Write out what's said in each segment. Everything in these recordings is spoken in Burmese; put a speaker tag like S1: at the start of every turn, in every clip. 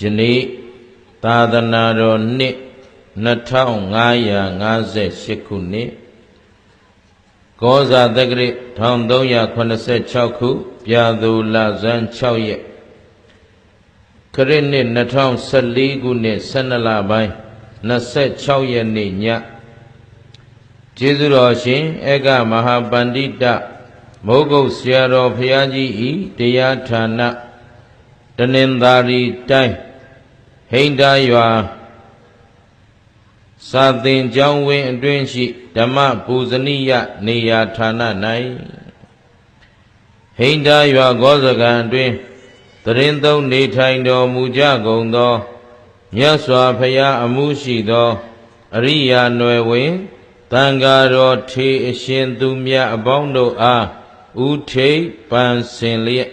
S1: ယနေ့သာသနာတော်နှစ်2558ခုနှစ်ကောဇာတက္ကရာ1386ခုပြာသူလဇန်6ရက်ခရစ်နှစ်2014ခုနှစ်12လပိုင်း26ရက်နေ့ညကျေးဇူးတော်ရှင်ဧကမဟာပန္တိတမိုးကုတ်ဆရာတော်ဘုရားကြီးဤတရားဌာနတနင်္သာရီတိုင်းဟိန္ဒာရွာစာသင်ကျောင်းဝင်းအတွင်းရှိဓမ္မပူဇနိယနေရာဌာန၌ဟိန္ဒာရွာဂောဇကံအတွင်းသရင်သုံးနေထိုင်တော်မူကြကုန်သောမြတ်စွာဘုရားအမှုရှိသောအရိယာနွယ်ဝင်သံဃာတော်ထေအရှင်သူမြတ်အပေါင်းတို့အားဥထိပ်ပန်းစင်လျက်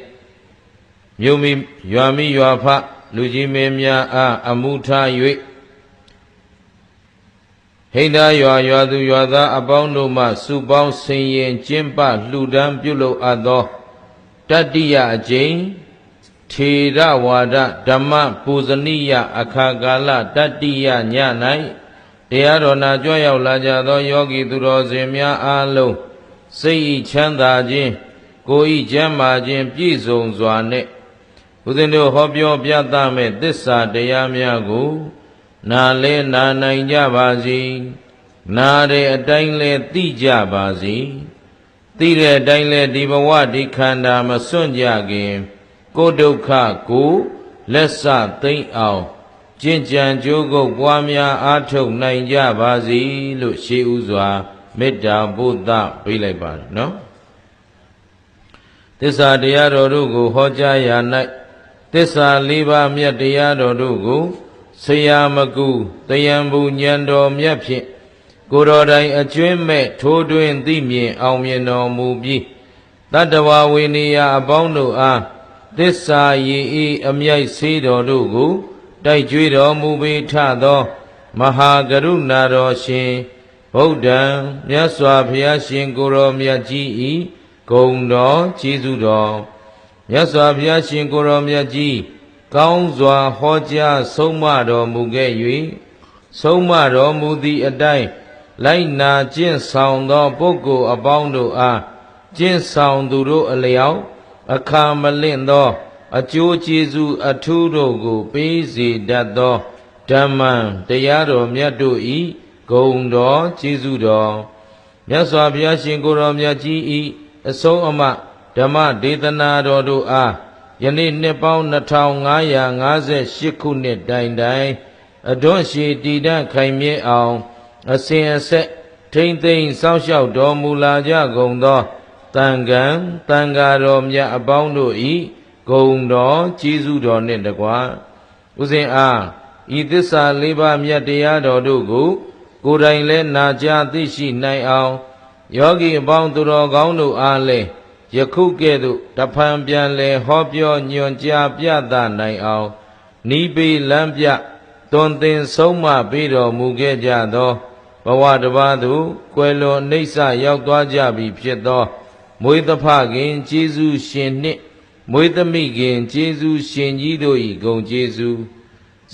S1: မြို့မိရွာမိရွာဖလူကြီးမင်းများအားအမှုထား၍ဟိန္ဒာရွာရွာသူရွာသားအပေါင်းတို့မှစုပေါင်းဆင်ရင်ကျင်းပလှူဒန်းပြုလုပ်အပ်သောတတိယအကြိမ်ထေရဝါဒဓမ္မပူဇနိယအခါကာလတတိယည၌တရားတော်နာကြွရောက်လာကြသောယောဂီသူတော်စင်များအားလုံးစိတ်ဤချမ်းသာခြင်းကိုယ်ဤကျမ်းမာခြင်းပြည့်စုံစွာနှင့်ဦးဇင်းတို့ဟောပြောပြသမဲ့သစ္စာတရားများကိုနာလဲနာနိုင်ကြပါစေနာတဲ့အတိုင်းလဲသိကြပါစေသိတဲ့အတိုင်းလဲဒီဘဝဒီခန္ဓာမစွန့်ကြခင်ကိုယ်ဒုက္ခကိုလက်စသိမ့်အောင်ကျင့်ကြံကြိုးကုပ်ပွားများအားထုတ်နိုင်ကြပါစေလို့ရှေးဥစွာမေတ္တာပို့သပေးလိုက်ပါနော်သစ္စာတရားတော်တို့ကိုဟောကြားရာ၌သစ္စာ၄ပါးမြတ်တရားတော်တို့ကိုဆရာမကူတယံဘူးဉာဏ်တော်မြတ်ဖြင့်ကိုယ်တော်တိုင်အကျွင်းမဲ့ထိုးတွင်သိမြင်အောင်မြင်တော်မူပြီးတတ္တဝဝေနေယအပေါင်းတို့အားသစ္စာရည်ဤအမြိုက်ဆေးတော်တို့ကိုတိုက်ကြွေးတော်မူပေထသောမဟာကရုဏာတော်ရှင်ဗုဒ္ဓံမြတ်စွာဘုရားရှင်ကိုယ်တော်မြတ်ကြီးဤဂုဏ်တော်ကျေးဇူးတော်မြတ်စွာဘုရားရှင်ကိုယ်တော်မြတ်ကြီးကောင်းစွာဟောကြားဆုံးမတော်မူခဲ့၍ဆုံးမတော်မူသည့်အတိုင်းလိုက်နာကျင့်ဆောင်သောပုဂ္ဂိုလ်အပေါင်းတို့အားကျင့်ဆောင်သူတို့အလျောက်အခါမလင့်သောအကျိုးကျေးဇူးအထူးတို့ကိုပေးစေတတ်သောဓမ္မတရားတော်မြတ်တို့ဤဂုဏ်တော်ကျေးဇူးတော်မြတ်စွာဘုရားရှင်ကိုယ်တော်မြတ်ကြီးဤအဆုံးအမဓမ္မဒေသနာတော်တို့အားယနေ့နှစ်ပေါင်း2558ခုနှစ်တိုင်တိုင်အတွန်းရှိတည်တံ့ခိုင်မြဲအောင်အစဉ်အဆက်ထိမ့်သိမ့်စောင့်ရှောက်တော်မူလာကြကုန်သောတန်ခမ်းတန်ဃာတော်မြတ်အပေါင်းတို့ဤဂုဏ်တော်ကျေးဇူးတော်နှင့်တကွာဥစဉ်အားဤသစ္စာ၄ပါးမြတ်တရားတော်တို့ကိုကိုယ်တိုင်လည်းနာကြားသိရှိနိုင်အောင်ယောဂီအပေါင်းသူတော်ကောင်းတို့အားလည်းယခုကဲ့သို့တဖန်ပြန်လဲဟောပြောညွှန်ကြားပြသနိုင်အောင်နိဗ္ဗေလမ်းပြသွန်သင်ဆုံးမပေးတော်မူခဲ့ကြသောဘဝတစ်ပါးသို့ကွယ်လွန်အိဋ္ဌရောက်သွားကြပြီဖြစ်သောမွေးသဖခင်ကျေးဇူးရှင်နှင့်မွေးသမိခင်ကျေးဇူးရှင်ကြီးတို့၏ဂုဏ်ကျေးဇူး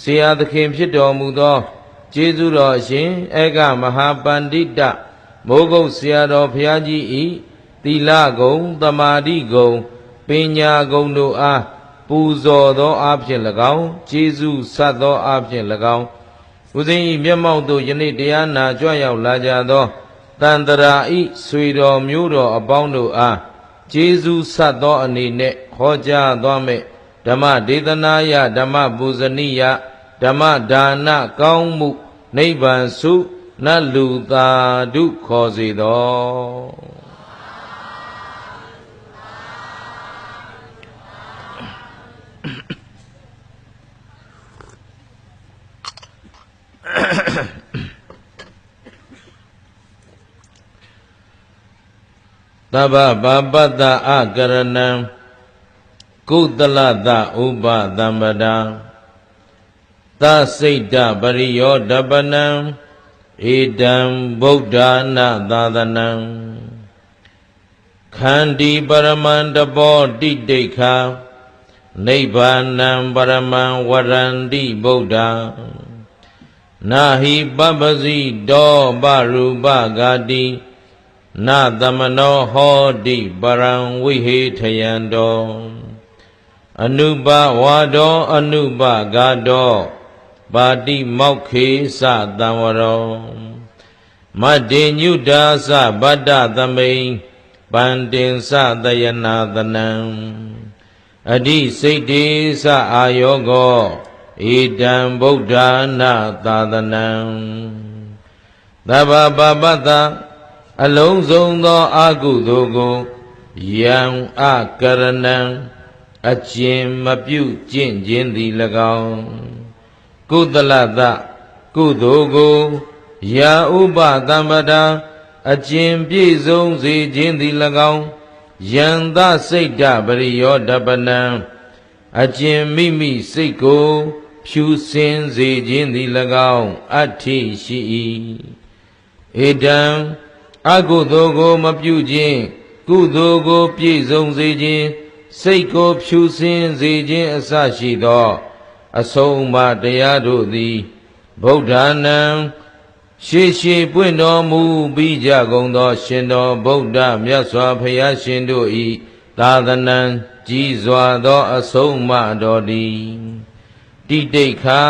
S1: ဆရာသခင်ဖြစ်တော်မူသောကျေးဇူးတော်ရှင်ဧကမဟာပန္တိတမိုးကုတ်ဆရာတော်ဘုရားကြီး၏သီလဂုဏ်သမာဓိဂုဏ်ပညာဂုဏ်တို့အားပူဇော်သောအားဖြင့်၎င်းကျေးဇူးဆက်သောအားဖြင့်၎င်းဦးဇင်း၏မျက်မှောက်သို့ယနေ့တရားနာကြွရောက်လာကြသောတန်တရာဤဆွေတော်မျိုးတော်အပေါင်းတို့အားကျေးဇူးဆက်သောအနေနဲ့ဟောကြားသွားမယ်ဓမ္မဒေသနာယဓမ္မပူဇနိယဓမ္မဒါနကောင်းမှုနိဗ္ဗာန်စုနတ်လူသာဓုခေါ်စေတော်သဗ္ဗပါပတ္တအကရဏံကုသလတဥပသမ္ပဒာသစိတ်တပရိယောဓပနံဧတံဗုဒ္ဓနာသာသနံခန္တီပရမန္တဘောတိတိခာ နိဗ္ဗာနံပရမံဝရန္တိဗုဒ္ဓံနာဟိပပ္ပစီတောပရူပဂာတိနာသမနောဟောတိပရံဝိဟေထယံတောအနုပဝါဒောအနုပဂါဒောပါတိမောက္ခေသတံဝရောမတ္တေညုတာသဗတ္တသမိန်ပန္တင်သတယနာသနံအဓိစိတ်တေသအာယောကောဧတံဗုဒ္ဓနာသာသနံသဗ္ဗပပတ္တအလုံးစုံသောအကုသိုလ်ကိုယံအကရဏံအကျဉ်မပြုကျင့်ခြင်းသည်၎င်းကုသလတကုသိုလ်ကိုယာဥပသံပဒာအကျဉ်ပြည့်စုံစေခြင်းသည်၎င်းယံသစိတ်တပရိယောဓပနံအကျဉ်မိမိစိတ်ကိုဖြူစင်စေခြင်းသည်၎င်းအဋ္ဌိရှိ၏ဧတံအကုသိုလ်ကိုမပြုခြင်းကုသိုလ်ကိုပြည့်စုံစေခြင်းစိတ်ကိုဖြူစင်စေခြင်းအစရှိသောအဆုံးအမတရားတို့သည်ဗုဒ္ဓနာရှေရှေပွင့်တော်မူပြီးကြကုန်သောရှင်တော်ဗုဒ္ဓမြတ်စွာဘုရားရှင်တို့၏သာသနာကြီးစွာသောအဆုံးအမတော်သည်တိတိခာ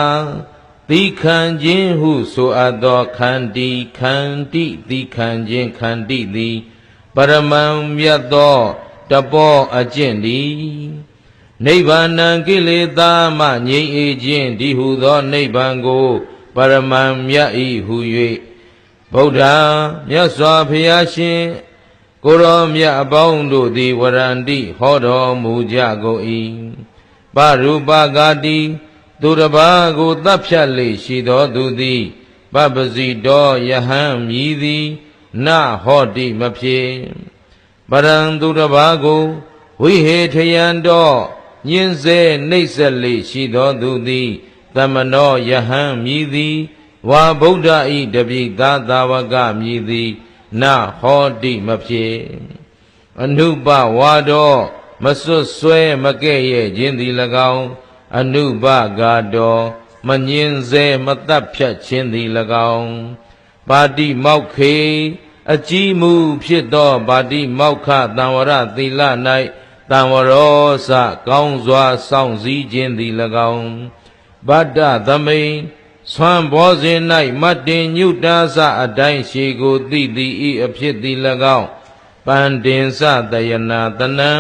S1: သီခံခြင်းဟုဆိုအပ်သောခန္တီခန္တိသီခံခြင်းခန္တိသည်ပရမံမြတ်သောတပောအကျင့်သည်နိဗ္ဗာန်ကိလေသာမှငြိမ်းအေးခြင်းဒီဟုသောနိဗ္ဗာန်ကိုပရမံမြတ်ဤဟု၍ဗုဒ္ဓမြတ်စွာဘုရားရှင်ကိုရောမြတ်အပေါင်းတို့သည်ဝရန္တိဟောတော်မူကြကုန်၏ပရူပဂာတိသူတစ်ပါးကိုသတ်ဖြတ်လေရှိသောသူသည်ပပ္ပစီတော်ယဟန်မြည်သည်နဟောတိမဖြစ်ပရံသူတစ်ပါးကိုဝိဟေထယံတော်ညင်းစေနှိမ့်ဆက်လေရှိသောသူသည်သမနောယဟန်မြည်သည်ဝါဗုဒ္ဓဤတပိသာသာဝကမြည်သည်နဟောတိမဖြစ်အနုပဝါဒောမစွတ်ဆွဲမကဲ့ရဲ့ခြင်းသည်၎င်းအနုပဂါဒောမညင်းစေမတတ်ဖြတ်ခြင်းသည်၎င်းပါတိမောက္ခေအကြီးမူဖြစ်သောပါတိမောက္ခတံဝရသီလ၌တံဝရောစကောင်းစွာစောင့်စည်းခြင်းသည်၎င်းဗတ္တသမိန်ဆွမ်းဘောဇဉ်၌မတ္တင်ညုတာစအတိုင်းရှိကိုသိသည်ဤအဖြစ်သည်၎င်းပန္တင်စတယနာတနံ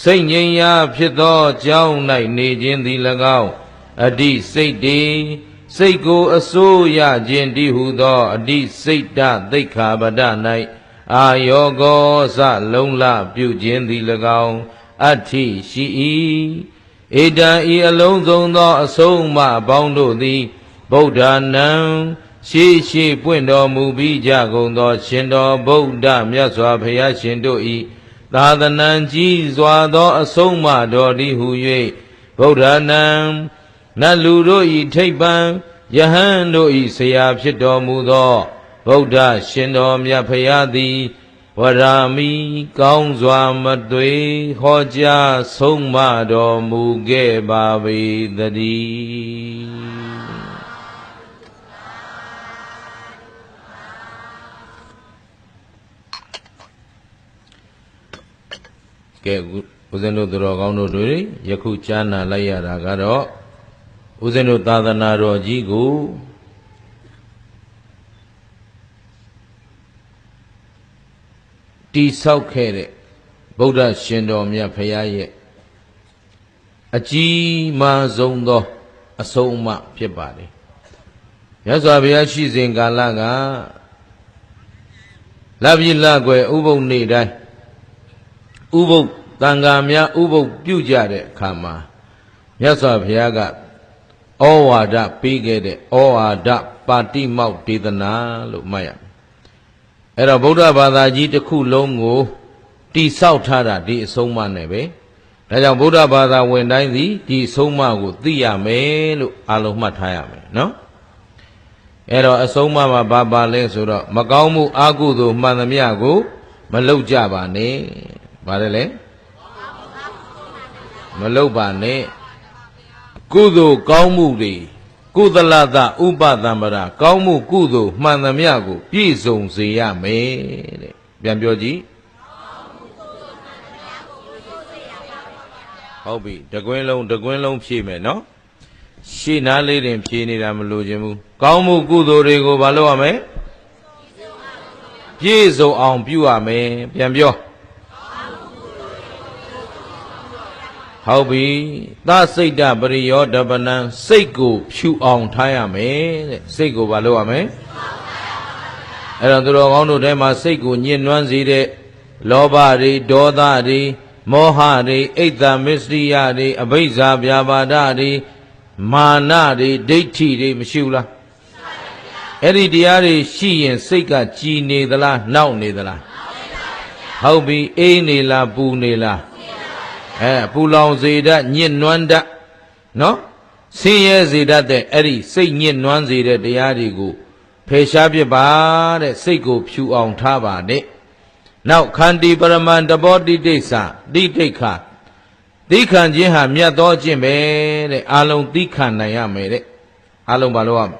S1: စိတ်ငြိမ်ရာဖြစ်သောကြောင်း၌နေခြင်းသည်၎င်းအဓိစိတ်တေစိတ်ကိုအစိုးရခြင်းတည်းဟုသောအဓိစိတ်တသိက္ခာပဒ၌အာယောကောစလုံးလပြုခြင်းသည်၎င်းအဋ္ဌိရှိ၏ဧတံဤအလုံးစုံသောအဆုံးအမအပေါင်းတို့သည်ဗုဒ္ဓနာရှေရှေပွင့်တော်မူပြီးကြကုန်သောရှင်တော်ဗုဒ္ဓမြတ်စွာဘုရားရှင်တို့၏သာသနာကြီးစွာသောအဆုံးအမတော်သည်ဟု၍ဗုဒ္ဓနာနတ်လူတို့၏ထိပ်ပံယဟန်တို့၏ဆရာဖြစ်တော်မူသောဗုဒ္ဓရှင်တော်မြတ်ဖရာသည်ဝရာမိကောင်းစွာမသွေဟောကြားဆုံးမတော်မူခဲ့ပါပေသတည်းကဲဦးဇင်းတို့သူတော်ကောင်းတို့တွေယခုကြားနာလိုက်ရတာကတော့ဦးဇင်းတို့သာသနာတော်ကြီးကိုတိဆောက်ခဲ့တဲ့ဗုဒ္ဓရှင်တော်မြတ်ဖရာရဲ့အကြီးမားဆုံးသောအဆုံးအမဖြစ်ပါတယ်။မြတ်စွာဘုရားရှိစဉ်ကာလကလပြည့်လကွယ်ဥပုပ်နေ့တိုင်းဥပုပ်တန်ဃာများဥပုပ်ပြုကြတဲ့အခါမှာမြတ်စွာဘုရားကဩဝါဒပေးခဲ့တဲ့ဩဝါဒပါတိမောက်ဒေသနာလို့မှတ်ရမယ်။အဲ့တော့ဗုဒ္ဓဘာသာကြီးတစ်ခုလုံးကိုတိဆောက်ထားတာဒီအဆုံးအမနဲ့ပဲ။ဒါကြောင့်ဗုဒ္ဓဘာသာဝင်တိုင်းသည်ဒီအဆုံးအမကိုသိရမယ်လို့အားလုံးမှတ်ထားရမယ်နော်။အဲ့တော့အဆုံးအမမှာဘာပါလဲဆိုတော့မကောင်းမှုအကုသိုလ်မှန်သမျှကိုမလုပ်ကြပါနဲ့။ဘာလဲလဲမ မလုပ်ပါနဲ့ကုသိုလ်ကောင်းမှုတွေကုသလတဥပသံပရာကောင်းမှုကုသိုလ်မှန်သမျှကိုပြည့်စုံစေရမယ်တဲ့ပြန်ပြောကြည့်ဟုတ်ပြီတကွင်းလုံးဖြည့်မယ်နော်ရှေ့နားလေးတင်ဖြည့်နေတာမလိုချင်ဘူးကောင်းမှုကုသိုလ်တွေကိုမလုပ်ရမယ်ပြည့်စုံအောင်ပြုရမယ်ပြန်ပြောဟုတ်ပြီသစိတ်တပရိယောဓပနံစိတ်ကိုဖြူအောင်ထားရမယ်တဲ့စိတ်ကိုမလုပ်ရမယ်အဲ့တော့သူတော်ကောင်းတို့ထဲမှာစိတ်ကိုညှဉ်းနှွမ်းစေတဲ့လောဘတွေဒေါသတွေမောဟတွေအိတ်တမစ္စရိယတွေအဘိဇ္ဇာဗျာပါဒတွေမာနတွေဒိဋ္ဌိတွေမရှိဘူးလားအဲ့ဒီတရားတွေရှိရင်စိတ်ကကြည်နေသလားနှောက်နေသလားဟုတ်ပြီအေးနေလားပူနေလားပူလောင်စေတတ်ညှဉ်းနှွမ်းတတ်နော်ဆင်းရဲစေတတ်တဲ့အဲ့ဒီစိတ်ညှဉ်းနှွမ်းစေတဲ့တရားတွေကိုဖယ်ရှားပြပါတဲ့စိတ်ကိုဖြူအောင်ထားပါတဲ့နောက်ခန္တီပရမန္တဘောတိဋ္ဌတိဋ္ဌိခသီခံခြင်းဟာမြတ်သောအကျင့်ပဲတဲ့အာလုံးသီခံနိုင်ရမယ်တဲ့အာလုံးဘာလို့ရမ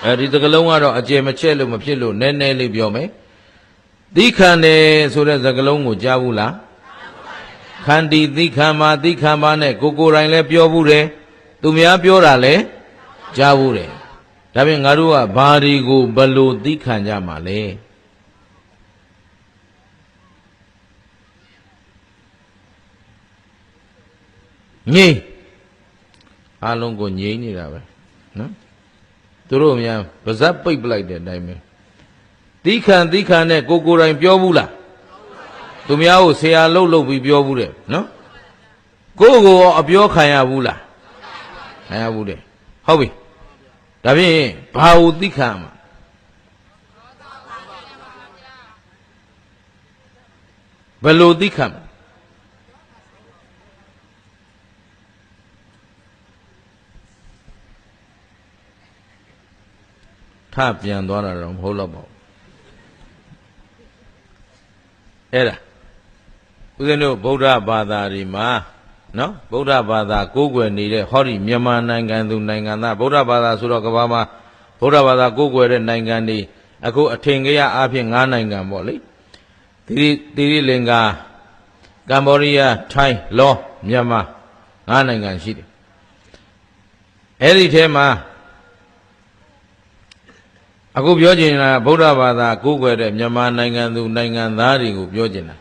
S1: လဲဒီသကလုံးကတော့အကျယ်မချက်လို့မဖြစ်လို့နည်းနည်းလေးပြောမယ်သီခံတယ်ဆိုတဲ့သကလုံးကိုကြားဘူးလားခန္တီသီခံပါနဲ့ကိုယ်တိုင်လည်းပြောဘူးတယ်သူများပြောတာလည်းကြားဘူးတယ်ဒါပြင်ငါတို့ကဘာတွေကိုဘလို့သီခံကြမှာလဲငြိမ့်အားလုံးကိုငြိမ့်နေတာပဲနော်သူတို့များပါဇက်ပိတ်ပလိုက်တဲ့အတိုင်းပဲသီခံနဲ့ကိုယ်တိုင်ပြောဘူးလားသူများကိုဆရာလှုပ်ပြီးပြောဘူးတဲ့နော်ကိုယ်ရောအပြောခံရဘူးလားခံရဘူးတဲ့ဟုတ်ပြီဒါဖြင့်ဘာကိုသီခံမှာဘယ်လိုသီခံမှာထပြန်သွားတာတော့မဟုတ်တော့ပါဘူးအဲ့ဒါဦးဇင်းတို့ဗုဒ္ဓဘာသာတွေမှာနော်ဗုဒ္ဓဘာသာကိုးကွယ်နေတဲ့ဟောဒီမြန်မာနိုင်ငံသူနိုင်ငံသားဗုဒ္ဓဘာသာဆိုတော့ကမ္ဘာမှာဗုဒ္ဓဘာသာကိုးကွယ်တဲ့နိုင်ငံတွေအခုအထင်ကြီးအဖြစ်9နိုင်ငံပေါ့လေသီရိလင်္ကာကမ္ဘောဒီးယားထိုင်းလောမြန်မာ9နိုင်ငံရှိတယ်အဲ့ဒီထဲမှာအခုပြောချင်တာဗုဒ္ဓဘာသာကိုးကွယ်တဲ့မြန်မာနိုင်ငံသူနိုင်ငံသားတွေကိုပြောချင်တာ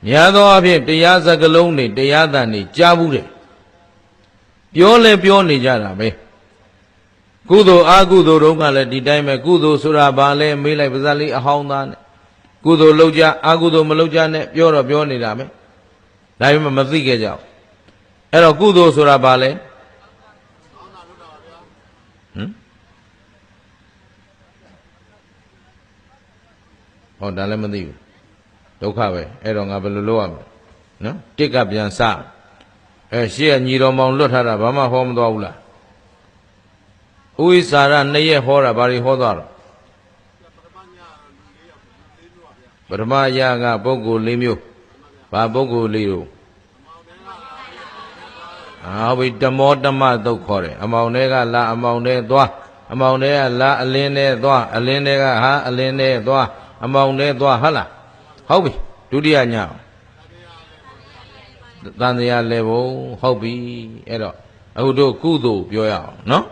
S1: များသောအားဖြင့်တရားစကားလုံးတွေတရားသံတွေကြားဘူးတယ်ပြောလဲပြောနေကြတာပဲကုသိုလ်အကုသိုလ်တုန်းကလည်းဒီတိုင်းပဲကုသိုလ်ဆိုတာဘာလဲမေးလိုက်ပါစလေးအဟောင်းသားနဲ့ကုသိုလ်လုပ်ကြအကုသိုလ်မလုပ်ကြနဲ့ပြောတော့ပြောနေတာပဲဒါပေမဲ့မသိခဲ့ကြဘူးအဲ့တော့ကုသိုလ်ဆိုတာဘာလဲဟောဒါလည်းမသိဘူးဒုက္ခပဲအဲ့တော့ငါဘယ်လိုလုပ်ရမလဲနော်တစ်ကပြန်စရှေ့ကညီတော်မောင်လွတ်ထားတာဘာမှဟောမသွားဘူးလားဥိစာရ2ရက်ဟောတာဘာတွေဟောသွားတော့ပထမရကပုဂ္ဂိုလ်4မျိုးဘာပုဂ္ဂိုလ်4တို့ဟုတ်ပြီတမောတမသုတ်ခေါ်တယ်အမောင်တွေကလာအမောင်တွေသွားအမောင်တွေကလာအလင်းတွေသွားအလင်းတွေကဟာအလင်းတွေသွားအမောင်တွေသွားဟုတ်လားဟုတ်ပြီဒုတိယညသံတရားလေဘုံဟုတ်ပြီအဲ့တော့အခုတို့ကုသိုလ်ပြောရအောင်နော်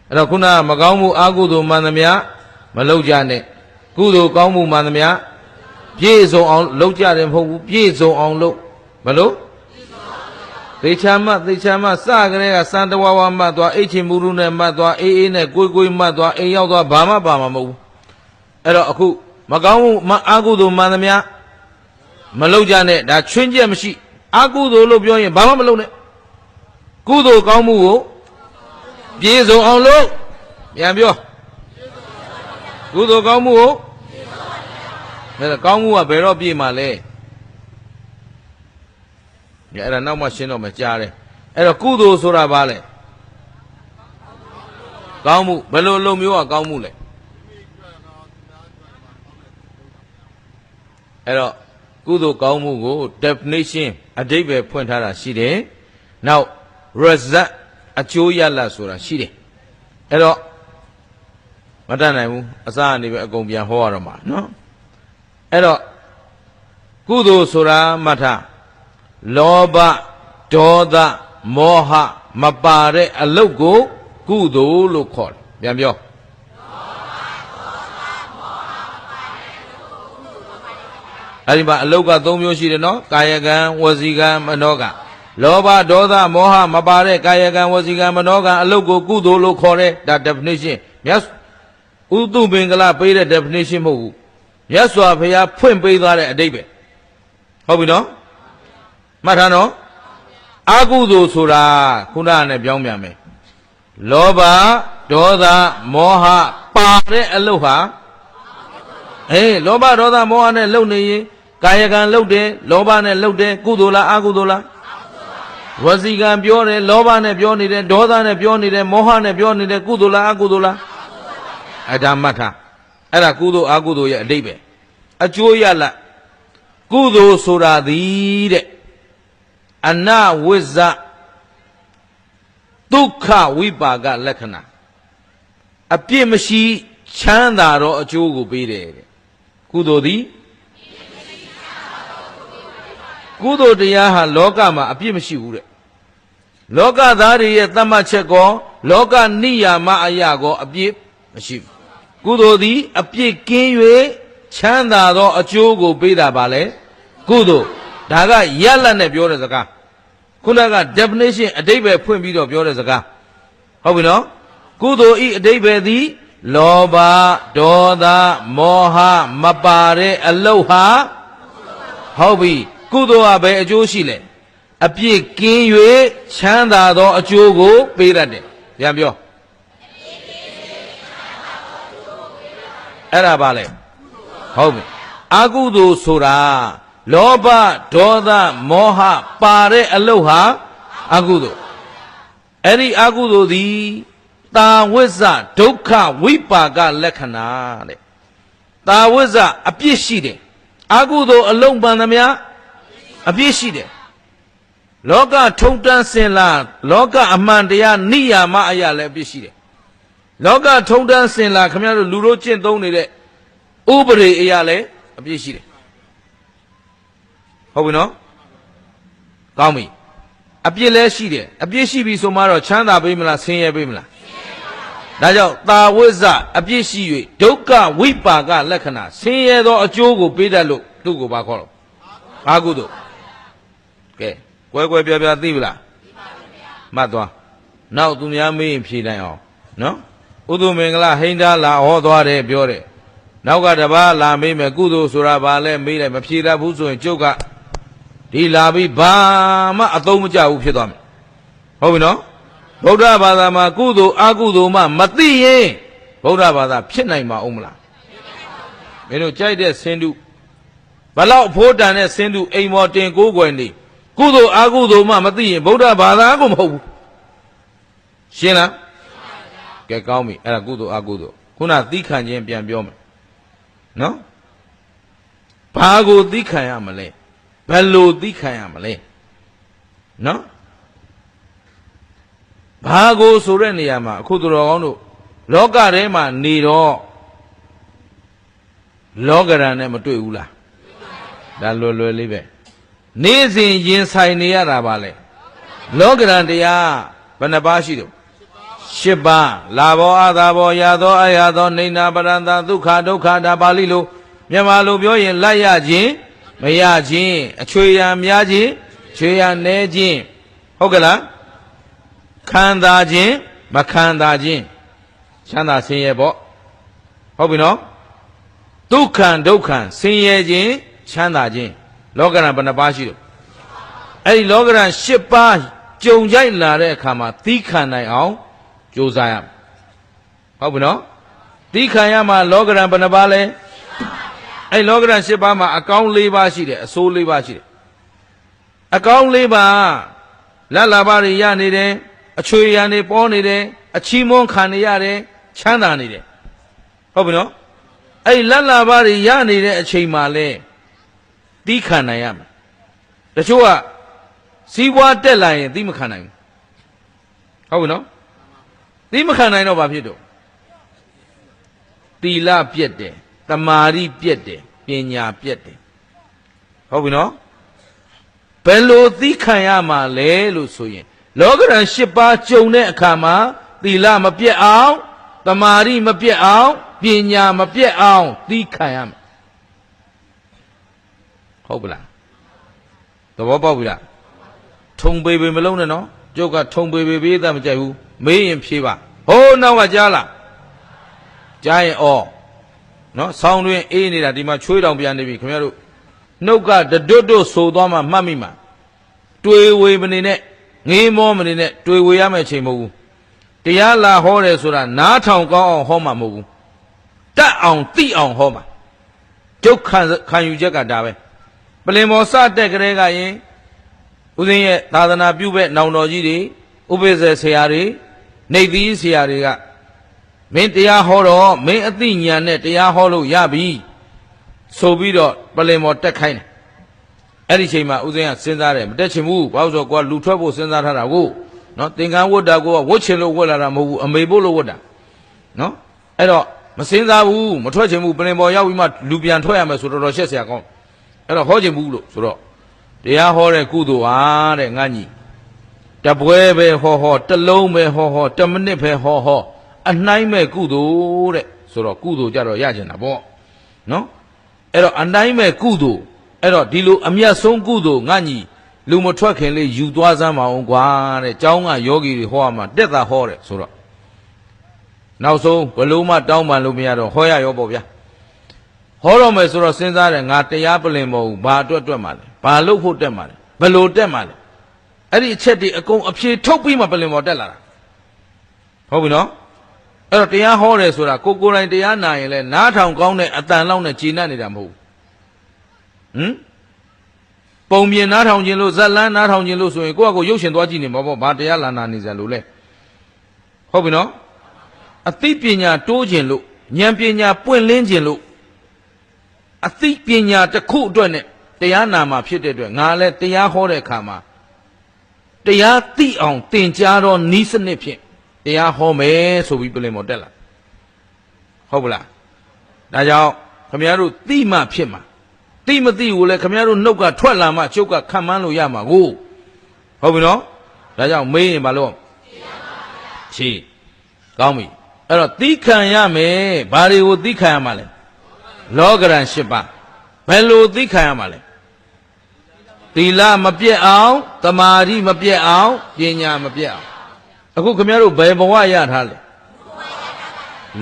S1: အဲ့တော့ခုနမကောင်းမှုအကုသိုလ်မှန်သမျှမလုပ်ကြနဲ့ကုသိုလ်ကောင်းမှုမှန်သမျှပြည့်စုံအောင်လုပ်ကြတယ်မဟုတ်ဘူးပြည့်စုံအောင်လုပ်မလို့သေချာမှစကလေးကစံတဝါဝါမှတ်သွားအိတ်ချင်မူရုနဲ့မှတ်သွားအေးအေးနဲ့ကိုယ်မှတ်သွားအိမ်ရောက်သွားဘာမှပါမှာမဟုတ်ဘူးအဲ့တော့အခုမကောင်းမှုအကုသိုလ်မှန်သမျှမလုပ်ကြနဲ့ဒါချွင်းချက်မရှိအကုသိုလ်လို့ပြောရင်ဘာမှမလုပ်နဲ့ကုသိုလ်ကောင်းမှုကိုပြည့်စုံအောင်လုပ်ပြန်ပြောကုသိုလ်ကောင်းမှုကိုအဲ့ဒါကောင်းမှုကဘယ်တော့ပြည့်မှာလဲအဲ့ဒါနောက်မှရှင်းတော့မကြားတယ်အဲ့တော့ကုသိုလ်ဆိုတာဘာလဲကောင်းမှုဘယ်လိုလုပ်မျိုးကကောင်းမှုလဲအဲ့တော့ကုသိုလ်ကောင်းမှုကို definition အဓိပ္ပာယ်ဖွင့်ထားတာရှိတယ်နောက် result အကျိုးရလဒ်ဆိုတာရှိတယ်အဲ့တော့မတတ်နိုင်ဘူးအစကနေပဲအကုန်ပြန်ဟောရတော့မှာနော်အဲ့တော့ကုသိုလ်ဆိုတာမှတ်ထားလောဘဒေါသမောဟမပါတဲ့အလုပ်ကိုကုသိုလ်လို့ခေါ်တယ်ပြန်ပြောအဲ့ဒီမှာအလုတ်က၃မျိုးရှိတယ်နော်ကာယကံဝစီကံမနောကံလောဘဒေါသမောဟမပါတဲ့ကာယကံဝစီကံမနောကံအလုတ်ကိုကုသိုလ်လို့ခေါ်တယ်ဒါ definition မြတ်ဥတုပင်္ဂလပေးတဲ့ definition မဟုတ်ဘူးမြတ်စွာဘုရားဖွင့်ပေးသွားတဲ့အဓိပ္ပာယ်ဟုတ်ပြီနော်မှတ်ထားနော်အကုသိုလ်ဆိုတာခုနကနဲ့ပြောင်းပြန်မယ်လောဘဒေါသမောဟပါတဲ့အလုတ်ဟာလောဘဒေါသမောဟနဲ့လှုပ်နေရင်ကာယကံလှုပ်တယ်လောဘနဲ့လှုပ်တယ်ကုသိုလ်လားအကုသိုလ်လားဝစီကံပြောတယ်လောဘနဲ့ပြောနေတယ်ဒေါသနဲ့ပြောနေတယ်မောဟနဲ့ပြောနေတယ်ကုသိုလ်လားအကုသိုလ်လားအဲ့ဒါမှတ်ထားအဲ့ဒါကုသိုလ်အကုသိုလ်ရဲ့အဓိပ္ပာယ်အကျိုးရလကုသိုလ်ဆိုတာသည်တဲ့အနဝိဇ္ဇဒုက္ခဝိပါကလက္ခဏာအပြစ်မရှိချမ်းသာတော့အကျိုးကိုပေးတယ်တဲ့ကုသိုလ်သည်ကုသိုလ်တရားဟာလောကမှာအပြစ်မရှိဘူးတဲ့လောကသားတွေရဲ့သတ်မှတ်ချက်ကောလောကနိယာမအရာကောအပြစ်မရှိဘူးကုသိုလ်သည်အပြစ်ကင်း၍ချမ်းသာသောအကျိုးကိုပေးတာပါလေကုသိုလ်ဒါကရလတ်နဲ့ပြောတဲ့စကားခုနက definition အဓိပ္ပာယ်ဖွင့်ပြီးတော့ပြောတဲ့စကားဟုတ်ပြီနော်ကုသိုလ်ဤအဓိပ္ပာယ်သည်လောဘဒေါသမောဟမပါတဲ့အလုတ်ဟာဟုတ်ပြီကုသိုလ်ဟာဘယ်အကျိုးရှိလဲအပြစ်ကင်း၍ချမ်းသာသောအကျိုးကိုပေးတတ်တယ်ပြန်ပြောအဲ့ဒါပါလေဟုတ်ပြီအကုသိုလ်ဆိုတာလောဘဒေါသမောဟပါတဲ့အလုတ်ဟာအကုသိုလ်အဲ့ဒီအကုသိုလ်သည်တာဝိဇ္ဇဒုက္ခဝိပါကလက္ခဏာတဲ့တာဝိဇ္ဇအပြစ်ရှိတယ်အကုသိုလ်အလုံးပန်သမျှအပြစ်ရှိတယ်လောကထုံတန်းစင်လာလောကအမှန်တရားနိယာမအရာလည်းအပြစ်ရှိတယ်လောကထုံတန်းစင်လာခင်ဗျားတို့လူတို့ကျင့်သုံးနေတဲ့ဥပဒေအရာလည်းအပြစ်ရှိတယ်ဟုတ်ပြီနော်ကောင်းပြီအပြစ်လည်းရှိတယ်အပြစ်ရှိပြီဆိုမှတော့ချမ်းသာပေးမလားဆင်းရဲပေးမလားဒါကြောင့်တာဝိဇ္ဇအပြစ်ရှိ၍ဒုက္ခဝိပါကလက္ခဏာဆင်းရဲသောအကျိုးကိုပေးတတ်လို့သူ့ကိုဘာခေါ်တော့အာကုသိုလ်ကဲကွဲပြားပြားသိပြီလားမှတ်သွားနောက်သူများမေးရင်ဖြေနိုင်အောင်နော်ဥဒုမင်္ဂလဟိန္ဒာလာဟောသွားတယ်ပြောတယ်နောက်ကတပါးလာမေးမယ်ကုသိုလ်ဆိုတာဘာလဲမေးလိုက်မဖြေတတ်ဘူးဆိုရင်ကျုပ်ကဒီလာပြီးဘာမှအသုံးမကျဘူးဖြစ်သွားမယ်ဟုတ်ပြီနော်ဗုဒ္ဓဘာသာမှာကုသိုလ်အကုသိုလ်မှမသိရင်ဗုဒ္ဓဘာသာဖြစ်နိုင်မှာအောင်မလားမင်းတို့ကြိုက်တဲ့ဆင်းတုဘလောက်ဖိုးတန်တဲ့ဆင်းတုအိမ်မော်တင်ကိုးကွယ်နေကုသိုလ်အကုသိုလ်မှမသိရင်ဗုဒ္ဓဘာသာကိုမဟုတ်ဘူးရှင်းလားကဲကောင်းပြီအဲ့ဒါကုသိုလ်အကုသိုလ်ခုနသီးခံခြင်းပြန်ပြောမယ်နော်ဘာကိုသီးခံရမလဲဘယ်လိုသီးခံရမလဲနော်ဘာကိုဆိုတဲ့နေရာမှာအခုသူတော်ကောင်းတို့လောကထဲမှာနေတော့လောကရန်နဲ့မတွေ့ဘူးလားဒါလွယ်လွယ်လေးပဲနေ့စဉ်ရင်ဆိုင်နေရတာပါလေလောကရန်တရားဘယ်နှပါးရှိတော့၈ပါးလာဘောအသာဘောရသောအရာသောနေနာပရန္တဒုက္ခဒုက္ခဒါပါဠိလိုမြန်မာလိုပြောရင်လိုက်ရခြင်းမရခြင်းအချွေရများခြင်းချွေရနဲခြင်းဟုတ်ကဲ့လားခံသာခြင်းမခံသာခြင်းချမ်းသာဆင်းရဲပေါ့ဟုတ်ပြီနော်ဒုက္ခဒုက္ခဆင်းရဲခြင်းချမ်းသာခြင်းလောကရန်ဘယ်နှပါးရှိတော့အဲ့ဒီလောကရန်၈ပါးကြုံကြိုက်လာတဲ့အခါမှာသီးခံနိုင်အောင်ကြိုးစားရမယ်ဟုတ်ပြီနော်သီးခံရမှာလောကရန်ဘယ်နှပါးလဲအဲ့လောကရန်၈ပါးမှာအကောင်း၄ပါးရှိတယ်အဆိုး၄ပါးရှိတယ်အကောင်း၄ပါးလက်လာပါတွေရနေတယ်အချွေရံတွေပေါ်နေတယ်အချီးမွမ်းခံနေရတယ်ချမ်းသာနေတယ်ဟုတ်ပြီနော်အဲ့လက်လာပါတွေရနေတဲ့အချိန်မှာလဲသီးခံနိုင်ရမယ်တချို့က စီးပွားတက်လာရင်သိမခံနိုင်ဘူးဟုတ်ပြီနော်သိမခံနိုင်တော့ဘာဖြစ်တော့သီလပြတ်တယ်တမာရီပြတ်တယ်ပညာပြတ်တယ်ဟုတ်ပြီနော်ဘယ်လိုသိခံရမှာလဲလို့ဆိုရင်လောကရန်၈ပါးကြုံတဲ့အခါမှာသီလမပြတ်အောင်တမာရီမပြတ်အောင်ပညာမပြတ်အောင်သိခံရမယ်ဟုတ်ပလားသဘောပေါက်ပြီလားထုံပေပေမလုံးနဲ့နော်ကျုပ်ကထုံပေပေပေးတာမကြိုက်ဘူးမေးရင်ဖြေပါဟိုးနောက်ကကြားလားကြားရင်ဩနော်ဆောင်းတွင်အေးနေတာဒီမှာချွေးတောင်ပြန်နေပြီခင်ဗျားတို့နှုတ်ကတတွတ်တွတ်ဆိုသွားမှမှတ်မိမှာတွေဝေမနေနဲ့ငေးမောမနေနဲ့တွေဝေရမယ့်အချိန်မဟုတ်ဘူးတရားလာဟောတယ်ဆိုတာနားထောင်ကောင်းအောင်ဟောမှာမဟုတ်ဘူးတတ်အောင်သိအောင်ဟောမှာကျုပ်ခံယူချက်ကဒါပဲပလင်မော်စတဲ့ကလေးကရင်ဦးဇင်းရဲ့သာသနာပြုဘက်နောင်တော်ကြီးတွေဥပိ္ပဇေဆရာတွေနေသီးဆရာတွေကမင်းတရားဟောတော့မင်းအသိဉာဏ်နဲ့တရားဟောလို့ရပြီဆိုပြီးတော့ပလင်မော်တက်ခိုင်းတယ်အဲ့ဒီချိန်မှာဦးဇင်းကစဉ်းစားတယ်မတက်ချင်ဘူးဘာလို့ဆိုတော့ကိုကလူထွက်ဖို့စဉ်းစားထားတာကိုနော်သင်္ကန်းဝတ်တာကိုကဝတ်ချင်လို့ဝတ်လာတာမဟုတ်ဘူးအမေဖို့လို့ဝတ်တာနော်အဲ့တော့မစဉ်းစားဘူးမထွက်ချင်ဘူးပလင်မော်ရောက်ပြီးမှလူပြန်ထွက်ရမယ်ဆိုတော့ရှက်เสียကောင်းအဲ့တော့ဟောချင်ဘူးလို့ဆိုတော့တရားဟောတဲ့ကုသိုလ်ဟာတဲ့ငါညီတပွဲပဲဟောတလုံးပဲဟောတမိနစ်ပဲဟောအနှိုင်းမဲ့ကုသိုလ်တဲ့ဆိုတော့ကုသိုလ်ကြတော့ရကျင်တာပေါ့နော်အဲ့တော့အနှိုင်းမဲ့ကုသိုလ်အဲ့တော့ဒီလိုအမျက်ဆုံးကုသိုလ်ငါညီလူမထွက်ခင်လေးယူသွားစမ်းပါအောင်ကွာတဲ့ကျောင်းကယောဂီတွေဟောရမှာတက်တာဟောတဲ့ဆိုတော့နောက်ဆုံးဘလို့မှတောင်းပန်လို့မရတော့ဟောရရောပေါ့ဗျာဟောတော့မယ်ဆိုတော့စဉ်းစားတယ်ငါတရားပလင်မဟုတ်ဘူးဘာအတွက်မှလဲဘာလို့ဖို့တက်မှလဲဘလို့တက်မှလဲအဲ့ဒီအချက်တွေအကုန်အဖြေထုတ်ပြီးမှပလင်ပေါ်တက်လာတာဟုတ်ပြီနော်အဲ့တော့တရားဟောတယ်ဆိုတာကိုယ်တိုင်တရားနာရင်လဲနားထောင်ကောင်းတဲ့အတန်လောက်နဲ့ကြည်နပ်နေတာမဟုတ်ဘူးပုံမြင်နားထောင်ခြင်းလို့ဇက်လန်းနားထောင်ခြင်းလို့ဆိုရင်ကိုယ့်အကိုရုပ်ရှင်သွားကြည့်နေမှာပေါ့ဘာတရားလာနာနေစရာလို့လဲဟုတ်ပြီနော်အသိပညာတိုးခြင်းလို့ဉာဏ်ပညာပွင့်လင်းခြင်းလို့အသိပညာတစ်ခုအတွက်နဲ့တရားနာမှာဖြစ်တဲ့အတွက်ငါလည်းတရားဟောတဲ့အခါမှာတရားသိအောင်သင်ကြားတော့နီးစနစ်ဖြင့်တရားဟောမယ်ဆိုပြီးပြင်ပေါ်တက်လာဟုတ်ပလားဒါကြောင့်ခမည်းတော်သိမှဖြစ်မှာသိမသိဘူးလေခမည်းတော်နှုတ်ကထွက်လာမှကျုပ်ကခံမှန်းလို့ရမှာကိုဟုတ်ပြီနော်ဒါကြောင့်မေးရင်ဘာလို့ဖြေကောင်းပြီအဲ့တော့သိခံရမယ်ဘာတွေကိုသိခံရမှာလဲလောကရန်၈ပါးဘယ်လိုသိခံရမှာလဲသီလမပြတ်အောင်တမာရီမပြတ်အောင်ပညာမပြတ်အောင်အခုခင်ဗျားတို့ဘယ်ဘဝရထားလဲ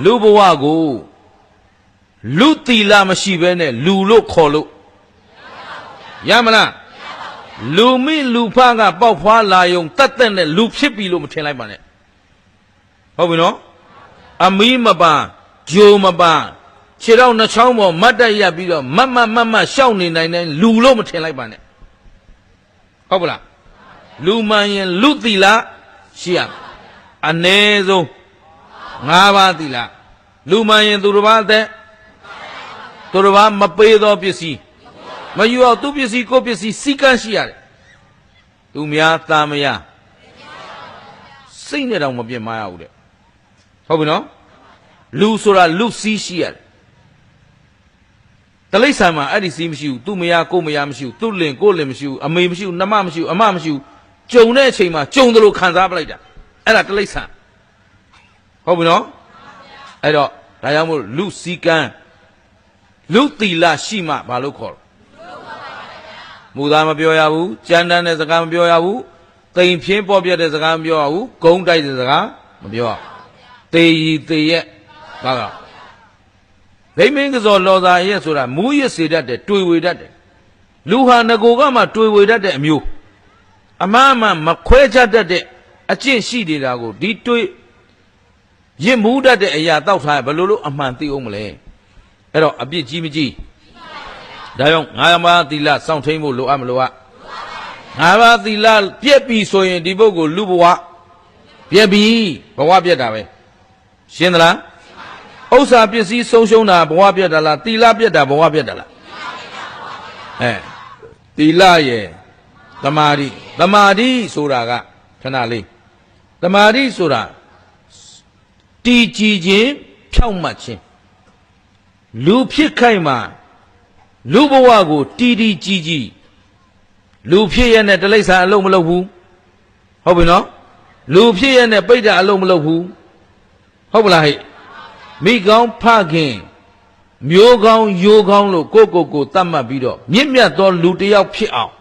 S1: လူဘဝကိုလူသီလမရှိဘဲနဲ့လူလို့ခေါ်လို့ရမလားလူမိလူဖကပေါက်ဖွာလာယုံတတ်တဲ့နဲ့လူဖြစ်ပြီလို့မထင်လိုက်ပါနဲ့ဟုတ်ပြီနော်အမီးမပါဂျိုမပါခြေတော့နှချောင်းပေါ်မတ်တက်ရပြီးတော့မတ်ရှောက်နေနိုင်တဲ့လူလို့မထင်လိုက်ပါနဲ့ဟုတ်ပလားလူမှန်ရင်လူသီလရှိရအ ਨੇ ဆုံး၅ပါးသီလလူမှန်ရင်သူတစ်ပါးအသက်သူတစ်ပါးမပေးသောပစ္စည်းမယူအောင်သူပစ္စည်းကိုပစ္စည်းစီကံရှိရတယ်သူများသားမယားစိတ်နဲ့တောင်မပြတ်မရဘူးတဲ့ဟုတ်ပြီနော်လူဆိုတာလူစီးရှိရတယ်တလိ္ဆာမှာအဲ့ဒီစီးမရှိဘူးသူမယားကိုမယားမရှိဘူးသူလင်ကိုလင်မရှိဘူးအမေမရှိဘူးနှမမရှိဘူးအမမရှိဘူးကြုံတဲ့အချိန်မှာကြုံတယ်လို့ခံစားပလိုက်တာအဲ့ဒါတလိ္ဆာဟုတ်ပြီနော်အဲ့တော့ဒါကြောင့်မို့လူစီကံလူသီလရှိမှဘာလို့ခေါ်မူသားမပြောရဘူးကြမ်းတမ်းတဲ့စကားမပြောရဘူးတိမ်ဖြင်းပေါ်ပြတဲ့စကားမပြောရဘူးဂုံးတိုက်တဲ့စကားမပြောရသေရီသေရဲ့ဘာကဗိမင်းကစောလောသာရဲ့ဆိုတာမူးရစေတတ်တယ်တွေ့ဝေတတ်တယ်လူဟာငကိုကမှတွေ့ဝေတတ်တဲ့အမျိုးအမှန်မခွဲခြားတတ်တဲ့အကျင့်ရှိနေတာကိုဒီတွေ့ရစ်မှုတတ်တဲ့အရာတောက်ထားဘယ်လိုလို့အမှန်သိအောင်မလဲအဲ့တော့အပြစ်ကြီးမကြီးဒါကြောင့်ငါးပါးသီလစောင့်ထိန်ဖို့လိုအပ်မလိုအပ်ငါးပါးသီလပြည့်ပြီဆိုရင်ဒီပုဂ္ဂိုလ်လူဘဝပြည့်ပြီဘဝပြည့်တာပဲရှင်းသလားဥစ္စာပစ္စည်းဆုံးရှုံးတာဘဝပြတ်တာလားသီလပြတ်တာဘဝပြတ်တာလားသီလရဲ့ သမာဓိဆိုတာကခဏလေးသမာဓိဆိုတာတည်ကြည်ခြင်းဖြောင့်မတ်ခြင်းလူဖြစ်ခိုက်မှာလူဘဝကိုတည်တည်ကြည်ကြည်လူဖြစ်ရတဲ့တလိ္ဆာအလုံးမလုပ်ဘူးဟုတ်ပြီနော်လူဖြစ်ရတဲ့ပိဋကအလုံးမလုပ်ဘူးဟုတ်ပလားဟဲ့မိကောင်းဖခင်မျိုးကောင်းရိုးကောင်းလို့ကိုတတ်မှတ်ပြီးတော့မြင့်မြတ်သောလူတစ်ယောက်ဖြစ်အောင်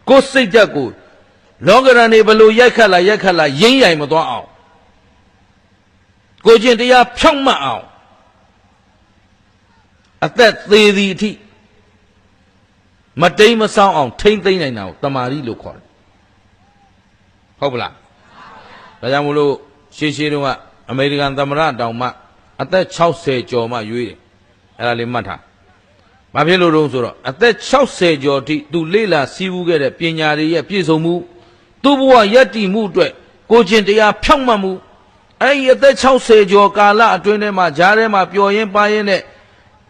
S1: ကိုယ်စိတ်ဓာတ်ကိုလောကရန်နေဘလို့ရိုက်ခတ်လာရင်းရိုင်မသွားအောင်ကိုကျင့်တရားဖြောင့်မတ်အောင်အသက်သေးသည်အထိမတိမ်မဆောင်အောင်ထိမ့်သိမ့်နိုင်တာကိုတမာရီလို့ခေါ်တယ်ဟုတ်ပလားဒါကြောင့်မို့လို့ရှေးတုန်းကအမေရိကန်သမ္မတတောင်မှအသက်60ကျော်မှရွေးတယ်အဲ့ဒါလေးမှတ်ထားဘာဖြစ်လို့တုံးဆိုတော့အသက်60ကျော်ထိသူလေ့လာစည်းဝူးခဲ့တဲ့ပညာတွေရဲ့ပြည့်စုံမှုသူ့ဘဝယက်တည်မှုအတွက်ကိုကျင့်တရားဖြောင့်မတ်မှုအဲ့ဒီအသက်60ကျော်ကာလအတွင်းထဲမှာဂျားထဲမှာပျော်ရင်းပါရင်းနဲ့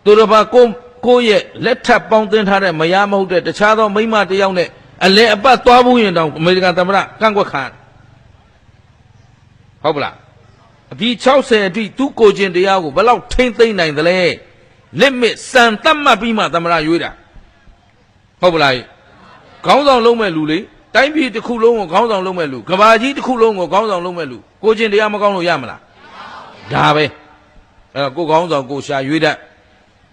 S1: သူတို့ဘာကိုရဲ့လက်ထပ်ပေါင်းတင်ထားတဲ့မယားမဟုတ်တဲ့တခြားသောမိန်းမတစ်ယောက်နဲ့အလဲအပတ်သွားဘူးရင်တောင်အမေရိကန်သမ္မတကန့်ကွက်ခံဟုတ်ပလားအပြီး60အထိသူ့ကိုကျင့်တရားကိုဘယ်လောက်ထိမ့်သိမ့်နိုင်သလဲလက်မစ်စံတတ်မှတ်ပြီးမှသမ္မတရွေးတာဟုတ်ပလားခေါင်းဆောင်လုံးမဲ့လူလေတိုင်းပြည်တစ်ခုလုံးကိုခေါင်းဆောင်လုံးမဲ့လူကဘာကြီးတစ်ခုလုံးကိုခေါင်းဆောင်လုံးမဲ့လူကိုကျင့်တရားမကောင်းလို့ရမလားဒါပဲအဲ့တော့ကိုခေါင်းဆောင်ကိုရှာရွေးတတ်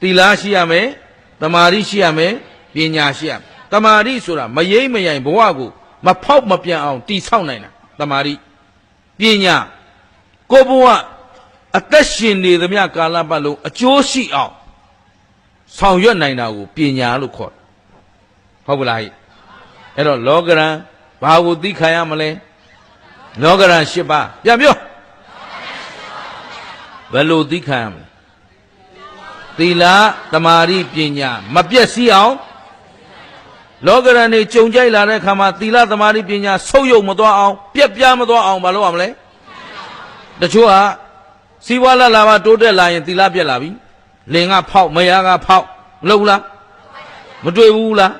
S1: သီလရှိရမယ်တမာတိရှိရမယ်ပညာရှိရမယ်တမာတိဆိုတာမယိမ့်မယိုင်ဘဝကိုမဖောက်မပြန်အောင်တည်ဆောက်နိုင်တာတမာတိပညာကိုဘဝအသက်ရှင်နေသမျှကာလပတ်လုံးအကျိုးရှိအောင်ဆောင်ရွက်နိုင်တာကိုပညာလို့ခေါ်တယ်ဟုတ်ပလားအဲ့တော့လောကရန်ဘာကိုသိခံရမလဲလောကရန်၈ပါးပြန်ပြောဘယ်လိုသိခံရမလဲသီလသမာဓိပညာမပြည့်စည်အောင်လောကရန်နေကြုံကြိုက်လာတဲ့ခါမှာသီလသမာဓိပညာဆုပ်ယုပ်မသွားအောင်ပြက်ပြားမသွားအောင်မလုပ်ရမလဲတချို့ဟာစီးပွားလာလာမှတိုးတက်လာရင်သီလပြက်လာပြီလင်ကဖောက်မယားကဖောက်မလုပ်ဘူးလားမတွေ့ဘူးလား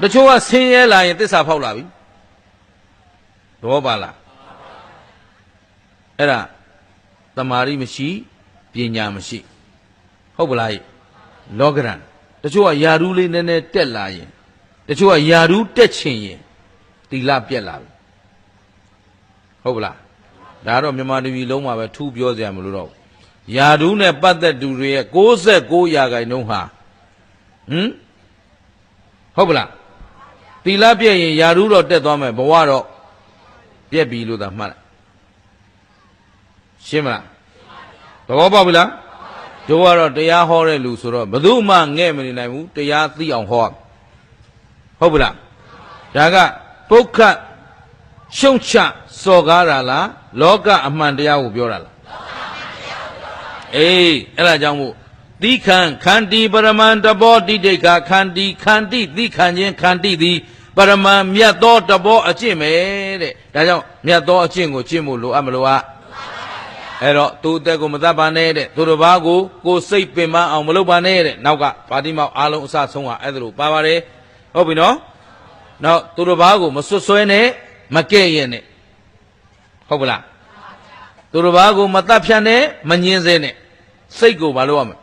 S1: တချို့ကဆင်းရဲလာရင်သစ္စာဖောက်လာပြီသဘောပါလားအဲ့ဒါသမာဓိမရှိပညာမရှိဟုတ်ပလားလောကရန်တချို့ကယာဓုလေးနည်းနည်းတက်လာရင်တချို့ကယာဓုတက်ချင်ရင်သီလပြက်လာပြီဟုတ်ပလားဒါတော့မြန်မာလူကြီးလုံးမှာပဲထူးပြောစရာမလိုတော့ယာဓုနဲ့ပတ်သက်သူတွေရဲ့69%ဟာဟုတ်ပလားသီလပြည့်ရင်ယာဓုတော့တက်သွားမယ်ဘဝတော့ပြက်ပြီလို့သာမှတ်လိုက်ရှင်းမလားသဘောပေါက်ပြီလားတို့ကတော့တရားဟောတဲ့လူဆိုတော့ဘယ်သူမှငဲ့မနေနိုင်ဘူးတရားသိအောင်ဟောဟုတ်ပလားဒါကပုခ္ခရှုံချစော်ကားတာလားလောကအမှန်တရားကိုပြောတာလားအေးအဲ့ဒါကြောင့်မို့သီခံခန္တီပရမန်တဘောတိတိကခန္တီသီခံခြင်းခန္တီသည်ပရမန်မြတ်သောတဘောအကျင့်ပဲတဲ့ဒါကြောင့်မြတ်သောအကျင့်ကိုကျင့်ဖို့လိုအပ်မလို့အဲ့တော့သူ့အသက်ကိုမတတ်ပါနဲ့တဲ့သူတစ်ပါးကိုစိတ်ပင်ပန်းအောင်မလုပ်ပါနဲ့တဲ့နောက်ကပါတိမောက်အားလုံးအစဆုံးကအဲ့ဒါလိုပါပါတယ်ဟုတ်ပြီနော်နောက်သူတစ်ပါးကိုမဆွဆွဲနဲ့မကဲ့ရဲ့နဲ့ဟုတ်ပလားသူတစ်ပါးကိုမတတ်ဖြတ်နဲ့မငင်းစေနဲ့စိတ်ကိုမလုပ်ရမယ်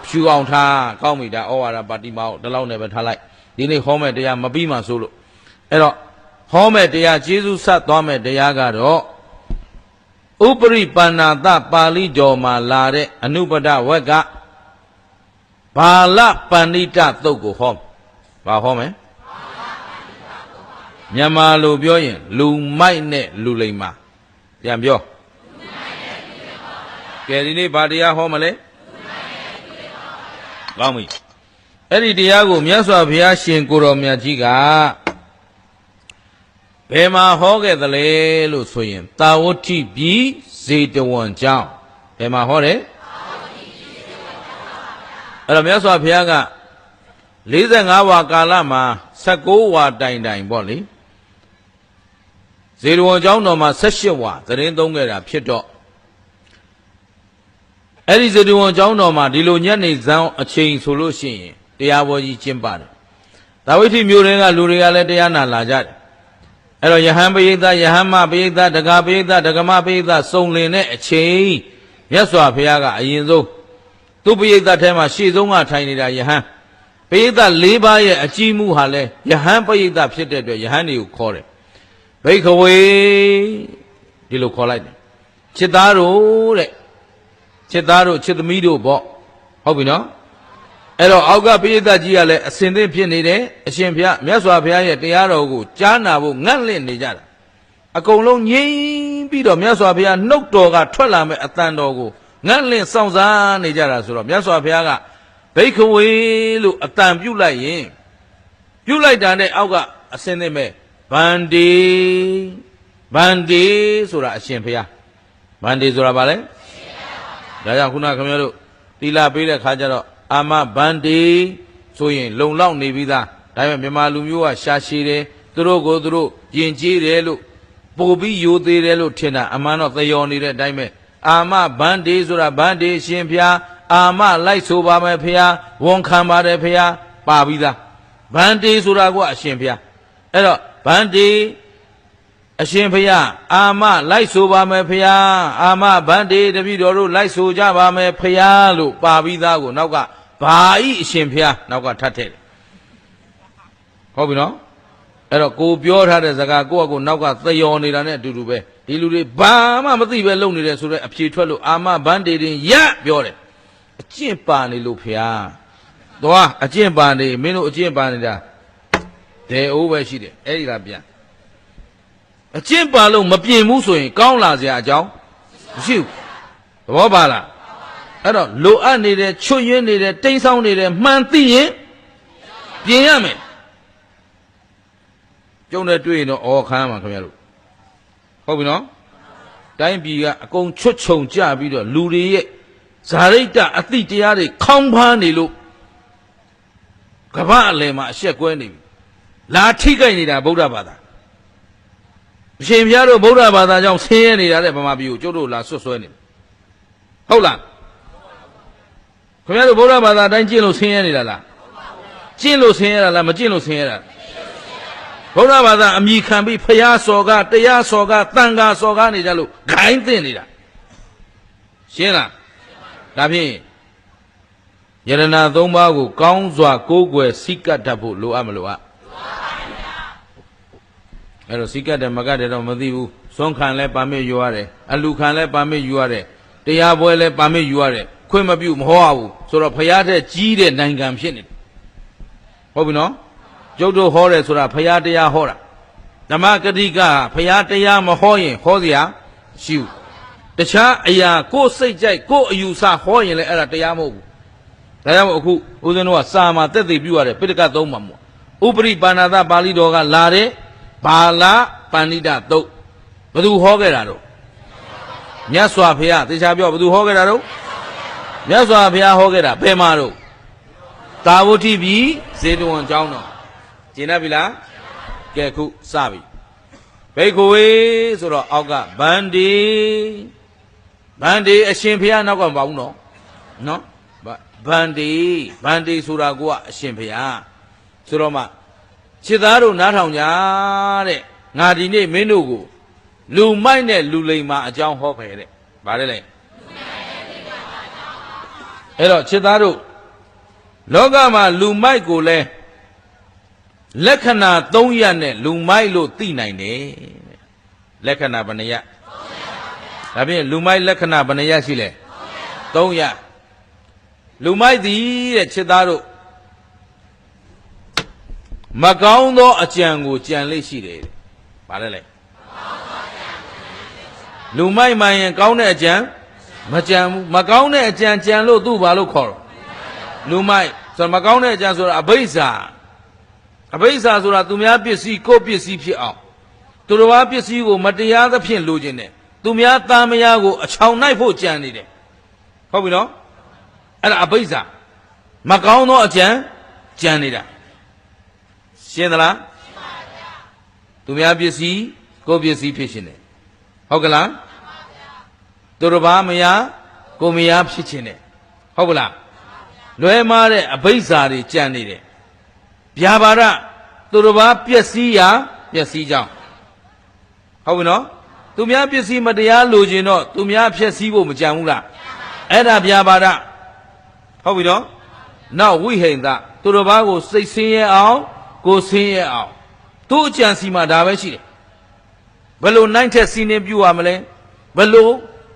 S1: ဖြူအောင်ထားကောင်းပြီဒါဩဝါဒပါတိမောက်ဒီလောက်နဲ့ပဲထားလိုက်ဒီနေ့ဟောမဲ့တရားမပြီးမှဆိုလို့အဲ့တော့ဟောမဲ့တရားကျေးဇူးဆက်သွားမဲ့တရားကတော့ဥပရိပန္နာတပါဠိတော်မှာလာတဲ့အနုပဒဝက်ကဘာလပန္နိတသုတ်ကိုဟောဘာဟောမယ်မြန်မာလိုပြောရင်လူမိုက်နဲ့လူလိမ္မာပြန်ပြောကဲဒီနေ့ဘာတရားဟောမလဲကောင်းပြီအဲ့ဒီတရားကိုမြတ်စွာဘုရားရှင်ကိုတော်မြတ်ကြီးကဘယ်မှာဟောခဲ့သလဲလို့ဆိုရင်တာဝတိပြည်ဇေတဝန်ကျောင်းဘယ်မှာဟောတယ်အဲ့တော့မြတ်စွာဘုရားက45ဝါကာလမှာ16ဝါတိုင်ပေါ့လေဇေတဝန်ကျောင်းတော်မှာ18ဝါသတင်းသုံးခဲ့တာဖြစ်တော့အဲ့ဒီဇေတဝန်ကျောင်းတော်မှာဒီလိုညနေဇောင်းအချိန်ဆိုလို့ရှိရင်တရားပွဲကြီးကျင်းပတယ် ဒါဝိထိမျိုးတွေကလူတွေကလည်းတရားနာလာကြတယ်အဲ့တော့ယဟန်ပရိသတ်ယဟန်မပရိသတ်ဒကာပရိသတ်ဒကမပရိသတ်စုံလင်တဲ့အချိန်မြတ်စွာဘုရားကအရင်ဆုံးသူပရိသတ်ထဲမှာရှေ့ဆုံးကထိုင်နေတာယဟန်ပရိသတ်၄ပါးရဲ့အကြီးမှုဟာလဲယဟန်ပရိသတ်ဖြစ်တဲ့အတွက်ယဟန်တွေကိုခေါ်တယ်ဘိက္ခဝေဒီလိုခေါ်လိုက်တယ်ချစ်သားတို့တဲ့ချစ်သားတို့ချစ်သမီးတို့ပေါ့ဟုတ်ပြီနော်အဲ့တော့အောက်ကပရိသတ်ကြီးကလည်းအစင်သင့်ဖြစ်နေတယ်အရှင်ဘုရားမြတ်စွာဘုရားရဲ့တရားတော်ကိုကြားနာဖို့ငတ်လင့်နေကြတာအကုန်လုံးငြိမ်ပြီးတော့မြတ်စွာဘုရားနှုတ်တော်ကထွက်လာမဲ့အတန်တော်ကိုငတ်လင့်စောင့်စားနေကြတာဆိုတော့မြတ်စွာဘုရားကဘိက္ခဝေလို့အတန်ပြုတ်လိုက်ရင်ပြုတ်လိုက်တာနဲ့အောက်ကအစင်သင့်မဲ့ဗန္ဒီဆိုတာအရှင်ဘုရားဗန္ဒီဆိုတာဗာလဲဒါကြောင့်ခုနခင်ဗျားတို့တီလာပေးတဲ့ခါကျတော့အာမဗန္ဒီဆိုရင်လုံလောက်နေပြီးသားဒါပေမဲ့မြန်မာလူမျိုးကရှာရှည်တယ်သူတို့ကိုသူတို့ယဉ်ကျေးတယ်လို့ပို့ပြီးယိုသေးတယ်လို့ထင်တာအမှန်တော့သယောနေတဲ့အတိုင်းပဲအာမဗန္ဒီဆိုတာဗန္ဒီရှင်ဖျားအာမလိုက်ဆိုပါမယ်ဖျားဝန်ခံပါတယ်ဖျားပါပြီးသားဗန္ဒီဆိုတာကအရှင်ဖျားအဲ့တော့ဗန္ဒီအရှင်ဖျားအာမလိုက်ဆိုပါမယ်ဖျားအာမဗန္ဒီတပည့်တော်တို့လိုက်ဆိုကြပါမယ်ဖျားလို့ပါပြီးသားကိုနောက်ကဘာဤအရှင်ဖျားနောက်ကထပ်ထည့်တယ်ဟုတ်ပြီနော်အဲ့တော့ကိုပြောထားတဲ့စကားကိုယ့်အကိုနောက်ကသယောနေတာနဲ့အတူတူပဲဒီလူတွေဘာမှမသိပဲလုပ်နေတယ်ဆိုတော့အဖြေထွက်လို့အာမဗန္ဒီတင်ရပြောတယ်အကျင့်ပါနေလို့ဖျားသွားအကျင့်ပါနေမင်းတို့အကျင့်ပါနေတာဒေအိုးပဲရှိတယ်အဲ့ဒီကပြန်အကျင့်ပါလို့မပြင်ဘူးဆိုရင်ကောင်းလာစရာအကြောင်းမရှိဘူးသဘောပါလားအဲ့တော့လိုအပ်နေတယ်ချွတ်ယွင်းနေတယ်တိမ်ဆောင်းနေတယ်မှန်သိရင်ပြင်ရမယ်ကျုံနဲ့တွေ့ရင်တော့အော်ခမ်းမှာခင်ဗျားတို့ဟုတ်ပြီနော်တိုင်းပြည်ကအကုန်ချွတ်ခြုံကြပြီးတော့လူတွေရဲ့ဇာရိတအသိတရားတွေခေါင်းဖားနေလို့ကမ္ဘာအလယ်မှာအရှက်ကွဲနေပြီလာထိကြိုက်နေတာဗုဒ္ဓဘာသာအရှင်ဘုရားတို့ဗုဒ္ဓဘာသာကြောင့်ဆင်းရဲနေတာတဲ့ဗမာပြည်ကိုကျုပ်တို့လာဆွတ်ဆွဲနေဟုတ်လားခင်ဗျားတို့ဗုဒ္ဓဘာသာအတိုင်းကျင့်လို့ဆင်းရဲနေတာလားကျင့်လို့ဆင်းရဲတာလားမကျင့်လို့ဆင်းရဲတာဗုဒ္ဓဘာသာအမိခံပြီးဖျားစော်ကတရားစော်ကတန်ခါစော်ကားနေကြလို့ဂိုင်းသိနေတာရှင်းလားဒါဖြင့်ယရဏသုံးပါးကိုကောင်းစွာကိုးကွယ်စိတ်ကပ်တတ်ဖို့လိုအပ်မလိုအပ်အဲ့တော့စိတ်ကပ်တယ်မကပ်တယ်တော့မသိဘူးစွန့်ခံလဲပါမစ်ယူရတယ်အလူခံလဲပါမစ်ယူရတယ်တရားပွဲလဲပါမစ်ယူရတယ်ခွင့်မပြုမဟောရဘူးဆိုတော့ဖျားတဲ့ကြီးတဲ့နိုင်ငံဖြစ်နေတယ်ဟုတ်ပြီနော်ကျုပ်တို့ဟောတယ်ဆိုတာဖျားတရားဟောတာဓမ္မဂတိကဖျားတရားမဟောရင်ဟောစရာရှိဘူးတခြားအရာကိုယ်စိတ်ကြိုက်ကိုယ်အယူဆဟောရင်လည်းအဲ့ဒါတရားမဟုတ်ဘူးဒါကြောင့်အခုဦးဇင်းတို့ကစာမှာတက်သိပြုရတယ်ပိဋကတ်သုံးပါမို့ဥပရိပါဏာသပါဠိတော်ကလာတဲ့ဘာလာပဏိတသုတ်ဘသူဟောခဲ့တာတော့မြတ်စွာဘုရားသေချာပြောဘသူဟောခဲ့တာတော့မြတ်စွာဘုရားဟောခဲ့တာဘယ်မှာတော့သာဝတိပြည်ဇေတဝန်ကျောင်းတော်ကျင်တတ်ပြီလားကဲခုစပြီဘိက္ခဝေဆိုတော့အောက်ကဗန္ဒီအရှင်ဘုရားနောက်ကမပါဘူးနော်ဗန္ဒီဆိုတာကအရှင်ဘုရားဆိုတော့မှခြေသားတို့နားထောင်ကြတဲ့ငါဒီနေ့မင်းတို့ကိုလူမိုက်နဲ့လူလိမ်မာအကြောင်းဟောခဲ့တဲ့ဗါတယ်လေအဲ့တော့ခြေသားတို့လောကမှာလူမိုက်ကိုလဲလက္ခဏာ3ရပ်နဲ့လူမိုက်လို့သိနိုင်တယ်လက္ခဏာဘယ်နှရပ်ဒါဖြင့်လူမိုက်လက္ခဏာဘယ်နှရပ်ရှိလဲ3ရပ်လူမိုက်သည်တဲ့ခြေသားတို့မကောင်းသောအကြံကိုကြံလိမ့်ရှိတယ်ဗါလဲလေလူမိုက်မှန်ရင်ကောင်းတဲ့အကြံမကြံဘူးမကောင်းတဲ့အကြံကြံလို့သူ့ဘာလို့ခေါ်တော့လူမိုက်ဆိုတော့မကောင်းတဲ့အကြံဆိုတာအဘိဇ္ဇာဆိုတာသူများပစ္စည်းကိုယ့်ပစ္စည်းဖြစ်အောင်သူတော်ဘာပစ္စည်းကိုမတရားသဖြင့်လိုချင်တယ်သူများသားမယားကိုအချောင်နိုင်ဖို့ကြံနေတယ်ဟုတ်ပြီနော်အဲ့ဒါအဘိဇ္ဇာမကောင်းသောအကြံကြံနေတာရှင်းသလားရှင်းပါဗျာသူများပစ္စည်းကိုယ့်ပစ္စည်းဖြစ်ရှင်တယ်ဟုတ်ကလားသူတော်ဘာမယားကိုမယားဖြစ်ရှင်တယ်ဟုတ်ကလားလွဲမားတဲ့အဘိဇ္ဇာတွေကြံနေတယ် ဗျာပါဒသူတစ်ပါးပျက်စီးရာပျက်စီးကြောင်းဟုတ်ပြီနော်သူများပစ္စည်းမတရားလိုချင်တော့သူများဖျက်ဆီးဖို့မကြံဘူးလားအဲ့ဒါဗျာပါဒဟုတ်ပြီနော်နောက်ဝိဟိန္ဒသူတစ်ပါးကိုစိတ်ဆင်းရဲအောင်ကိုယ်ဆင်းရဲအောင်သူ့အကြံစီမှာဒါပဲရှိတယ်ဘယ်လိုနိုင်ထက်စီးနှင်းပြူရမလဲဘယ်လို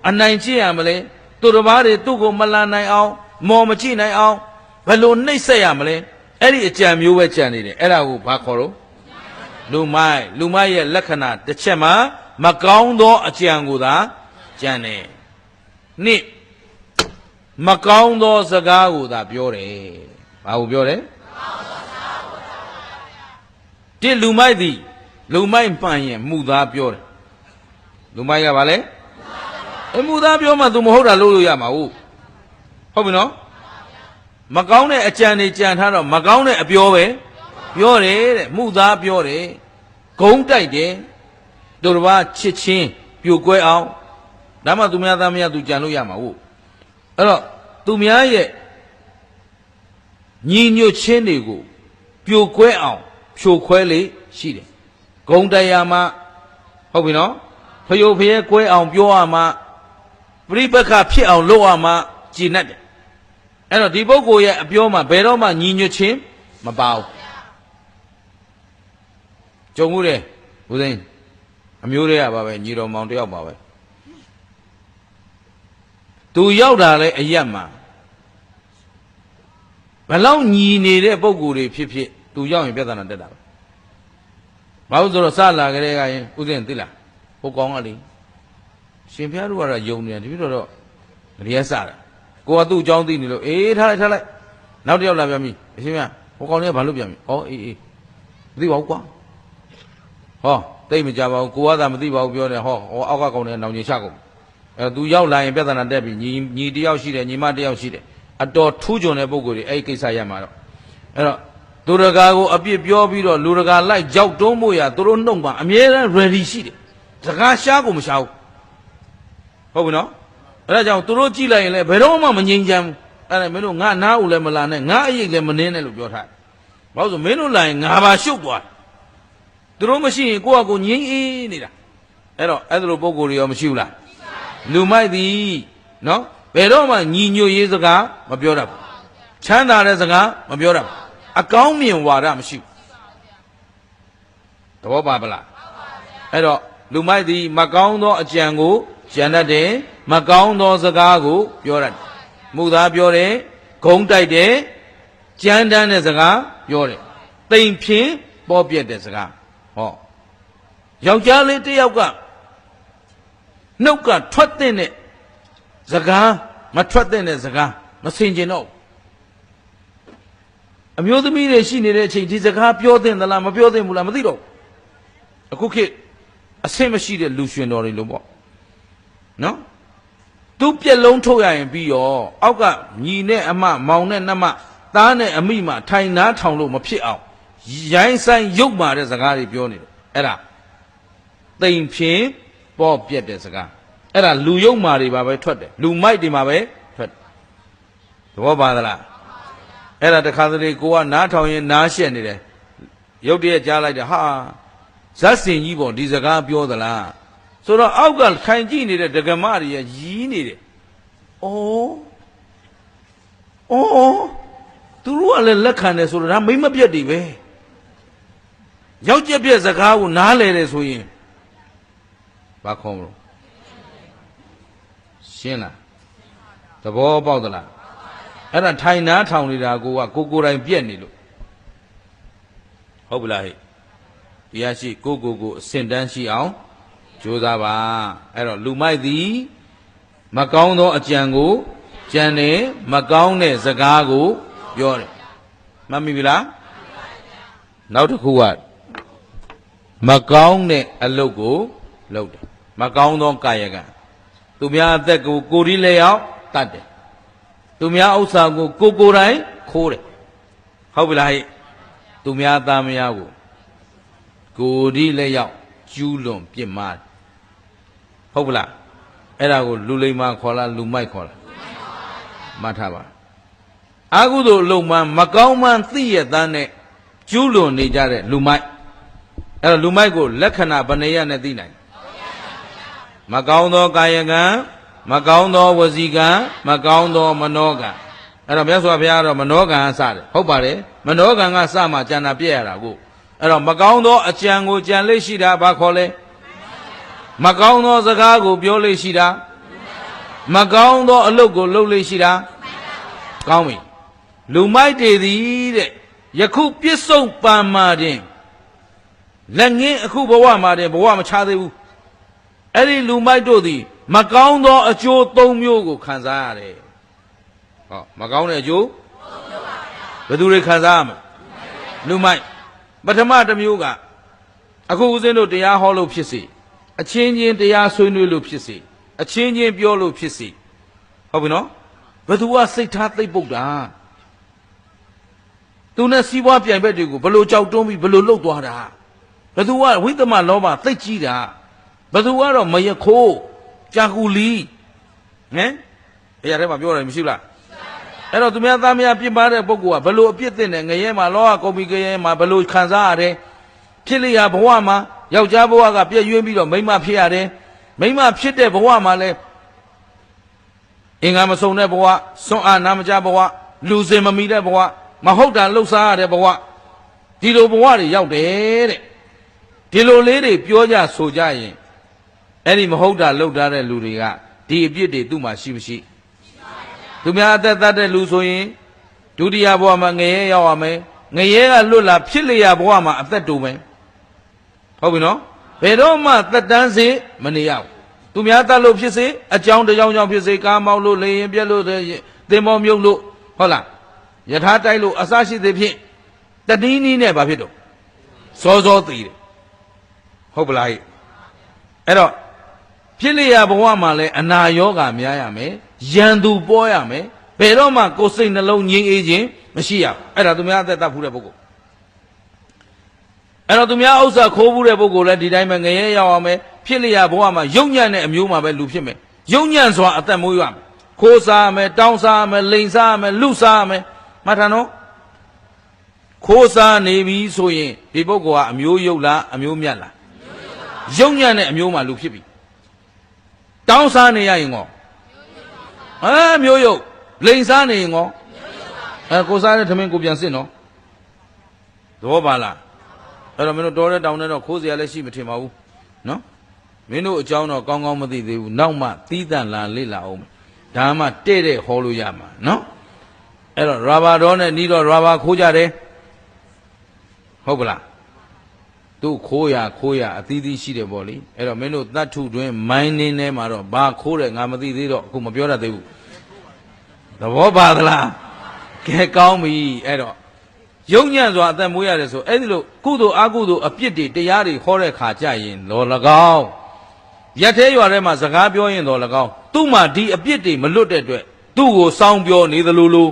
S1: အနိုင်ကျင့်ရမလဲသူတစ်ပါးတွေသူ့ကိုမလန်နိုင်အောင်မော်မကြည့်နိုင်အောင်ဘယ်လိုနှိပ်စက်ရမလဲအဲ့ဒီအကြံမျိုးပဲကြံနေတယ်အဲ့ဒါကိုဘာခေါ်တော့လူမိုက်ရဲ့လက္ခဏာတစ်ချက်မှာမကောင်းသောအကြံကိုသာကြံတယ်နှစ်မကောင်းသောစကားကိုသာပြောတယ်ဘာကိုပြောတယ်တစ်လူမိုက်သည်လူမိုက်မှန်ရင်မှုသားပြောတယ်လူမိုက်ကဘာလဲမှုသားပြောမှ तू မဟုတ်တာလုပ်လို့ရမှာဟုတ်ပြီနော်မကောင်းတဲ့အကြံတွေကြံထားတော့မကောင်းတဲ့အပြောပဲပြောတယ်တဲ့မှုသားပြောတယ်ဂုံးတိုက်တယ်တို့တစ်ပါးချစ်ချင်းပြိုကွဲအောင်ဒါမှသူများသားမယား तू ကြံလို့ရမှာဟုတ်အဲ့တော့သူများရဲ့ညီညွတ်ချင်းတွေကိုပြိုကွဲအောင်ဖြိုခွဲလေရှိတယ်ဂုံတရားမှာဟုတ်ပြီနော်ဖယိုဖယဲကွဲအောင်ပြောရမှာပရိပက္ခဖြစ်အောင်လုပ်ရမှာကြည်နဲ့တယ်အဲ့တော့ဒီပုဂ္ဂိုလ်ရဲ့အပြောမှာဘယ်တော့မှညီညွတ်ခြင်းမပါဘူးကြုံမှုတယ်ဦးသိန်းအမျိုးတွေကပါပဲညီတော်မောင်တယောက်ပါပဲသူရောက်တာလဲအရက်မှာဘလောက်ညီနေတဲ့ပုဂ္ဂိုလ်တွေဖြစ်ဖြစ်သူရောက်ရင်ပြဿနာတက်တာပဲဘာလို့ဆိုတော့စလာကြတဲ့ကရင်ဦးသိန်းသိလားဟိုကောင်ကလေရှင်ဖျားတို့ကတော့ယုံနေတယ်တပည့်တော်တည်းစတာကိုကသူ့အကြောင်းသိနေလို့အေးထားလိုက်နောက်တစ်ယောက်လာပြန်ပြီအရှင်မြတ်ဟိုကောင်လေးကဘာလို့ပြန်ပြီဩအေးမသိပါဘူးကွာဟောတိတ်မကြပါဘူးကိုကသာမသိပါဘူးပြောတယ်ဟောအောက်ကကောင်လေးနောင်ကြီးချကုန်အဲသူရောက်လာရင်ပြဿနာတက်ပြီညီတယောက်ရှိတယ်ညီမတယောက်ရှိတယ်အတော်ထူးချွန်တဲ့ပုံကိုယ်တွေအဲ့ဒီကိစ္စရမှာတော့အဲ့တော့သူတကာကိုအပြစ်ပြောပြီးတော့လူတကာလိုက်ကြောက်တုံးဖို့ရသူတို့နှုတ်ပါအမြဲတမ်း ready ရှိတယ်စကားရှားကိုမရှားဘူးဟုတ်ပြီနော်အဲ့ဒါကြောင့်သူတို့ကြည့်လိုက်ရင်လည်းဘယ်တော့မှမငြိမ်ချမ်းဘူးအဲ့ဒါမင်းတို့ငါနားဦးလည်းမလာနဲ့ငါအရိပ်လည်းမနှင်းနဲ့လို့ပြောထားတယ်ဘာလို့ဆိုမင်းတို့လာရင်ငါပါရှုပ်သွားတယ်သူတို့မရှိရင်ကိုယ့်အကိုငြိမ်အေးနေတာအဲ့တော့အဲ့လိုပုံကိုယ်တွေရောမရှိဘူးလားလူမိုက်သည်နော်ဘယ်တော့မှညီညွတ်ရေးစကားမပြောတတ်ဘူးချမ်းသာတဲ့စကားမပြောတတ်ဘူးအကောင်းမြင်ဝါဒမရှိဘူးသဘောပါပလားအဲ့တော့လူမိုက်သည်မကောင်းသောအကြံကိုကြံတတ်တယ်မကောင်းသောစကားကိုပြောတတ်တယ်မှုသားပြောတယ်ဂုံးတိုက်တယ်ကြမ်းတမ်းတဲ့စကားပြောတယ်တိမ်ဖြင်းပေါ်ပြက်တဲ့စကားဟောယောက်ျားလေးတစ်ယောက်ကနှုတ်ကထွက်တဲ့စကားမထွက်တဲ့စကားမဆင်ကျင်တော့အမျိုးသမီးတွေရှိနေတဲ့အချိန်ဒီစကားပြောသင့်သလားမပြောသင့်ဘူးလားမသိတော့အခုခေတ်အဆင့်မရှိတဲ့လူရှင်တော်တွေလို့ပေါ့နော်သူပြက်လုံးထုတ်ရရင်ပြီးရောအောက်ကညီနဲ့အမမောင်နဲ့နှမသားနဲ့အမိမထိုင်နားထောင်လို့မဖြစ်အောင်ရိုင်းဆိုင်ရုပ်မာတဲ့စကားတွေပြောနေတယ်အဲ့ဒါတိမ်ဖြင်းပေါ်ပြက်တဲ့စကားအဲ့ဒါလူရုပ်မာတွေပါပဲထွက်တယ်လူမိုက်တွေမှာပဲထွက်သဘောပါသလားအဲ့ဒါတခါတလေကိုကနားထောင်ရင်နားရှက်နေတယ်ရုပ်တရက်ကြားလိုက်တယ်ဟာဇက်စင်ကြီးပေါ့ဒီစကားပြောသလားဆိုတော့အောက်ကခိုင်ကြည့်နေတဲ့ဒကမတွေရီးနေတယ်။အော်သူတို့ကလည်းလက်ခံတယ်ဆိုတော့ဒါမိမပြက်တွေပဲ။ရောက်ကျက်ပြက်စကားကိုနားလဲတယ်ဆိုရင်ဘာခေါ်မလို့ရှင်းလားသဘောပေါက်သလားအဲ့ဒါထိုင်နားထောင်နေတာကိုယ်တိုင်ပြက်နေလို့ဟုတ်ပလားဟဲ့တရားရှိကိုအစင်တန်းရှိအောင်ကြိုးစားပါအဲ့တော့လူမိုက်သည်မကောင်းသောအကြံကိုကြံတယ်မကောင်းတဲ့စကားကိုပြောတယ်မှတ်မိပြီလားနောက်တစ်ခုကမကောင်းတဲ့အလုပ်ကိုလုပ်တယ်မကောင်းသောကာယကံသူများအသက်ကိုယ်ဒီလက်ရောက်တတ်တယ်သူများဥစ္စာကိုကိုယ်တိုင်ခိုးတယ်ဟုတ်ပြီလားဟဲ့သူများသားမယားကိုယ်ဒီလက်ရောက်ကျူးလွန်ပြစ်မှားဟုတ်ပလားအဲ့ဒါကိုလူလိမ္မာခေါ်လားလူမိုက်ခေါ်လားမှတ်ထားပါအာဟုသို့အလုံးမှမကောင်းမှန်းသိရတဲ့နဲ့ ကျူးလွန်နေကြတဲ့လူမိုက်အဲ့တော့လူမိုက်ကိုလက္ခဏာဘယ်နှရနဲ့သိနိုင်မကောင်းသောကာယကံမကောင်းသောဝစီကံမကောင်းသောမနောကံအဲ့တော့မြတ်စွာဘုရားကတော့မနောကံစတယ်ဟုတ်ပါတယ်မနောကံကစမှကျန်တာပြည့်ရတာကိုအဲ့တော့မကောင်းသောအကြံကိုကြံလေးရှိတာဘာခေါ်လဲမကောင်းသောစကားကိုပြောလေးရှိတာမကောင်းသောအလုပ်ကိုလုပ်လေးရှိတာကောင်းပြီလူမိုက်တွေသည်တဲ့ယခုပြစ္ဆုတ်ပံမာတင်လက်ငင်းအခုဘဝမှာတင်ဘဝမချသေးဘူးအဲ့ဒီလူမိုက်တို့သည်မကောင်းသောအကျိုး၃မျိုးကိုခံစားရတယ်ဟောမကောင်းတဲ့အကျိုးဘယ်သူတွေခံစားရမလဲလူမိုက်ပထမတစ်မျိုးကအခုဦးဇင်းတို့တရားဟောလို့ဖြစ်စေအချင်းချင်းတရားဆွေးနွေးလို့ဖြစ်စေအချင်းချင်းပြောလို့ဖြစ်စေဟုတ်ပြီနော်ဘယ်သူကစိတ်ထားသိပ်ပုတ်တာသူနဲ့စီးပွားပြိုင်ဘက်တွေကိုဘယ်လိုကြောက်တွန်းပြီးဘယ်လိုလှုပ်သွားတာဘယ်သူကဝိသမလောဘသိပ်ကြီးတာဘယ်သူကတော့မယခိုးကြာကူလီဟမ်ဘယ်ရထဲမှာပြောတယ်မရှိလားအဲ့တော့သူများသားများပြစ်ပါတဲ့ပုဂ္ဂိုလ်ကဘယ်လိုအပြစ်တင်တယ်ငရဲမှာလောကကုန်ပြီကြရဲမှာဘယ်လိုခံစားရတယ်ဖြစ်လျာဘဝမှာယောက်ျားဘဝကပြည့်ရွှင်းပြီးတော့မိန်းမဖြစ်ရတယ်မိန်းမဖြစ်တဲ့ဘဝမှာလည်းအင်္ဂါမစုံတဲ့ဘဝစွန့်အားနာမကြဘဝလူစင်မမီတဲ့ဘဝမဟုတ်တာလှုပ်ရှားရတဲ့ဘဝဒီလိုဘဝတွေရောက်တယ်တဲ့ဒီလိုလေးတွေပြောကြဆိုကြရင်အဲ့ဒီမဟုတ်တာလှုပ်ထားတဲ့လူတွေကဒီအပြစ်တွေသူ့မှာရှိမရှိသူများအသက်သတ်တဲ့လူဆိုရင်ဒုတိယဘဝမှာငရဲရောက်ရမယ်ငရဲကလွတ်လာဖြစ်လျာဘဝမှာအသက်တူမယ်ဟုတ်ပြီနော်ဘယ်တော့မှသက်တမ်းစေမနေရဘူးသူများတတ်လို့ဖြစ်စေအကြောင်းတစ်ကြောင်းကြောင့်ဖြစ်စေကားမောက်လို့လေရင်ပြက်လို့သင်္ဘောမြုပ်လို့ဟုတ်လားယထာတိုက်လို့အစရှိသည်ဖြင့်တတိနီးနဲ့ဘာဖြစ်တော့စောစောသေးတယ်ဟုတ်ပလားဟဲ့အဲ့တော့ဖြစ်လျာဘဝမှာလည်းအနာယောဂများရမယ်ရန်သူပေါ်ရမယ်ဘယ်တော့မှကိုယ်စိတ်နှလုံးငြိမ်းအေးခြင်းမရှိရဘူးအဲ့ဒါသူများအသက်တတ်ဖူးတဲ့ပုဂ္ဂိုလ်အဲ့တော့သူများဥစ္စာခိုးဖူးတဲ့ပုဂ္ဂိုလ်လည်းဒီတိုင်းပဲငရဲရောက်အောင်မယ်ဖြစ်လျာဘဝမှာယုံညံ့တဲ့အမျိုးမှာပဲလူဖြစ်မယ်ယုံညံ့စွာအသက်မွေးရမယ်ခိုးစားရမယ်တောင်းစားရမယ်လိန်စားရမယ်လူစားရမယ်မှတ်ထားနော်ခိုးစားနေပြီဆိုရင်ဒီပုဂ္ဂိုလ်ကအမျိုးယုတ်လားအမျိုးမြတ်လားယုံညံ့တဲ့အမျိုးမှာလူဖြစ်ပြီတောင်းစားနေရရင်ကောမျိုးယုတ်လိန်စားနေရင်ကောကိုစားတဲ့ထမင်းကိုပြန်စစ်နော်သဘောပါလားအဲ့တော့မင်းတို့တော်တဲ့တောင်းတဲ့တော့ခိုးစရာလည်းရှိမထင်ပါဘူးနော်မင်းတို့အကြောင်းတော့ကောင်းကောင်းမသိသေးဘူးနောက်မှသီးသန့်လာလေ့လာအောင်ဒါမှတဲ့တဲ့ဟောလို့ရမှာနော်အဲ့တော့ရာဘာတော်နဲ့နီးတော့ရာဘာခိုးကြတယ်ဟုတ်ပလားသူခိုးရအသီးသီးရှိတယ်ပေါ့လေအဲ့တော့မင်းတို့တတ်ထုတွင်မိုင်းနေထဲမှာတော့ဘာခိုးတယ်ငါမသိသေးတော့အခုမပြောတတ်သေးဘူးသဘောပါသလားကဲကောင်းပြီအဲ့တော့ယုံညံ့စွာအသက်မွေးရတယ်ဆိုအဲ့ဒီလိုကုသိုလ်အကုသိုလ်အပြစ်တွေတရားတွေဟောတဲ့ခါကြရင်တော်၎င်းရက်သေးရွာထဲမှာစကားပြောရင်တော်၎င်းသူ့မှာဒီအပြစ်တွေမလွတ်တဲ့အတွက်သူ့ကိုစောင်းပြောနေသလိုလို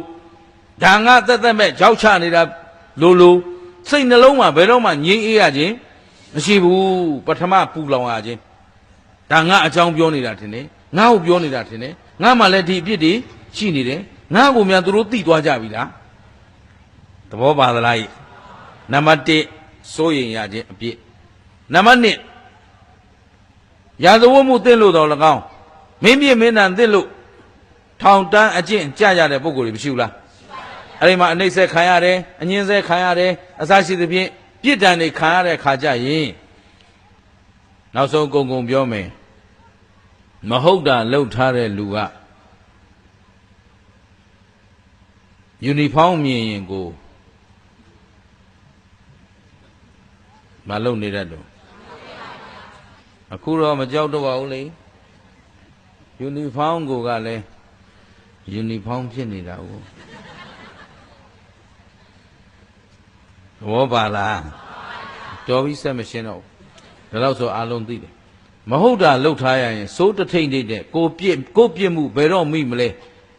S1: ဒါငါသက်မဲ့ကြောက်ချနေတာလိုစိတ်နှလုံးမှာဘယ်တော့မှငြိမ်းအေးရခြင်းမရှိဘူးပထမပူလောင်ရခြင်းဒါငါအကြောင်းပြောနေတာထင်တယ်ငါ့ကိုပြောနေတာထင်တယ်ငါမှလည်းဒီအပြစ်တွေရှိနေတယ်ငါ့ကိုများသူတို့သိသွားကြပြီလားသဘောပါသလားနံပါတ်1စိုးရင်ရခြင်းအပြစ်နံပါတ်2ရာဇဝတ်မှုသင့်လို့တော့၎င်းမင်းပြင်းမင်းတန်သင့်လို့ထောင်တန်းအကျင့်ကြရတဲ့ပုဂ္ဂိုလ်တွေမရှိဘူးလားအဲ့ဒီမှာအနှိမ့်ဆက်ခံရတယ်အငြင်းဆက်ခံရတယ်အစရှိသဖြင့်ပြစ်ဒဏ်တွေခံရတဲ့ခါကြရင်နောက်ဆုံးကုံကုံပြောမယ်မဟုတ်တာလှုပ်ထားတဲ့လူကယူနီဖောင်းမြင်ရင်ကိုမလုံနေတတ်တော့အခုတော့မကြောက်တော့ပါဘူးလေယူနီဖောင်းကိုကလည်းယူနီဖောင်းဖြစ်နေတာကိုသဘောပါလားတော်ပြီးဆက်မရှင်းတော့ဒါတော့ဆိုအားလုံးသိတယ်မဟုတ်တာလှုပ်ထားရရင်စိုးတထိတ်နေတဲ့ကိုပြစ်မှုဘယ်တော့မိမလဲ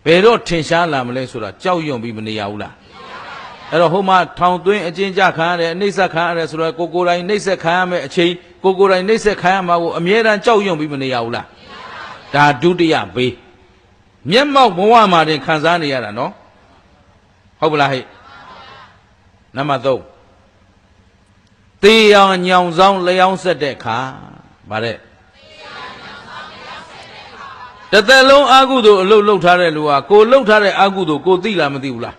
S1: ဘယ်တော့ထင်ရှားလာမလဲဆိုတာကြောက်ရွံ့ပြီးမနေရဘူးလားအဲ့တော့ဟိုမှာထောင်သွင်းအကျဉ်းချခံရတယ်အနှိမ့်ဆက်ခံရတယ်ဆိုတော့ကိုယ်တိုင်နှိမ့်ဆက်ခံရမယ်အချိန်ကိုယ်တိုင်နှိမ့်ဆက်ခံရမှာကိုအမြဲတမ်းကြောက်ရွံ့ပြီးမနေရဘူးလားဒါဒုတိယဘေးမျက်မှောက်ဘဝမှာတင်ခံစားနေရတာနော်ဟုတ်ပလားဟဲ့နံပါတ်3 သေရောင်ညောင်ဆောင်လျောင်းဆက်တဲ့ခါဗါတဲ့တသက်လုံးအာကုသို့အလုတ်လှုပ်ထားတဲ့လူဟာကိုလှုပ်ထားတဲ့အာကုသို့ကိုသိလားမသိဘူးလား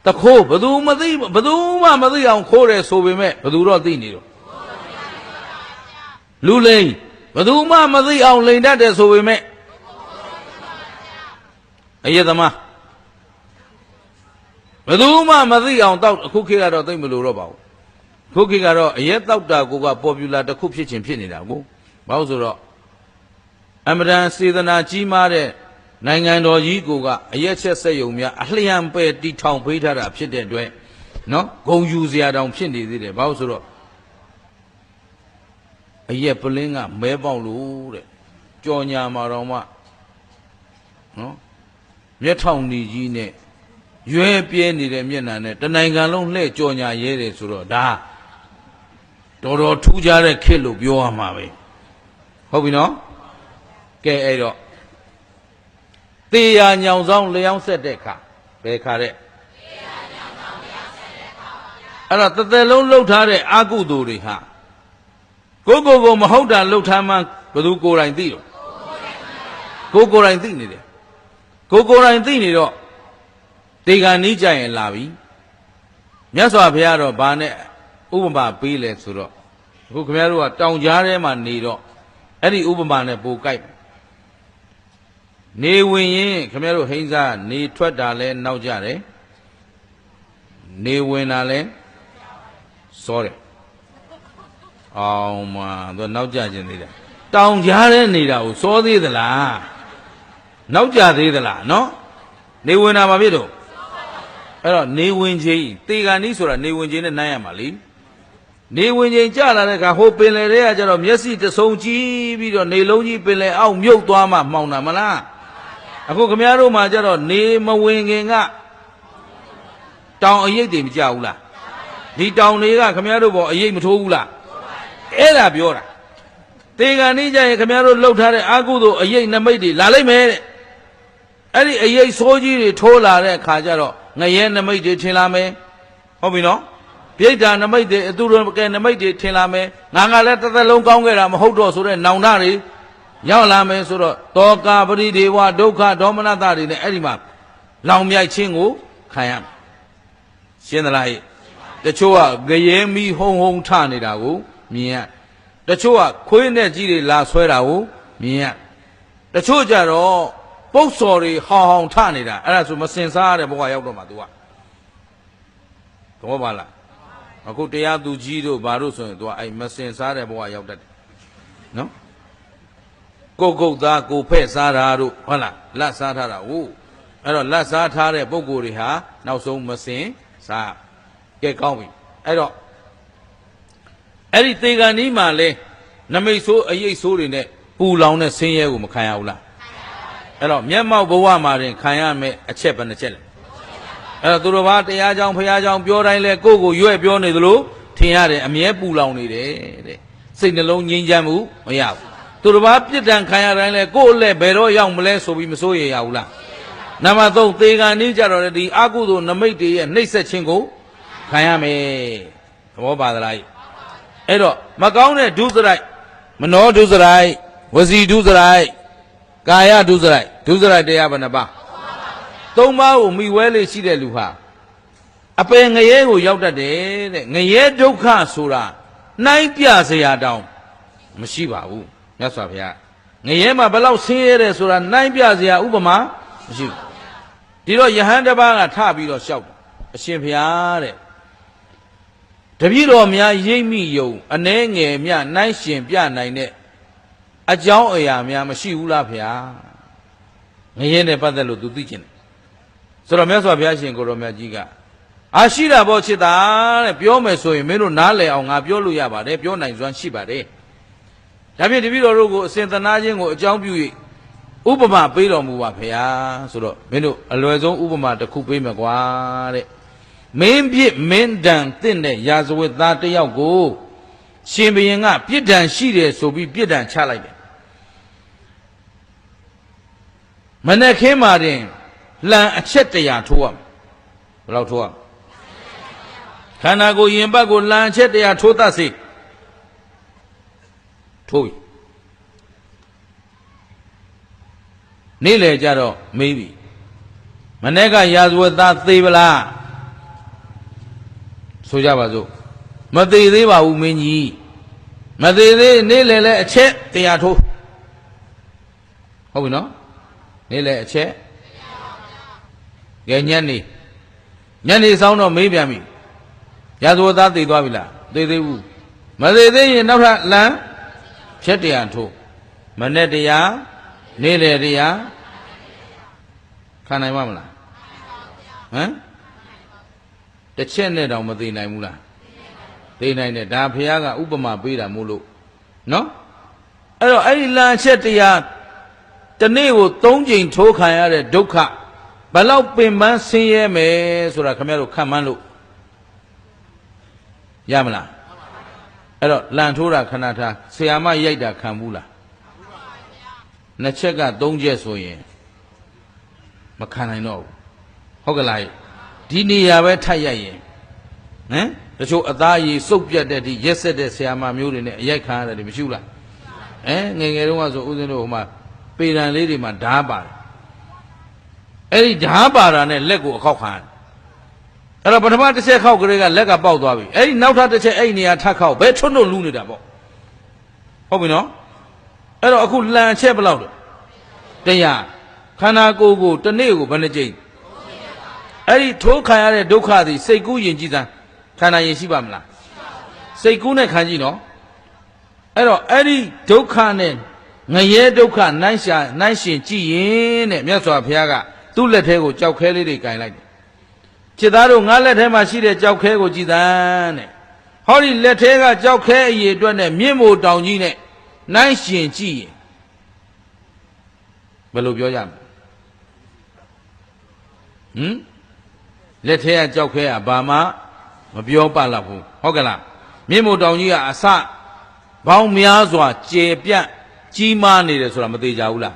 S1: တခိုးဘသူမသိဘသူမှမသိအောင်ခိုးတယ်ဆိုပေမဲ့ဘသူတော့သိနေတော့လူလိန်ဘသူမှမသိအောင်လိန်တတ်တယ်ဆိုပေမဲ့အယက်သမားဘသူမှမသိအောင်တောက်အခုခေတ်ကတော့သိမလို့တော့ပါဘူးခုခေတ်ကတော့အယက်တောက်တာကိုကပေါ်ပူလာတစ်ခုဖြစ်ချင်းဖြစ်နေတာကိုဘာလို့ဆိုတော့အမရန်စေတနာကြီးမားတဲ့နိုင်ငံတော်ကြီးကိုကအရက်ချက်ဆက်ယုံများအလျံပဲတီထောင်ပေးထားတာဖြစ်တဲ့အတွက်နော်ဂုံယူစရာတောင်ဖြစ်နေသေးတယ်ဘာလို့ဆိုတော့အရက်ပလင်းကမဲပေါက်လို့တဲ့ကြော်ညာမှာတော့မှနော်မျက်ထောင်နေကြီးနဲ့ရွဲပြဲနေတဲ့မျက်နှာနဲ့တနိုင်ငံလုံးလှဲ့ကြော်ညာရဲတယ်ဆိုတော့ဒါတော်တော်ထူးခြားတဲ့ခေတ်လို့ပြောရမှာပဲဟုတ်ပြီနော်ကဲအဲ့တော့သေရာညောင်ဆောင်လျောင်းဆက်တဲ့ခါဘယ်ခါတဲ့သေရာညောင်ဆောင်လျောင်းဆက်တဲ့ခါပါဗျာအဲ့တော့တစ်သက်လုံးလှုပ်ထားတဲ့အကုသိုလ်တွေဟာကိုမဟုတ်တာလှုပ်ထားမှဘယ်သူကိုယ်တိုင်သိတော့ကိုယ်တိုင်သိနေတယ်ကိုယ်တိုင်သိနေတော့တေဂာနီးကြရင်လာပြီမြတ်စွာဘုရားတော့ဘာနဲ့ဥပမာပေးလဲဆိုတော့အခုခင်ဗျားတို့ကတောင်ကြားထဲမှာနေတော့အဲ့ဒီဥပမာနဲ့ပိုကြိုက်နေဝင်ရင်ခင်ဗျားတို့ဟိန်းစားနေထွက်တာလဲနောက်ကြတယ်နေဝင်တာလဲစောတယ်အောင်မှာသူနောက်ကြခြင်းသေးတယ်တောင်ကြားထဲနေတာကိုစောသေးသလားနောက်ကြသေးသလားနော်နေဝင်တာမဖြစ်တော့အဲ့တော့နေဝင်ချင်းတေဂာနီးဆိုတာနေဝင်ချင်းနဲ့နိုင်ရမှာလीနေဝင်ချင်းကြလာတဲ့အခါဟိုပင်လယ်တွေကကျတော့မျက်စိတဆုံကြည့်ပြီးတော့နေလုံးကြီးပင်လယ်အောက်မြုပ်သွားမှမှောင်တာမလားအခုခမည်းတော်မှာကျတော့နေမဝင်ခင်ကတောင်အရိပ်တွေမကြဘူးလားဒီတောင်တွေကခမည်းတော်ပေါ်အရိပ်မထိုးဘူးလားအဲ့ဒါပြောတာတေဂာနီးကြရင်ခမည်းတော်လှုပ်ထားတဲ့အာကုသို့အရိပ်နမိတ်တွေလာလိုက်မယ်တဲ့အဲ့ဒီအရိပ်ဆိုးကြီးတွေထိုးလာတဲ့အခါကျတော့ငရဲနမိတ်တွေထင်လာမယ်ဟုတ်ပြီနော်ပြိတ္တာနမိတ်တွေအတူတူကဲနမိတ်တွေထင်လာမယ်ငါလည်းတစ်သက်လုံးကောင်းခဲ့တာမဟုတ်တော့ဆိုတဲ့နောင်တတွေရောက်လာမယ်ဆိုတော့တောကပရိဒေဝဒုက္ခဒေါမနတတွေနဲ့အဲ့ဒီမှာလောင်မြိုက်ခြင်းကိုခံရမယ်ရှင်းသလားဟဲ့တချို့ကငရဲမီဟုံထနေတာကိုမြင်ရတချို့ကခွေးနဲ့ကြီးတွေလာဆွဲတာကိုမြင်ရတချို့ကြတော့ပုတ်စော်တွေဟောင်ထနေတာအဲ့ဒါဆိုမစင်စားရတဲ့ဘဝရောက်တော့မှ तू ကတော့ပါလားအခုတရားသူကြီးတို့ဘာလို့ဆိုရင် तू အဲ့မစင်စားတဲ့ဘဝရောက်တတ်တယ်နော်ကိုကုတ်သားကိုဖဲ့စားတာတို့ဟုတ်လားလက်စားထားတာဟုတ်အဲ့တော့လက်စားထားတဲ့ပုဂ္ဂိုလ်တွေဟာနောက်ဆုံးမစင်စားကဲကောင်းပြီအဲ့တော့အဲ့ဒီသေဂာနီးမှာလဲနမိတ်ဆိုးအရိပ်ဆိုးတွေနဲ့ပူလောင်တဲ့ဆင်းရဲကိုမခံရဘူးလားအဲ့တော့မျက်မှောက်ဘဝမှာတင်ခံရမယ်အချက်ပဲတစ်ချက်လေအဲ့တော့သူတော်ဘာတရားကြောင့်ဘုရားကြောင့်ပြောတိုင်းလဲကိုယ့်ကိုရွဲ့ပြောနေသလိုထင်ရတယ်အမြဲပူလောင်နေတယ်တဲ့စိတ်နှလုံးငြိမ်းချမ်းမှုမရဘူးသူတော်ဘာပြစ်ဒဏ်ခံရတိုင်းလဲကိုယ့်အလက်ဘယ်တော့ရောက်မလဲဆိုပြီးမစိုးရိမ်ရဘူးလားနံပါတ်3သေဂာနီးကြတော့ဒီအကုသိုလ်နမိတ်တွေရဲ့နှိပ်စက်ခြင်းကိုခံရမယ်သဘောပါသလားအဲ့တော့မကောင်းတဲ့ဒုစရိုက်မနောဒုစရိုက်ဝစီဒုစရိုက်ကာယဒုစရိုက်တရားဘယ်နှပါ3ပါးကိုမိဝဲလေးရှိတဲ့လူဟာအပယ်ငရဲကိုရောက်တတ်တယ်တဲ့ငရဲဒုက္ခဆိုတာနှိုင်းပြเสียတောင်မရှိပါဘူးမြတ်စွာဘုရားငရဲမှာဘယ်လောက်ဆင်းရဲတယ်ဆိုတာနှိုင်းပြเสียဥပမာမရှိဘူးဒီတော့ယဟန်တစ်ပါးကထပြီးတော့လျှောက်တယ်အရှင်ဘုရားတဲ့တပည့်တော်များရိပ်မိယုံအနှဲငယ်မြနှိုင်းရှင်ပြနိုင်တဲ့အကြောင်းအရာများမရှိဘူးလားဗျာငရဲနဲ့ပတ်သက်လို့သူသိချင်တယ်ဆိုတော့မြတ်စွာဘုရားရှင်ကိုရောမြတ်ကြီးကအာရှိတာဘောချစ်တာတဲ့ပြောမယ်ဆိုရင်မင်းတို့နားလည်အောင်ငါပြောလို့ရပါတယ်ပြောနိုင်စွမ်းရှိပါတယ်ဒါဖြင့်တပည့်တော်တို့ကိုအစဉ်သနာခြင်းကိုအကြောင်းပြု၍ဥပမာပေးတော်မူပါဗျာဆိုတော့မင်းတို့အလွယ်ဆုံးဥပမာတစ်ခုပေးမယ်ကွာတဲ့မင်းပြစ်မင်းတန်တင့်တဲ့ရာဇဝတ်သားတစ်ယောက်ကိုရှင်ဘုရင်ကပြစ်ဒဏ်ရှိတယ်ဆိုပြီးပြစ်ဒဏ်ချလိုက်တယ်မနဲ့ခင်းမာတင်လှန်အချက်100ထိုးရမယ်ဘယ်လောက်ထိုးရ ခန္ဓာကိုယ်ရင်ပတ်ကိုလန်ချက်တရားထိုးတတ်စေထိုးပြီနေ့လေကြတော့မေးပြီမနေ့ကရာဇဝတ်သားသေပလားဆိုကြပါစို့မသေးသေးပါဘူးမင်းကြီးမသေးသေးနေ့လေလဲအချက်တရားထိုးဟုတ်ပြီနော်နေ့လေအချက်ကဲညနေဆောင်တော့မေးပြန်ပြီရာဇဝတ်သားသေသွားပြီလားသေသေးဘူးမသေသေးရင်နောက်ထပ်လမ်းချက်တရားထိုးမနေ့တရားနေ့လေတရားခံနိုင်ပါမလားဟမ်တစ်ချက်နဲ့တောင်မသိနိုင်ဘူးလားသိနိုင်တယ်ဒါဘုရားကဥပမာပေးတာမို့လို့နော်အဲ့တော့အဲ့ဒီလမ်းချက်တရားတနေ့ကို3ကြိမ်ထိုးခံရတဲ့ဒုက္ခဘယ်လောက်ပင်ပန်းဆင်းရဲမယ်ဆိုတာခင်ဗျားတို့ခံမှန်းလို့ရမလားအဲ့တော့လန်ထိုးတာခဏထားဆရာမရိုက်တာခံဘူးလားနှစ်ချက်က3ချက်ဆိုရင်မခံနိုင်တော့ဘူးဟုတ်ကလားဒီနေရာပဲထိုက်ရရင်ဟမ်တချို့အသားရည်စုပ်ပြတ်တဲ့ဒီရက်ဆက်တဲ့ဆရာမမျိုးတွေနဲ့အရိုက်ခံရတယ်မရှိဘူးလားငယ်ငယ်တုန်းကဆိုဦးဇင်းတို့ဟိုမှာပေတံလေးတွေမှာဓားပါတယ်အဲ့ဒီဓားပါတာနဲ့လက်ကိုအခောက်ခံရတယ်အဲ့တော့ပထမတစ်ချက်ခောက်ကလေးကလက်ကပေါက်သွားပြီအဲ့ဒီနောက်ထပ်တစ်ချက်အဲ့ဒီနေရာထပ်ခောက်ဘယ်ထွတ်လို့လူးနေတာပေါ့ဟုတ်ပြီနော်အဲ့တော့အခုလန်ချက်ဘယ်လောက်လဲတရားခန္ဓာကိုယ်ကိုတစ်နေ့ကိုဘယ်နှကြိမ်အဲ့ဒီထိုးခံရတဲ့ဒုက္ခသည်စိတ်ကူးယဉ်ကြည်စမ်းခန္ဓာယဉ်ရှိပါမလားစိတ်ကူးနဲ့ခံကြည့်နော်အဲ့တော့အဲ့ဒီဒုက္ခနဲ့ငရဲဒုက္ခနှိုင်းရှင်ကြည့်ရင်တဲ့မြတ်စွာဘုရားကသူ့လက်ထဲကိုကြောက်ခဲလေးတွေကင်လိုက်တယ်จิตသားတို့ငါလက်ထဲမှာရှိတဲ့ကြောက်ခဲကိုကြည်သမ်းတဲ့ဟောဒီလက်ထဲကကြောက်ခဲအရေအတွက်နဲ့မြင့်မို့တောင်ကြီးနဲ့နှိုင်းရှင်ကြည့်ရင်ဘယ်လိုပြောရမလဲလက်ထဲကကြောက်ခဲကဘာမှမပြောပလောက်ဘူးဟုတ်ကလားမြင့်မို့တောင်ကြီးကအစဘောင်းများစွာကျေပြန့်ကြီးမားနေတယ်ဆိုတာမသေးကြဘူးလား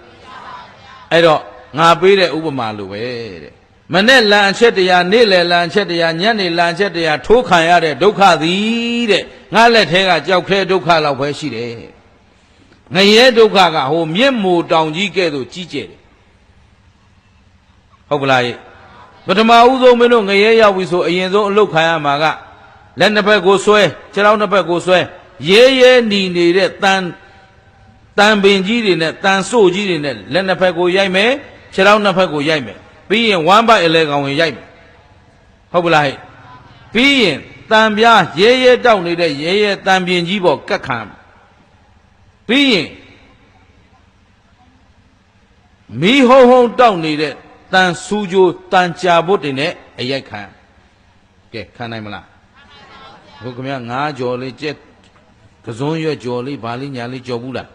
S1: အဲ့တော့ငါပေးတဲ့ဥပမာလိုပဲတဲ့မနဲ့လန်အချက်တရားနေ့လေလန်အချက်တရားညနေလန်အချက်တရားထိုးခံရတဲ့ဒုက္ခသည်တဲ့ငါလက်ထဲကကြောက်ခဲဒုက္ခလောက်ပဲရှိတယ်ငရဲဒုက္ခကဟိုမြင့်မိုတောင်ကြီးကဲ့သို့ကြီးကျယ်တယ်ဟုတ်ပလားပထမဦးဆုံးမင်းတို့ငရဲရောက်ပြီဆိုအရင်ဆုံးအလုတ်ခံရမှာကလက်နှစ်ဖက်ကိုဆွဲခြေထောက်နှစ်ဖက်ကိုဆွဲရဲနီနေတဲ့တန်ပင်ကြီးတွေနဲ့တန်ဆို့ကြီးတွေနဲ့လက်နှစ်ဖက်ကိုရိုက်မယ်ခြေထောက်နှစ်ဖက်ကိုရိုက်မယ်ပြီးရင်1 byte အလဲကောင်ဝင်ရိုက်မယ်ဟုတ်ပလားပြီးရင်တန်ပြားရဲတောက်နေတဲ့ရဲတန်ပင်ကြီးပေါ်ကတ်ခံပြီးရင်မီးဟုံဟုံတောက်နေတဲ့တန်ဆူကြိုတန်ကြာဘုတ်တွေနဲ့အရိုက်ခံကဲခံနိုင်မလားဟုတ်ခင်ဗျာ9ကြော်လေးကျက်ကစုံရွက်ကြော်လေးဘာလေးညာလေးကြော်ဘူးလား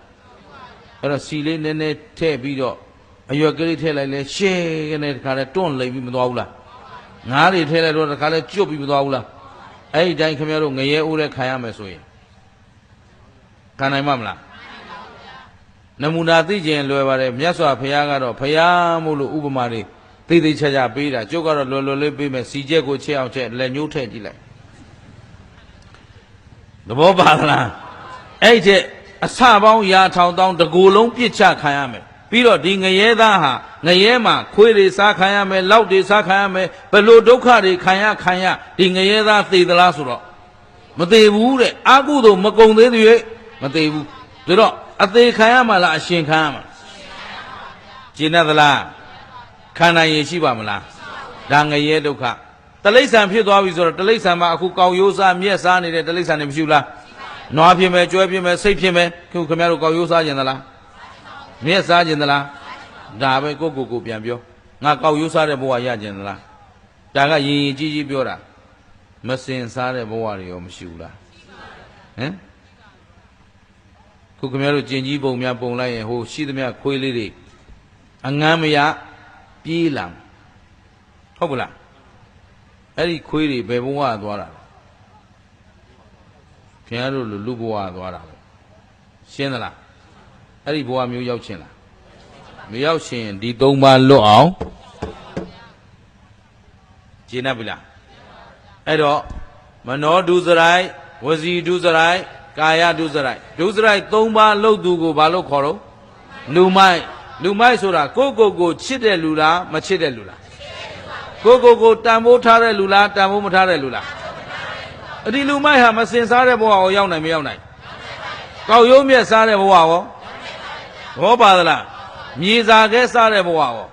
S1: အဲ့တော့စီလေးနည်းနည်းထည့်ပြီးတော့အရွက်ကလေးထည့်လိုက်လဲရှဲကနေတခါလဲတွန့်လိမ့်ပြီးမသွားဘူးလားငါးတွေထည့်လိုက်တော့တခါလဲကျွတ်ပြီးမသွားဘူးလားအဲ့ဒီတိုင်းခင်ဗျားတို့ငရဲအိုးနဲ့ခံရမယ်ဆိုရင်ခံနိုင်မှာမလားနမူနာသိကျင်လွယ်ပါတယ်မြတ်စွာဘုရားကတော့ဘုရားမို့လို့ဥပမာတွေသိသိချာချာပေးတာကျုပ်ကတော့လွယ်လွယ်လေးပေးမယ်စီချက်ကိုချက်အောင်ချက်လက်ညှိုးထည့်ကြည့်လိုက်သဘောပါလားအဲ့ဒီအစပေါင်းရာထောင်တောင်းတကူလုံးပြစ်ချခံရမယ်ပြီးတော့ဒီငရဲသားဟာငရဲမှာခွေးတွေစားခံရမယ်လောက်တွေစားခံရမယ်ဘယ်လိုဒုက္ခတွေခံရဒီငရဲသားသေသလားဆိုတော့မသေးဘူးတဲ့အကုသို့မကုံသေးသေးမသေးဘူးဒါတော့အသေးခံရမှာလားအရှင်ခံရမှာကျင့်သလားခံနိုင်ရရှိပါမလားဒါငရဲဒုက္ခတလိ္ဆန်ဖြစ်သွားပြီဆိုတော့တလိ္ဆန်မှာအခုကောက်ရိုးစားမြက်စားနေတဲ့တလိ္ဆန်တွေမရှိဘူးလားနွားဖြစ်မယ်ကြွဲဖြစ်မယ်စိတ်ဖြစ်မယ်ခင်ဗျားတို့ကောက်ရိုးစားကျင်သလားမြက်စားကျင်သလားဒါပဲကိုပြန်ပြောငါကောက်ရိုးစားတဲ့ဘဝရကျင်သလားဒါကရင်ကြီးပြောတာမစင်စားတဲ့ဘဝတွေရောမရှိဘူးလားဟမ်ခုခင်ဗျားတို့ကျင်ကြီးပုံများပုံလိုက်ရင်ဟိုရှိသမျှခွေးလေးတွေအငမ်းမရပြေးလာဟုတ်ကလားအဲ့ဒီခွေးတွေဘယ်ဘဝသွားတာခင်ဗျားတို့လူဘဝသွားတာပဲရှင်းသလားအဲ့ဒီဘဝမျိုးရောက်ချင်းလားမရောက်ရှင်ဒီ3ပါးလွတ်အောင်ကျင့်တတ်ပြီလားအဲ့တော့ Mano do the right, was he do the right, Kaya do the right. Do the right, Tomba, Lo do go balo coro. Lumai sura, go, chide lula, machide lula. Go, tamo tare lula, tamo matare lula. Adi lumai ha, masin sare boa, yawnai, meownai. Kau yomi sare boa. Hobala, Miza sare boa.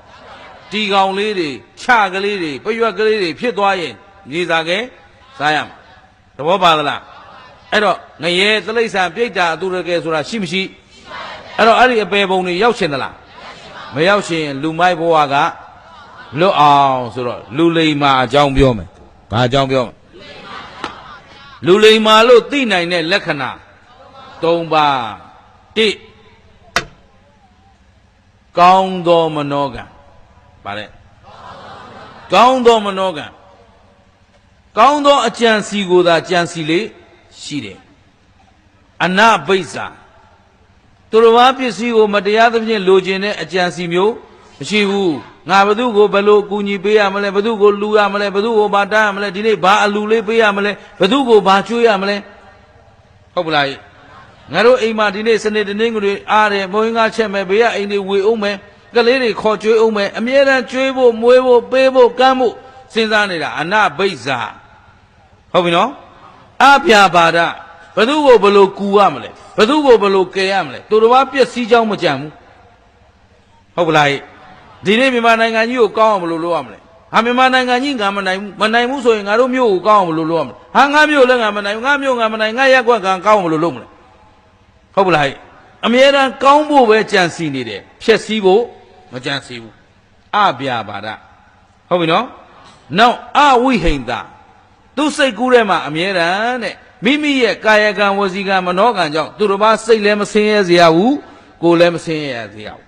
S1: Tigong lady, Chag lady, Puyuak lady, Pitwaye, Miza Sayam. The Hobala. Edo, Naye, the Lisa, Pita, Durake, Sura, Shimshi. Edo, Ari a baby, Yoshinala. Mayashi, Lumai Boaga, Lo on, Sura, Lulima, Jong Biome, Jong Biome. Lulima, Lu Tina, Lekana, Tomba, Ti, Gondo Manoga, Pare, Gondo Manoga, Gondo a chancy go that chancily, she Anna Baisa. Turawapi si o Matiadam Logene a chancy she who Navadugo Balo Kuni Beamale, Badugo Luamale, Badugo Badamale, Dine Ba Lule Beamale, Badugo Bachu Amale. Hopulai Naro E Martinez and the Ningri are Moinga Cheme Bea in the way Ome, Galeri Cocho Ome, Amira Trevo, Muevo, Bebo, Gamu, Sinzanida, Anna Baisa. How we know? Apia Bada, Badugo Balo Kuamale, Badugo Balo Kayamle, Turawapia Sijam Majamu. Hopulai. Dine Mimananga you come Luluamle. Hamimananga Manai Muso in Arumio come Lulum. Hangamio Langamanamio Gamananga come Lulum. Hopulai. Amira Combo where Chancy needed. Chesivo, Machansivo. Abia Bada. How we know? Now, we hate that. Do say Gurema, Amira, Mimi, Kayagan was Iga Manogan, Turuba say Lemasay as Yahoo, go Lemasay as Yahoo.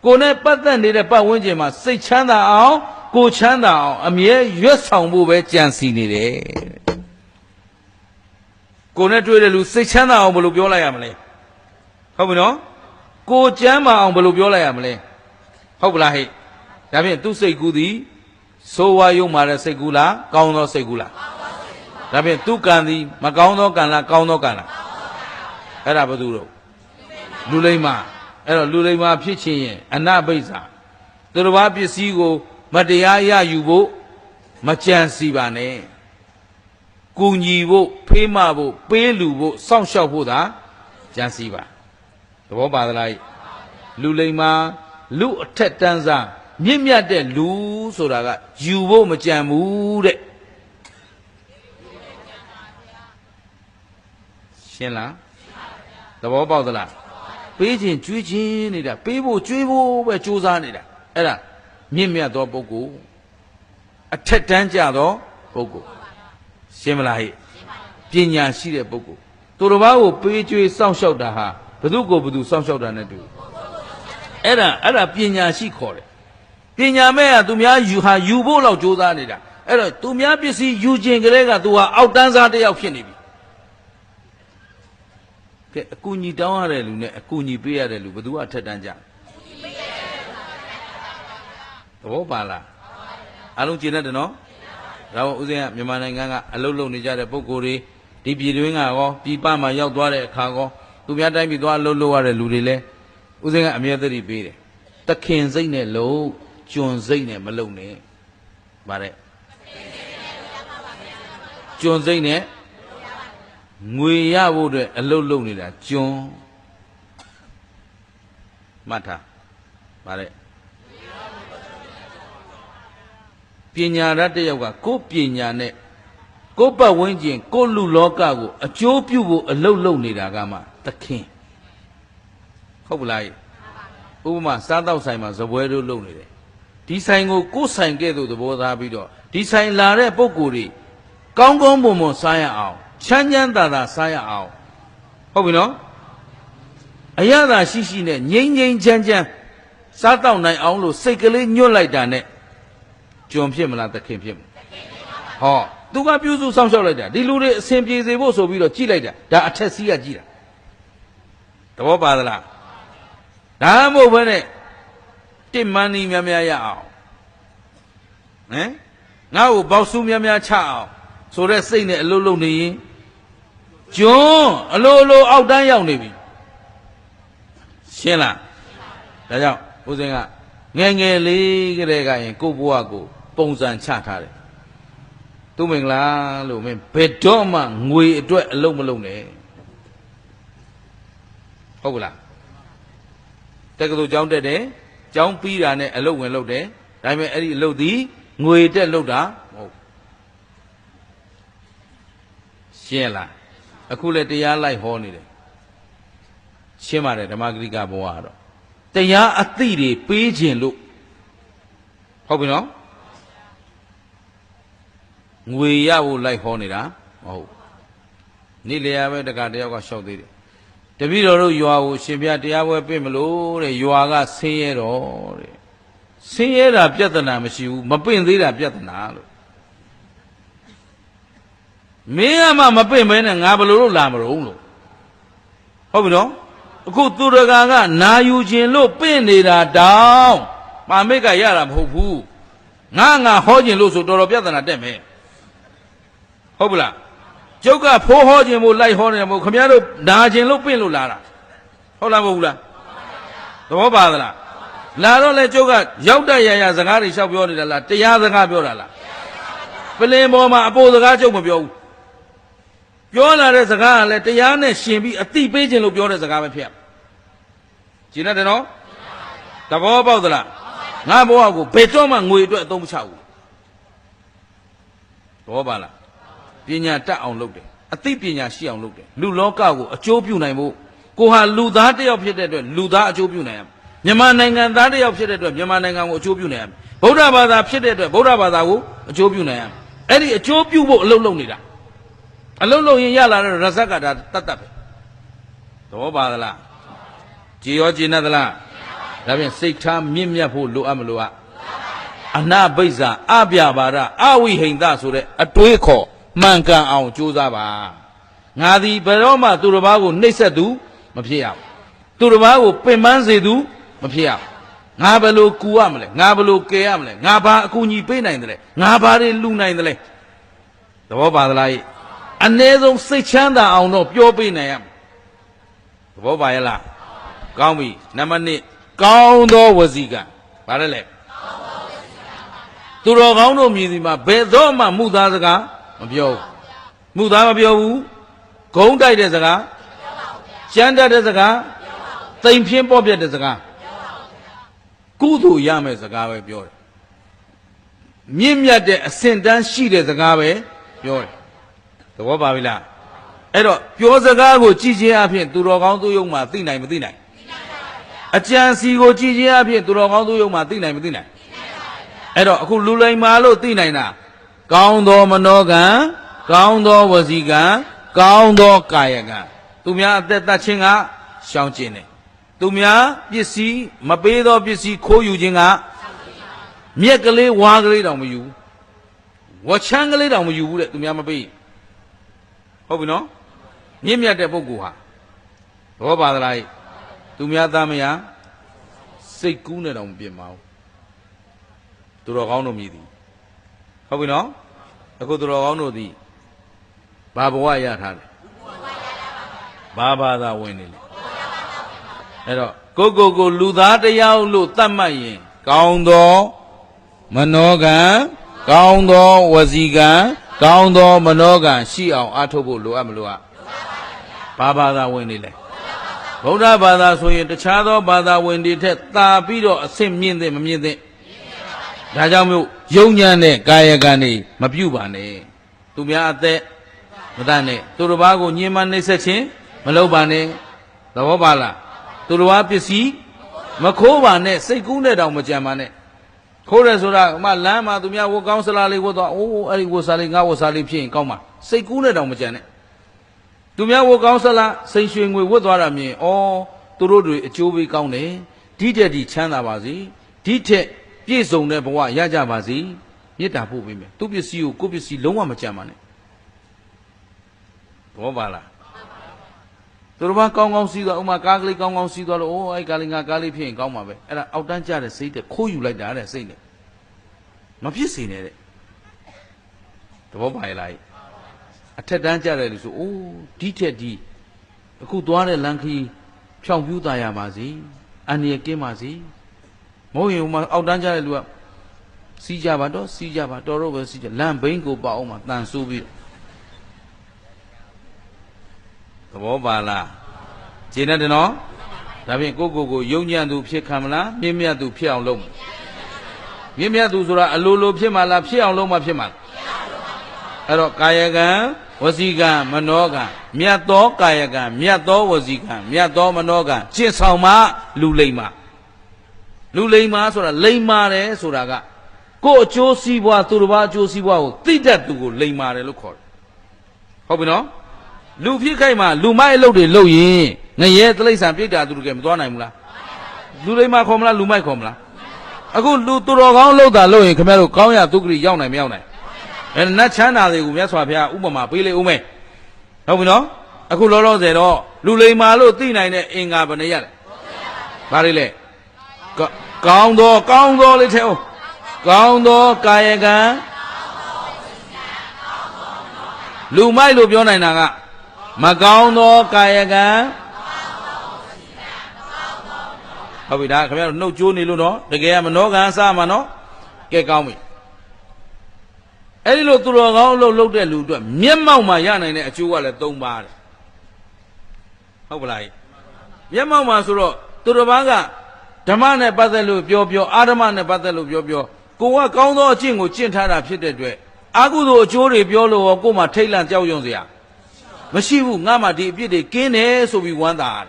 S1: Go ne patan de pa wenje ma sai chanda aw ko chanda aw a mie yွက်ဆောင်ဖို့ပဲကြံစီနေတယ်ကိုနဲ့တွေ့တဲ့လူစိတ်ချမ်းသာအောင်ဘယ်လိုပြောလိုက်ရမလဲဟုတ်ပြီနော်ကိုကျမ်းမာအောင်ဘယ်လိုပြောလိုက်ရမလဲဟုတ်ပလားဟဲ့ဒါဖြင့်သူ့စိတ်ကူးသည်ဆိုးဝါးယုံမာတဲ့စိတ်ကူးလားကောင်းသောစိတ်ကူးလားဒါဖြင့်သူ့ကံသည်မကောင်းသောကံလားကောင်းသောကံလားအဲ့ဒါဘာသူတို့လူလိမ္မာအဲ့တော့လူလိမ္မာဖြစ်ခြင်းရဲ့အနဘိဇာသူတစ်ပါးပစ္စည်းကိုမတရားရယူဖို့မကြံစီပါနဲ့ကူညီဖို့ဖေးမဖို့ပေးလူဖို့စောင့်ရှောက်ဖို့သာကြံစီပါသဘောပါသလားလူလိမ္မာလူအထက်တန်းစားမြင့်မြတ်တဲ့လူဆိုတာကယူဖို့မကြံဘူးတဲ့ရှင်းလားသဘောပေါက်သလားပေးခြင်းကျွေးခြင်းနေတာပေးဖို့ကျွေးဖို့ပဲကြိုးစားနေတာအဲ့ဒါမြင့်မြတ်သောပုဂ္ဂိုလ်အထက်တန်းကြသောပုဂ္ဂိုလ်ရှင်းမလားဟဲ့ပညာရှိတဲ့ပုဂ္ဂိုလ်သူတစ်ပါးကိုပေးကျွေးစောင့်ရှောက်တာဟာဘယ်သူကိုဘယ်သူစောင့်ရှောက်တာနဲ့တူအဲ့ဒါပညာရှိခေါ်တယ်ပညာမဲ့ကသူများယူဖို့လောက်ကြိုးစားနေတာအဲ့တော့သူများပစ္စည်းယူခြင်းကလေးကသူဟာအောက်တန်းစားတစ်ယောက်ဖြစ်နေပြီကဲအကူညီတောင်းရတဲ့လူနဲ့အကူညီပေးရတဲ့လူဘယ်သူကထက်တန်းကြသဘောပါလားအားလုံးကျင့်တတ်တယ်နော်ဒါကဥစဉ်ကမြန်မာနိုင်ငံကအလုပ်လုပ်နေကြတဲ့ပုဂ္ဂိုလ်တွေဒီပြည်တွင်းကရောပြည်ပမှာရောက်သွားတဲ့အခါကောသူများတိုင်းပြည်သွားအလုပ်လုပ်ရတဲ့လူတွေလည်းဥစဉ်ကအမြဲတမ်းပေးတယ်တခင်စိတ်နဲ့လုံးကျွန်စိတ်နဲ့မလုံနဲ့ဗါတဲ့ကျွန်စိတ်နဲ့ငွေရဖို့အတွက်အလုပ်လုပ်နေတာကျွန်မှတ်ထားဗါတဲ့ပညာရတ္တယောက်ကကိုယ်ပညာနဲ့ကိုယ်ပတ်ဝန်းကျင်ကိုယ်လူလောကကိုအကျိုးပြုဖို့အလုပ်လုပ်နေတာကမှသခင်ဟုတ်ပလားဥပမာစားတော့ဆိုင်မှာဇပွဲတို့လုပ်နေတယ်ဒီဆိုင်ကိုကိုယ်ဆိုင်ကဲ့သို့သဘောထားပြီးတော့ဒီဆိုင်လာတဲ့ပုံကိုယ်တွေကောင်းကောင်းမွန်မွန်စားရအောင်ချမ်းချမ်းသာသာစားရအောင်ဟုတ်ပြီနော်အရသာရှိရှိနဲ့ငြိမ်းငြိမ်းချမ်းချမ်းစားတော့နိုင်အောင်လို့စိတ်ကလေးညွတ်လိုက်တာနဲ့ကျွန်ဖြစ်မလားသခင်ဖြစ်မလားဟောသူကပြုစုစောင့်ရှောက်လိုက်တာဒီလူတွေအစဉ်ပြေစေဖို့ဆိုပြီးတော့ကြည့်လိုက်တာဒါအထက်စီးကကြည့်တာသဘောပါသလားဒါမှမဟုတ်ဘဲနဲ့တစ်မန်းနီးများများရအောင်ဟမ်ငါ့ကိုပေါက်ဆူးများများချအောင်
S2: ဆိုတဲ့စိတ်နဲ့အလုံးလုံးနေရင်ကျွန်းအလိုလိုအောက်တန်းရောက်နေပြီရှင်းလားဒါကြောင့်ဦးဇင်းကငယ်ငယ်လေးကလေးကရင်ကိုဘွားကိုပုံစံချထားတယ်သူမင်္ဂလာလို့မင်းဘယ်တော့မှငွေအတွက်အလုံးမလုံးနဲ့ဟုတ်ကလားတက္ကသိုလ်ကျောင်းတက်တယ်ကျောင်းပြီးတာနဲ့အလုပ်ဝင်လုပ်တယ်ဒါပေမဲ့အဲ့ဒီအလုပ်ဒီငွေတက်လုပ်တာမဟုတ်ရှင်းလားအခုလည်းတရားလိုက်ဟောနေတယ်ရှင်းပါတယ်ဓမ္မဂရိကဘဝကတော့တရားအသိတွေပေးခြင်းလို့ဟုတ်ပြီနော်ငွေရဖို့လိုက်ဟောနေတာမဟုတ်နေ့လျာပဲတခါတယောက်ကလျှောက်သေးတယ်တပည့်တော်တို့ရွာကိုရှင်ပြတရားပွဲပြင်မလို့တဲ့ရွာကဆင်းရဲတော့တဲ့ဆင်းရဲတာပြဿနာမရှိဘူးမပင့်သေးတာပြဿနာလို့မင်းကမှမပင့်မဲနဲ့ငါဘယ်လိုလုပ်လာမလို့လို့ဟုတ်ပြီနော်အခုသူတကာကနာယူခြင်းလို့ပင့်နေတာတောင်းမာမိတ်ကရတာမဟုတ်ဘူးငါဟောခြင်းလို့ဆိုတော်တော်ပြဿနာတက်မယ်ဟုတ်ပလားကျုပ်ကဖိုးဟောခြင်းမို့လိုက်ဟောနေတယ်မို့ခင်ဗျားတို့နာခြင်းလို့ပင့်လို့လာတာဟုတ်လားမဟုတ်ဘူးလားသဘောပါသလားလာတော့လေကျုပ်ကရောက်တရရစကားတွေလျှောက်ပြောနေတာလားတရားစကားပြောတာလားပလင်ပေါ်မှာအပိုစကားကျုပ်မပြောဘူးပြောလာတဲ့စကားကလည်းတရားနဲ့ရှင်ပြီးအတိပေးခြင်းလို့ပြောတဲ့စကားပဲဖြစ်ကျင်တယ်နော်သဘောပေါက်သလားငါဘဝကိုဘယ်တော့မှငွေအတွက်အသုံးမချဘူးသဘောပါလားပညာတတ်အောင်လုပ်တယ်အသိပညာရှိအောင်လုပ်တယ်လူလောကကိုအကျိုးပြုနိုင်ဖို့ကိုဟာလူသားတစ်ယောက်ဖြစ်တဲ့အတွက်လူသားအကျိုးပြုနိုင်ရမယ်မြန်မာနိုင်ငံသားတစ်ယောက်ဖြစ်တဲ့အတွက်မြန်မာနိုင်ငံကိုအကျိုးပြုနိုင်ရမယ်ဗုဒ္ဓဘာသာဖြစ်တဲ့အတွက်ဗုဒ္ဓဘာသာကိုအကျိုးပြုနိုင်ရမယ်အဲ့ဒီအကျိုးပြုဖို့အလုပ်လုပ်နေတာအလုပ်လုပ်ရင်ရလာတဲ့ရဇက်ကဒါတတ်တတ်ပဲသဘောပါသလားကြည်ရောကြည်နေသလားဒါဖြင့်စိတ်ထားမြင့်မြတ်ဖို့လိုအပ်မလိုအပ်အနာဘိဇာအပြပါဒအဝိဟိန္ဒဆိုတဲ့အတွေးခေါ်မှန်ကန်အောင်ကြိုးစားပါငါသည်ဘယ်တော့မှသူတစ်ပါးကိုနှိပ်စက်သူမဖြစ်ရဘူးသူတစ်ပါးကိုပင်ပန်းစေသူမဖြစ်ရဘူးငါဘယ်လိုကူရမလဲငါဘယ်လိုကယ်ရမလဲငါဘာအကူအညီပေးနိုင်တယ်လဲငါဘာတွေလှူနိုင်တယ်လဲသဘောပါသလားအ ਨੇ ဆုံးစိတ်ချမ်းသာအောင်တော့ပြောပေးနိုင်ရမယ်သဘောပါရဲ့လားကောင်းပြီနံပါတ်1ကောင်းသောဝစီကံဗါတယ်လေသူတော်ကောင်းတို့မြည်စီမှာဘယ်တော့မှမှုသားစကားမပြောဘူးမှုသားမပြောဘူးဂုံးတိုက်တဲ့စကားကြမ်းတတ်တဲ့စကားသိမ်ဖြင်းပေါ့ပြတ်တဲ့စကားကုသိုလ်ရမယ့်စကားပဲပြောတယ်မြင့်မြတ်တဲ့အဆင့်တန်းရှိတဲ့စကားပဲပြောတယ်သဘောပါပြီလားအဲ့တော့ပြောစကားကိုကြည်ခြင်းအဖြစ်သူတော်ကောင်းသူယုံမှာသိနိုင်မသိနိုင်အကြံစီကိုကြည်ခြင်းအဖြစ်သူတော်ကောင်းသူယုံမှာသိနိုင်မသိနိုင်အဲ့တော့အခုလူလိမ္မာလို့သိနိုင်တာကောင်းသောမနောကံကောင်းသောဝစီကံကောင်းသောကာယကံသူများအသက်တတ်ခြင်းကရှောင်ကျင်တယ်သူများပစ္စည်းမပေးသောပစ္စည်းခိုးယူခြင်းကမြက်ကလေးဝါကလေးတောင်မယူဝချမ်းကလေးတောင်မယူဘူးတဲ့သူများမပေးဟုတ်ပြီနော်မြင့်မြတ်တဲ့ပုဂ္ဂိုလ်ဟာဘောပါသလားသူများသားမယားစိတ်ကူးနဲ့တောင်မပြစ်မအောင်သူတော်ကောင်းတို့မြည်သည်ဟုတ်ပြီနော်အခုသူတော်ကောင်းတို့သည်ဘာဘဝရထားတယ်ဘာဘာသာဝင်နေလဲအဲ့တော့ကိုလူသားတရားလို့သတ်မှတ်ရင်ကောင်းသောမနောကံကောင်းသောဝစီကံကောင်းသောမနောကံရှိအောင်အားထုတ်ဖို့လိုအပ်မလိုအပ်ဘာဘာသာဝင်နေလဲဗုဒ္ဓဘာသာဆိုရင်တခြားသောဘာသာဝင်တွေထက်သာပြီးတော့အဆင့်မြင့်တဲ့မမြင့်တဲ့ဒါကြောင့်မို့ယုံညံ့တဲ့ကာယကံတွေမပြုတ်ပါနဲ့သူများအသက်မတတ်နဲ့သူတစ်ပါးကိုညှဉ်းပန်းနှိပ်စက်ခြင်းမလုပ်ပါနဲ့သဘောပါလားသူတစ်ပါးပစ္စည်းမခိုးပါနဲ့စိတ်ကူးနဲ့တောင်မကြံပါနဲ့ခိုးတယ်ဆိုတာဥမာလမ်းမှာသူများဝတ်ကောင်းစလားလေးဝတ်တော့အိုးအဲ့ဒီဝတ်စားလေးငါဝတ်စားလေးဖြစ်ရင်ကောင်းပါစိတ်ကူးနဲ့တောင်မကြံနဲ့သူများဝတ်ကောင်းစလားစိန်ရွှေငွေဝတ်သွားတာမြင်ဩသူတို့တွေအကျိုးပေးကောင်းတယ်ဒီတက်ဒီချမ်းသာပါစေဒီထက်ပြည့်စုံတဲ့ဘဝရကြပါစေမေတ္တာပို့ပေးမယ်သူပစ္စည်းကိုကိုယ့်ပစ္စည်းလုံးဝမကြံပါနဲ့ဘောပါလားသူတို့ဘာကောင်းကောင်းစီးသွားဥမာကားကလေးကောင်းကောင်းစီးသွားလို့အိုးအဲ့ကားလေးငါကားလေးဖြစ်ရင်ကောင်းပါပဲအဲ့ဒါအောက်တန်းကျတဲ့စိတ်တဲ့ခိုးယူလိုက်တာတဲ့စိတ်နဲ့မဖြစ်စေနဲ့တဲ့သဘောပါရဲ့လား အထက်တန်းကြတယ်လို့ဆိုအိုးဒီထက်ဒီအခုသွားတဲ့လမ်းခီးဖြောင်ပြူးตายရပါစေအန္တရာယ်ကင်းပါစေမဟုတ်ရင်ဟိုမှာအောက်တန်းကြတဲ့လူကစီးကြပါတော့စီးကြပါတော်တော့ပဲစီးကြလမ်းဘိန်းကိုပေါအောင်မှာတန်ဆိုးပြီးသဘောပါလားခြေနဲ့တယ်နော်ဒါဖြင့်ကိုယုံညံ့သူဖြစ်ခံမလားမြင့်မြတ်သူဖြစ်အောင်လုပ်မြင့်မြတ်သူဆိုတာအလိုလိုဖြစ်မှလားဖြစ်အောင်လုပ်မှဖြစ်မှလားအဲ့တော့ကာယကံဝစီကံမနောကံမြတ်သောကာယကံမြတ်သောဝစီကံမြတ်သောမနောကံကျင့်ဆောင်မှလူလိမ္မာဆိုတာလိမ္မာတယ်ဆိုတာကကိုယ်အကျိုးစီးပွားသူတစ်ပါးအကျိုးစီးပွားကိုသိတတ်သူကိုလိမ္မာတယ်လို့ခေါ်တယ်ဟုတ်ပြီနော်လူဖြစ်ခိုက်မှာလူမိုက်အလုပ်တွေလုပ်ရင်ငရဲတိရစ္ဆာန်ပြိတ္တာသူတွေကမသွားနိုင်ဘူးလားလူလိမ္မာခေါ်မလားလူမိုက်ခေါ်မလားအခုလူသူတော်ကောင်းလုပ်တာလုပ်ရင်ခင်ဗျားတို့ကောင်းရသုခရီရောက်နိုင်မရောက်နိုင်အဲနတ်ချမ်းသာတွေကိုမြတ်စွာဘုရားဥပမာပေးလေဦးမယ်ဟုတ်ပြီနော်အခုလောလောဆယ်တော့လူလိမ္မာလို့သိနိုင်တဲ့အင်္ဂါဘယ်နှရက်လဲဘာတွေလဲကောင်းသောလေးထဲအောင်ကောင်းသောကာယကံလူမိုက်လို့ပြောနိုင်တာကမကောင်းသောကာယကံဟုတ်ပြီဒါခင်ဗျားတို့နှုတ်ကြိုးနေလို့နော်တကယ်ကမနောကံစမှာနော်ကဲကောင်းပြီအဲ့ဒီလိုသူတော်ကောင်းလို့လုပ်တဲ့လူအတွက်မျက်မှောက်မှာရနိုင်တဲ့အကျိုးကလည်း၃ပါးတယ်ဟုတ်ပလားမျက်မှောက်မှာဆိုတော့သူတော်ဘာကဓမ္မနဲ့ပတ်သက်လို့ပြောအာဓမ္မနဲ့ပတ်သက်လို့ပြောကိုကကောင်းသောအကျင့်ကိုကျင့်ထားတာဖြစ်တဲ့အတွက်အာဟုသောအကျိုးတွေပြောလို့ရောကို့မှာထိတ်လန့်ကြောက်ရွံ့စရာမရှိဘူးငါမှဒီအပြစ်တွေကင်းတယ်ဆိုပြီးဝမ်းသာတယ်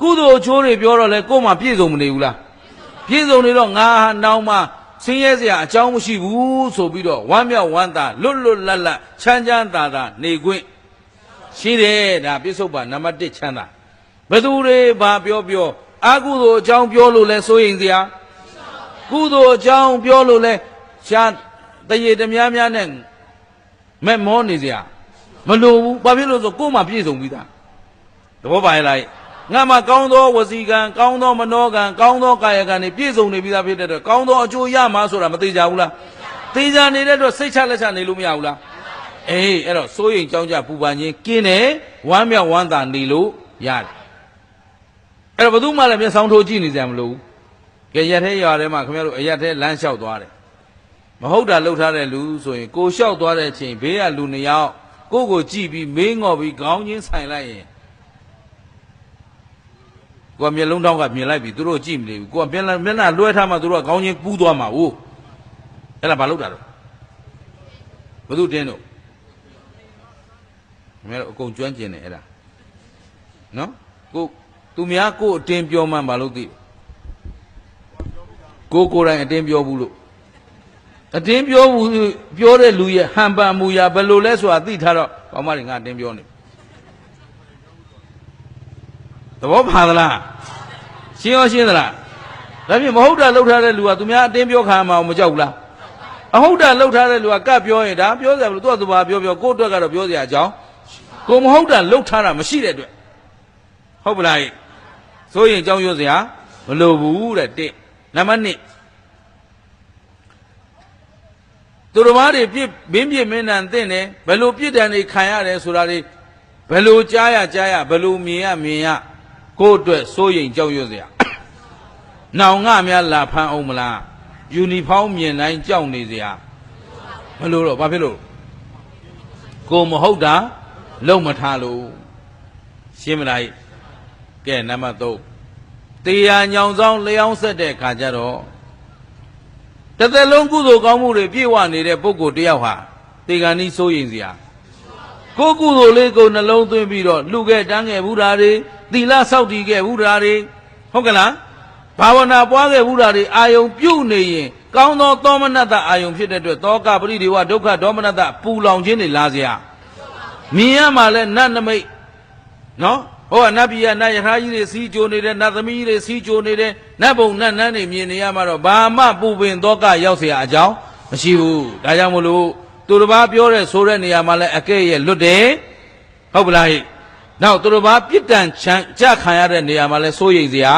S2: ကုသိုလ်အကျိုးတွေပြောတော့လေကို့မှာပြည့်စုံမနေဘူးလားပြည့်စုံနေတော့ငါဟာနောက်မှဆင်းရဲစရာအကြောင်းမရှိဘူးဆိုပြီးတော့ဝမ်းမြောက်ဝမ်းသာလွတ်လပ်ချမ်းသာနေခွင့်ရှိတယ်ဒါပြစ္ဆုတ်ပါနံပါတ်1ချမ်းသာဘယ်သူတွေဘာပြောအာဟုသောအကြောင်းပြောလို့လဲစိုးရင်စရာကုသိုလ်အကြောင်းပြောလို့လဲရှားတရေတများနဲ့မဲ့မောနေစရာမလိုဘူးဘာဖြစ်လို့ဆိုကို့မှာပြည့်စုံပြီးသားသဘောပါရဲ့လားငါမှာကောင်းသောဝစီကံကောင်းသောမနောကံကောင်းသောကာယကံတွေပြည့်စုံနေပြီးသားဖြစ်တဲ့အတွက်ကောင်းသောအကျိုးရမှာဆိုတာမသိကြဘူးလားသိကြနေတဲ့အတွက်စိတ်ချလက်ချနေလို့မရဘူးလားအေးအဲ့တော့စိုးရင်ကြောင်းကြပူပန်ခြင်းကင်းတယ်ဝမ်းမြောက်ဝမ်းသာနေလို့ရတယ်အဲ့တော့ဘယ်သူမှလည်းမျက်စောင်းထိုးကြည့်နေကြမလို့ကဲရက်ထဲရွာထဲမှာခင်ဗျားတို့အရက်ထဲလမ်းလျှောက်သွားတယ်မဟုတ်တာလှုပ်ထားတဲ့လူဆိုရင်ကိုလျှောက်သွားတဲ့အချိန်ဘေးကလူ2ယောက်ကိုကြည့်ပြီးမေးငေါ်ပြီးခေါင်းချင်းဆိုင်လိုက်ရင်ကိုကမျက်လုံးတောင်းကမြင်လိုက်ပြီသူတို့ကြည့်မနေဘူးကိုကမျက်နှာလွှဲထားမှသူတို့ကခေါင်းချင်းပူးသွားမှာဟုတ်အဲ့ဒါဘာလုပ်တာတော့ဘယ်သူတင်းတော့ခင်ဗျားတို့အကုန်ကျွမ်းကျင်တယ်အဲ့ဒါနော်သူများကိုအတင်းပြောမှဘာလို့သိကိုယ်တိုင်အတင်းပြောဘူးလို့အတင်းပြောဘူးပြောတဲ့လူရဲ့ဟန်ပန်မူရာဘယ်လိုလဲဆိုတာသိထားတော့ဘာမှငါအတင်းပြောနေသဘောပါသလားရှင်းသလားဒါဖြင့်မဟုတ်တာလှုပ်ထားတဲ့လူကသူများအတင်းပြောခံမှာမကြောက်ဘူးလားအဟုတ်တာလှုပ်ထားတဲ့လူကကပ်ပြောရင်ဒါပြောစရာမလိုသူကသူဘာပြောကိုယ့်အတွက်ကတော့ပြောစရာအကြောင်းကိုမဟုတ်တာလှုပ်ထားတာမရှိတဲ့အတွက်ဟုတ်ပလားဆိုရင်အကြောင်းပြောစရာမလိုဘူးတဲ့1နံပါတ်2သူတော်ဘာတွေပြင်းမင်းတန်သိနေဘယ်လိုပြစ်ဒဏ်တွေခံရတယ်ဆိုတာတွေဘယ်လိုကြားရဘယ်လိုမြင်ရကိုယ့်အတွက်စိုးရိမ်ကြောက်ရွံ့စရာနောင်ငါများလာဖမ်းအောင်မလားယူနီဖောင်းမြင်တိုင်းကြောက်နေစရာဘယ်လိုတော့ဘာဖြစ်လို့ကိုမဟုတ်တာလုံမထားလို့ရှင်းမလားကဲနံပါတ်3တရားညောင်ဆောင်လျောင်းဆက်တဲ့ခါကျတော့တစ်သက်လုံးကုသိုလ်ကောင်းမှုတွေပြည့်ဝနေတဲ့ပုဂ္ဂိုလ်တယောက်ဟာတေဂာနီးစိုးရင်စရာကိုကုသိုလ်လေးကိုနှလုံးသွင်းပြီးတော့လှူခဲ့တန်းခဲ့ဘူးတာတွေသီလဆောက်တည်ခဲ့ဘူးတာတွေဟုတ်ကလားဘာဝနာပွားခဲ့ဘူးတာတွေအာယုံပြုတ်နေရင်ကောင်းသောသောမနတအာယုံဖြစ်တဲ့အတွက်သောကပရိဒေဝဒုက္ခဒေါမနတပူလောင်ခြင်းတွေလာစရာမြင်ရမှာလဲနတ်နမိတ်နော်ဟောနတ်ပြည်ကနတ်ယထာကြီးတွေစီးကြိုနေတယ်နတ်သမီးတွေစီးကြိုနေတယ်နတ်ဘုံနတ်နန်းတွေမြင်နေရမှာတော့ဘာမှပူပင်သောကရောက်เสียအကြောင်းမရှိဘူးဒါကြောင့်မလို့သူတစ်ပါးပြောတဲ့ဆိုတဲ့နေရာမှာလဲအကဲ့ရဲ့လွတ်တယ်ဟုတ်ပလားဟိနောက်သူတစ်ပါးပြစ်ဒဏ်ကြခံရတဲ့နေရာမှာလဲစိုးရိမ်စရာ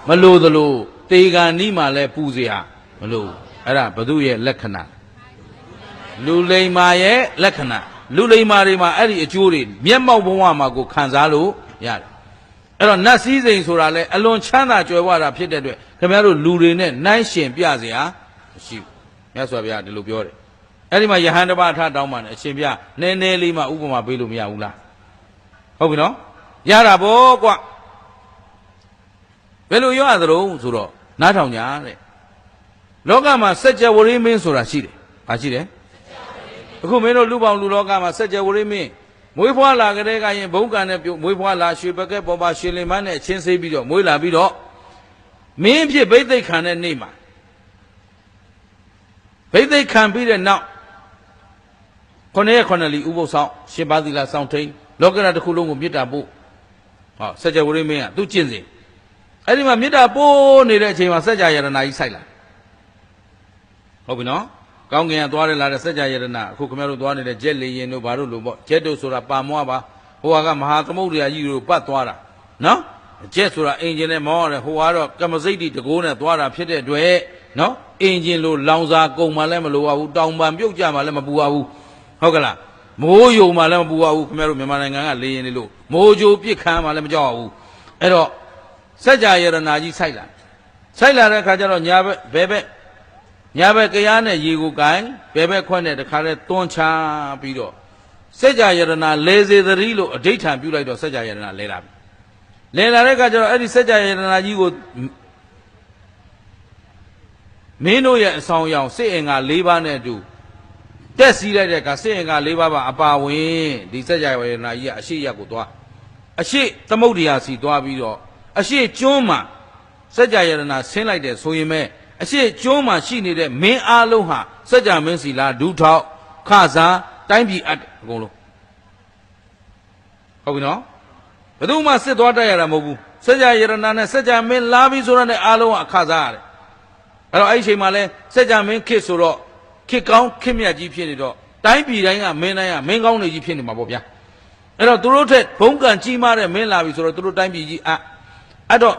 S2: မလိုသလိုတေဂာနီးမှာလဲပူစရာမလိုအဲ့ဒါဘု து ရဲ့လက္ခဏာလူလိမ္မာရဲ့လက္ခဏာ လူလိမ္မာတွေမှာအဲ့ဒီအကျိုးတွေမျက်မှောက်ဘဝမှာကိုခံစားလို့ရတယ်အဲ့တော့နတ်စည်းစိမ်ဆိုတာလဲအလွန်ချမ်းသာကြွယ်ဝတာဖြစ်တဲ့အတွက်ခင်ဗျားတို့လူတွေနဲ့နှိုင်းရှင်ပြเสียမရှိဘူးမြတ်စွာဘုရားဒီလိုပြောတယ်အဲ့ဒီမှာယဟန်တစ်ပါးထတောင်းပါနဲ့အရှင်ဘုရားနည်းနည်းလေးမှဥပမာပေးလို့မရဘူးလားဟုတ်ပြီနော်ရတာဗောကွဘယ်လိုရသလဲဆိုတော့နားထောင်ကြတဲ့လောကမှာစัจ java ဝရိမင်းဆိုတာရှိတယ်ဘာရှိတယ်အခုမင်းတို့လူပေါင်းလူလောကမှာစัจ java ဝရိမင်းမွေးဖွားလာကြတဲ့ကရင်ဘုံကံနဲ့မွေးဖွားလာရွှေပကက်ပေါ်ပါရွှေလင်မန်းနဲ့ချင်းဆေးပြီးတော့မွေးလာပြီးတော့မင်းဖြစ်ဘိသိက်ခံတဲ့နေ့မှာဘိသိက်ခံပြီးတဲ့နောက်9 ရက် 9 လီဥပုသ်ဆောင်ရှင်ပါသီလဆောင်ထိန်လောကရတစ်ခုလုံးကိုမေတ္တာပို့ဟောစัจ java ဝရိမင်းကသူကျင့်စဉ်အဲ့ဒီမှာမေတ္တာပို့နေတဲ့အချိန်မှာစัจ java ယရနာကြီးဆိုင်လာဟုတ်ပြီနော်ကောင်းကင်ကသွားရလာတဲ့စัจ java ယရနာအခုခင်ဗျားတို့သွားနေတဲ့ဂျက်လေရင်တို့ဘာတို့လို့ပေါ့ဂျက်တို့ဆိုတာပါမွားပါဟိုကမဟာသမုဒ္ဒရာကြီးတို့ပတ်သွားတာနော်ဂျက်ဆိုတာအင်ဂျင်နဲ့မောင်းရတယ်ဟိုကတော့ကမစိတ်တီတကိုးနဲ့သွားတာဖြစ်တဲ့အတွက်နော်အင်ဂျင်လိုလောင်စာကုန်မှလည်းမလိုပါဘူးတောင်ပံပြုတ်ကြမှလည်းမပူပါဘူးဟုတ်ကလားမိုးယုံမှလည်းမပူပါဘူးခင်ဗျားတို့မြန်မာနိုင်ငံကလေရင်တွေလို့မိုးကြိုးပစ်ခမ်းမှလည်းမကြောက်ပါဘူးအဲ့တော့စัจ java ယရနာကြီးဆိုင်လာတဲ့အခါကျတော့ညာဘဲကရားနဲ့ရေကိုကိုင်ဘဲခွက်နဲ့တခါလဲတွန်းချပြီးတော့စัจ java ယရနာလဲစေသတိလို့အဋိဋ္ဌံပြုလိုက်တော့စัจ java ယရနာလဲလာပြီလဲလာတဲ့အခါကျတော့အဲ့ဒီစัจ java ယရနာကြီးကိုမင်းတို့ရဲ့အဆောင်အယောင်စိတ်အင်္ဂါ၄ပါးနဲ့အတူတက်စီးလိုက်တဲ့အခါစိတ်အင်္ဂါ၄ပါးပါအပါဝင်ဒီစัจ java ယရနာကြီးကအရှိရက်ကိုသွားအရှိသမုဒ္ဒရာစီသွားပြီးတော့အရှိကျွန်းမှာစัจ java ယရနာဆင်းလိုက်တဲ့ဆိုရင်မဲ့အရှိကျွန်းမှာရှိနေတဲ့မင်းအားလုံးဟာစัจ java မင်းစီလားဒုထောက်ခစားတိုင်းပြည်အပ်အကုန်လုံးဟုတ်ပြီနော်ဘယ်သူမှစစ်သွားတိုက်ရတာမဟုတ်ဘူးစัจ java ယရနာနဲ့စัจ java မင်းလာပြီးဆိုတော့နဲ့အားလုံးကအခစားရတယ်အဲ့တော့အဲ့ဒီအချိန်မှာလဲစัจ java မင်းခေတ်ဆိုတော့ခေတ်ကောင်းခေတ်မြတ်ကြီးဖြစ်နေတော့တိုင်းပြည်တိုင်းကမင်းတိုင်းကမင်းကောင်းတွေကြီးဖြစ်နေမှာပေါ့ဗျာအဲ့တော့သူတို့ထက်ဘုံကံကြီးမားတဲ့မင်းလာပြီဆိုတော့သူတို့တိုင်းပြည်ကြီးအဲ့တော့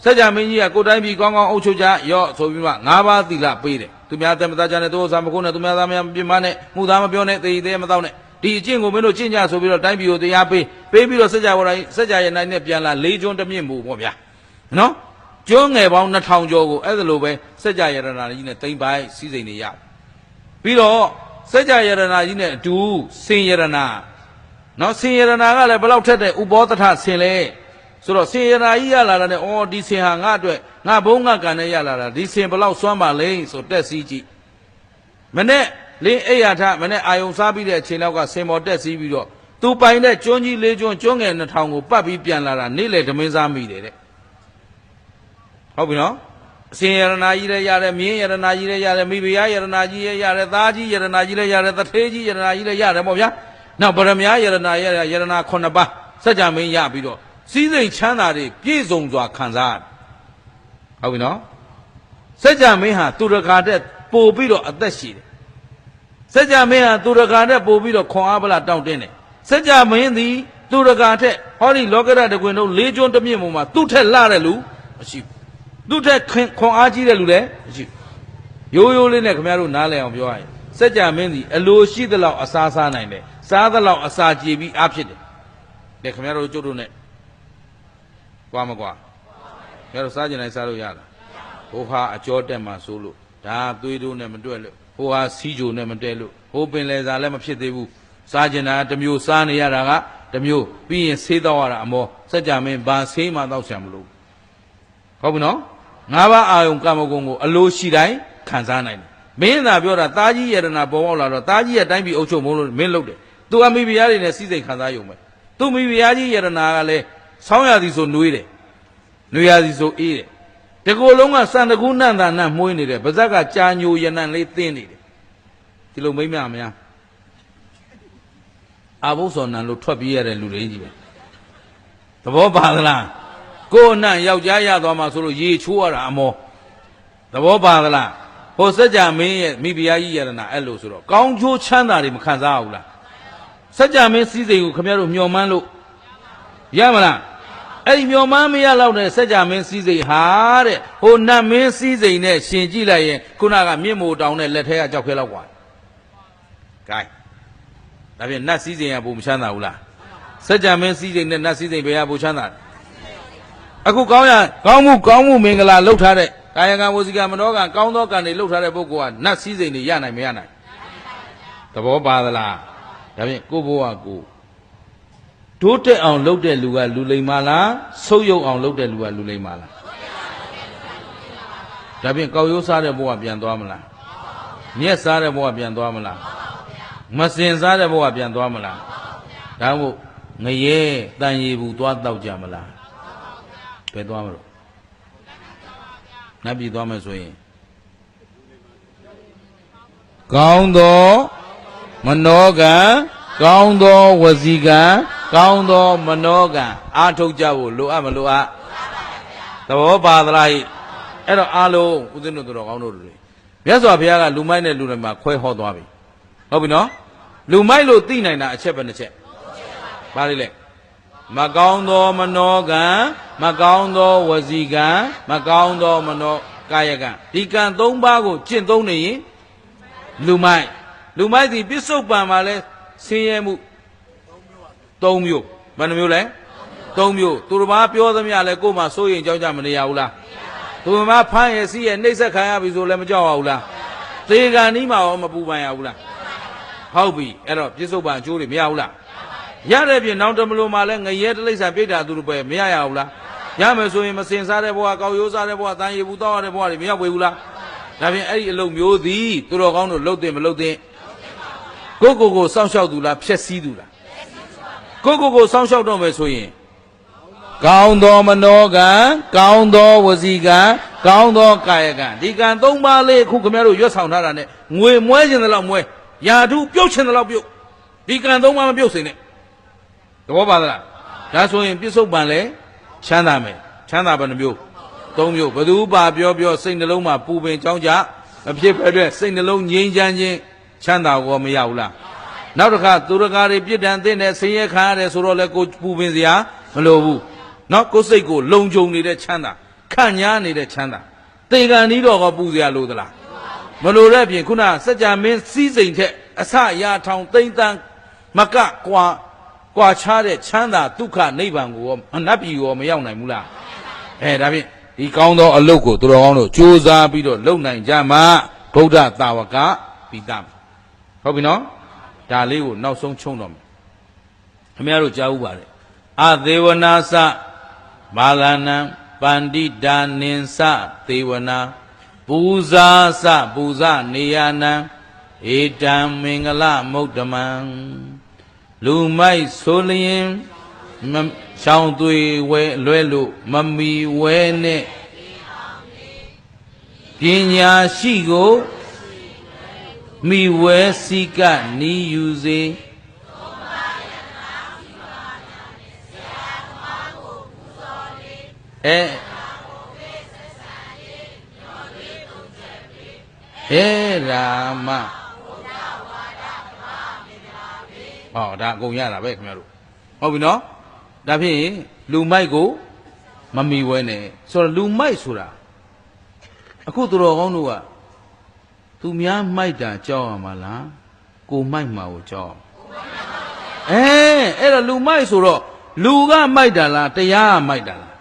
S2: စัจ java မင်းကြီးကကိုတိုင်းပြည်ကောင်းကောင်းအုပ်ချုပ်ကြရော့ဆိုပြီးမှ၅ပါးသီလပေးတယ်သူများသက်မသားကြနဲ့သူဥစ္စာမခိုးနဲ့သူများသားများပြစ်မှားနဲ့မှုသားမပြောနဲ့တေသေးမတော့နဲ့ဒီအကျင့်ကိုမင်းတို့ကျင့်ကြဆိုပြီးတော့တိုင်းပြည်ကိုတရားပေးပြီးတော့စัจ java ယနိုင်နဲ့ပြန်လာ၄ကျွန်းတစ်မြင့်မှုပေါ့ဗျာနော်ကျွန်းငယ်ပေါင်း2000ကျော်ကိုအဲ့ဒါလိုပဲစัจ java ယရနာကြီးနဲ့တိမ့်ပိုက်စီးစိမ်နေရပြီးတော့စัจ java ယရနာကြီးနဲ့အတူစင်ယရနာနော်စင်ယရနာကလည်းဘယ်လောက်ထက်တဲ့ဥပောတထဆင်လဲဆိုတော့စင်ယရနာကြီးရလာတာနဲ့ဩဒီစင်ဟာငါအတွက်ငါဘုံငါကံနဲ့ရလာတာဒီစင်ဘယ်လောက်စွမ်းပါလဲဆိုတက်စီးကြည့်မနဲ့လင်းအိယာထမနဲ့အာယုံစားပြီးတဲ့အချိန်လောက်ကစင်ပေါ်တက်စီးပြီးတော့သူပိုင်တဲ့ကျွန်းကြီး၄ကျွန်းငယ်2000ကိုပတ်ပြီးပြန်လာတာနေ့လေဓမင်းစားမိတယ်တဲ့ဟုတ်ပြီနော်အစင်ယရနာကြီးလည်းရတယ်မြင်းယရနာကြီးလည်းရတယ်မိဖုရားယရနာကြီးလည်းရတယ်သားကြီးယရနာကြီးလည်းရတယ်တထေးကြီးယရနာကြီးလည်းရတယ်ပေါ့ဗျာနောက်ဗရမ ्या ယရနာယရနာ9ပါးစัจ java မင်းရပြီးတော့စည်းစိမ်ချမ်းသာတွေပြည့်စုံစွာခံစားဟုတ်ပြီနော်စัจ java မင်းဟာသူရကာတဲ့ပို့ပြီးတော့အသက်ရှိတယ်စัจ java မင်းဟာသူရကာတဲ့ပို့ပြီးတော့ခွန်အားဗလာတောင့်တင်းတယ်စัจ java မင်းသည်သူရကာတဲ့ဟောဒီလောကရတကွင်တို့၄ကျွန်းတစ်မြင့်ပုံမှာသူ့ထက်လှတဲ့လူမရှိဘူးသူ့ထက်ခွန်အားကြီးတဲ့လူလည်းမရှိဘူးရိုးလေးနဲ့ခင်ဗျားတို့နားလည်အောင်ပြောရရင်စัจ java မင်းသည်အလိုရှိသလောက်အစားစားနိုင်တယ်စားသလောက်အစာကြည်ပြီးအားဖြစ်တယ်ကဲခင်ဗျားတို့ကျုပ်တို့နဲ့ကွာမကွာခင်ဗျားတို့စားကျင်တိုင်းစားလို့ရလားဟိုဟာအကျော်တက်မှာစိုးလို့ဒါသွေးတို့နဲ့မတွက်လို့ဟိုဟာစီးကြိုနဲ့မတဲလို့ဟိုပင်လယ်စာလည်းမဖြစ်သေးဘူးစားကျင်တာတစ်မျိုးစားနေရတာကတစ်မျိုးပြီးရင်ဆေးတော့ရတာအမောစัจ java မင်းဘာဆေးမှတော့ဆံမလို့ဟုတ်ပြီနော်၅ပါးအာယုံကာမဂုဏ်ကိုအလိုရှိတိုင်းခံစားနိုင်တယ်မင်းသာပြောတာသားကြီးယရနာပေါ်ပေါက်လာတော့သားကြီးရဲ့တိုင်းပြည်အုပ်ချုပ်မလို့မင်းလုပ်တယ်သူအမိဖုရားတွေနဲ့စီးစိမ်ခံစားရုံပဲသူမိဖုရားကြီးယရနာကလည်းဆောင်းရသည်ဆိုနှွေးတယ်နှွေရသည်ဆိုအေးတယ်တကူလုံးကစံတကူနန့်တာနန့်မှုန်းနေတယ်ဗဇက်ကကြာညိုရနန့်လေးသင်းနေတယ်ဒီလိုမိမ့်မများအာဘုဇော်နံလို့ထွက်ပြေးရတဲ့လူတွေကြီးပဲသဘောပါသလားကိုယ်နန့်ယောက်ျားရသွားမှဆိုလို့ရေချိုးရတာအမောသဘောပါသလားဟိုစัจ java မင်းရဲ့မိဖုရားကြီးယရနာအဲ့လိုဆိုတော့ကောင်းကျိုးချမ်းသာတွေမခံစားဘူးလားစัจ java မင်းစည်းစိမ်ကိုခင်ဗျားတို့မျှော်မှန်းလို့ရမလားအဲ့ဒီမျှော်မှန်းမရလောက်တဲ့စัจ java မင်းစည်းစိမ်ဟာတဲ့ဟိုနတ်မင်းစည်းစိမ်နဲ့ရှင်ကြည့်လိုက်ရင်ခုနကမြင့်မို့တောင်နဲ့လက်ထဲကကြောက်ခဲလောက်กว่า gain ဒါဖြင့်နတ်စည်းစိမ်ကဘုံမချမ်းသာဘူးလားစัจ जा မင်းစည်းစိမ်နဲ့နတ်စည်းစိမ်ဘယ်ဟာဘုံချမ်းသာအခုကောင်းမှုမင်္ဂလာလှုပ်ထားတဲ့ကာယကံဝစီကံမနောကံကောင်းသောကံတွေလှုပ်ထားတဲ့ပုဂ္ဂိုလ်ကနတ်စည်းစိမ်တွေရနိုင်မရနိုင်သဘောပါသလားဒါဖြင့်ကိုဘိုးကကိုဒိုးတက်အောင်လှုပ်တဲ့လူကလူလိမ္မာလားဆုပ်ယုပ်အောင်လှုပ်တဲ့လူကလူလိမ္မာလားဒါဖြင့်ကောက်ရိုးစားတဲ့ဘဝပြန်သွားမလားမြက်စားတဲ့ဘဝပြန်သွားမလားမစင်စားတဲ့ဘဝပြန်သွားမလားဒါမို့ငရဲတန်ရီဘူးသွားတောက်ကြမလားဘယ်သွားမလို့နတ်ပြည်သွားမယ်ဆိုရင်ကောင်းသောမနောကံကောင်းသောဝစီကံကောင်းသောမနောကံအာထုတ်ကြဖို့လိုအပ်မလိုအပ်သဘောပါသလားဟိအဲ့တော့အားလုံးဦးဇင်းတို့တော်ကောင်းတို့တွေမြတ်စွာဘုရားကလူမိုက်နဲ့လူတွေမှာခွဲဟောသွားပြီဟုတ်ပြီနော်လူမိုက်လို့သိနိုင်တာအချက်ပဲတစ်ချက်ပါလိမ့်လေမကောင်းသောမနောကံမကောင်းသောဝစီကံမကောင်းသောမနောကာယကံဒီကံ၃ပါးကိုကျင့်သုံးနေရင်လူမိုက်ဒီပစ္စုပန်မှာလဲဆင်းရဲမှု၃မျိုးဘယ်နှမျိုးလဲ၃မျိုးသူတစ်ပါးပြောသမျှလဲကိုယ်မှစိုးရင်ကြောက်ကြမနေရဘူးလားသူတစ်ပါးဖမ်းရစီးရနှိမ့်ဆက်ခံရပြီဆိုလည်းမကြောက်ရဘူးလားသေကံနီးမှာရောမပူပန်ရဘူးလားဟုတ်ပြီအဲ့တော့ပစ္စုပန်အကျိုးတွေမရဘူးလားရတဲ့ပြင်နောက်တမလို့မှလဲငရဲတလိ္ဆာပြိတ္တာသူတို့ပဲမရရဘူးလားရမယ်ဆိုရင်မစင်စားတဲ့ဘဝကောက်ရိုးစားတဲ့ဘဝတန်ရီဘူးတောက်ရတဲ့ဘဝတွေမရောက်ဘူးလားဒါပြင်အဲ့ဒီအလုပ်မျိုးသည်သူတော်ကောင်းတို့လှုပ်တဲ့မလှုပ်တဲ့ကိုစောင့်ရှောက်သူလားဖျက်ဆီးသူလားကိုစောင့်ရှောက်တော့မယ်ဆိုရင်ကောင်းသောမနောကံကောင်းသောဝစီကံကောင်းသောကာယကံဒီကံ၃ပါးလေးအခုခင်ဗျားတို့ရွတ်ဆောင်ထားတာနဲ့ငွေမွဲခြင်းတလောက်မွဲယာထုပြုတ်ခြင်းတလောက်ပြုတ်ဒီကံ၃ပါးမပြုတ်စေနဲ့သဘောပါသလားဒါဆိုရင်ပြစ္ဆုတ်ပန်လဲချမ်းသာမယ်ချမ်းသာဘယ်နှမျိုး၃မျိုးဘသူပါပြောစိတ်နှလုံးမှာပူပင်ကြောင်းကြမဖြစ်ဖက်တဲ့စိတ်နှလုံးငြိမ်းချမ်းခြင်းချမ်းသာကိုမရဘူးလားနောက်တစ်ခါသူရကာတွေပြစ်ဒဏ်သိတဲ့ဆင်းရဲခံရတယ်ဆိုတော့လေကိုပူပင်စရာမလိုဘူးနော်ကိုစိတ်ကိုလုံခြုံနေတဲ့ချမ်းသာခန့်ညားနေတဲ့ချမ်းသာတေကံဤတော့ကပူစရာလိုသလားမလိုတဲ့ပြင်ခုနစัจ जा မင်းစည်းစိမ်ထက်အစရာထောင်သိမ့်တန်းမကကွာခြားတဲ့ချမ်းသာဒုက္ခနိဗ္ဗာန်ကိုနတ်ပြည်ကိုမရောက်နိုင်ဘူးလားဒါဖြင့်ဒီကောင်းသောအလုပ်ကိုသူတော်ကောင်းတို့ကြိုးစားပြီးတော့လုပ်နိုင်ကြမှာဗုဒ္ဓတာဝကပိတမဟုတ်ပြီနော်ဒါလေးကိုနောက်ဆုံးချုံတော့မယ်ခင်ဗျားတို့ကြားဥပါတယ်အသေဝနာစမာလနံပန္တိတာနိင်စသေဝနာပူဇာစပူဇာနေယနံဧတံမင်္ဂလမုဒ္ဓမံလူမိုက်ဆိုလျင်ရှောင်းသွေဝဲလွဲလို့မမီဝဲနဲ့ပညာရှိကိုမိဝဲစိကနီးယူစေရာမဟောဒါအကုန်ရတာပဲခင်ဗျားတို့ဟုတ်ပြီနော်ဒါဖြင့်လူမိုက်ကိုမမီဝဲနဲ့ဆိုတော့လူမိုက်ဆိုတာအခုသူတော်ကောင်းတို့ကသူများမိုက်တာကြောက်ရမှာလားကိုမိုက်မှာကိုကြောက်အဲ့တော့လူမိုက်ဆိုတော့လူကမိုက်တာလားတရားကမိုက်တာလား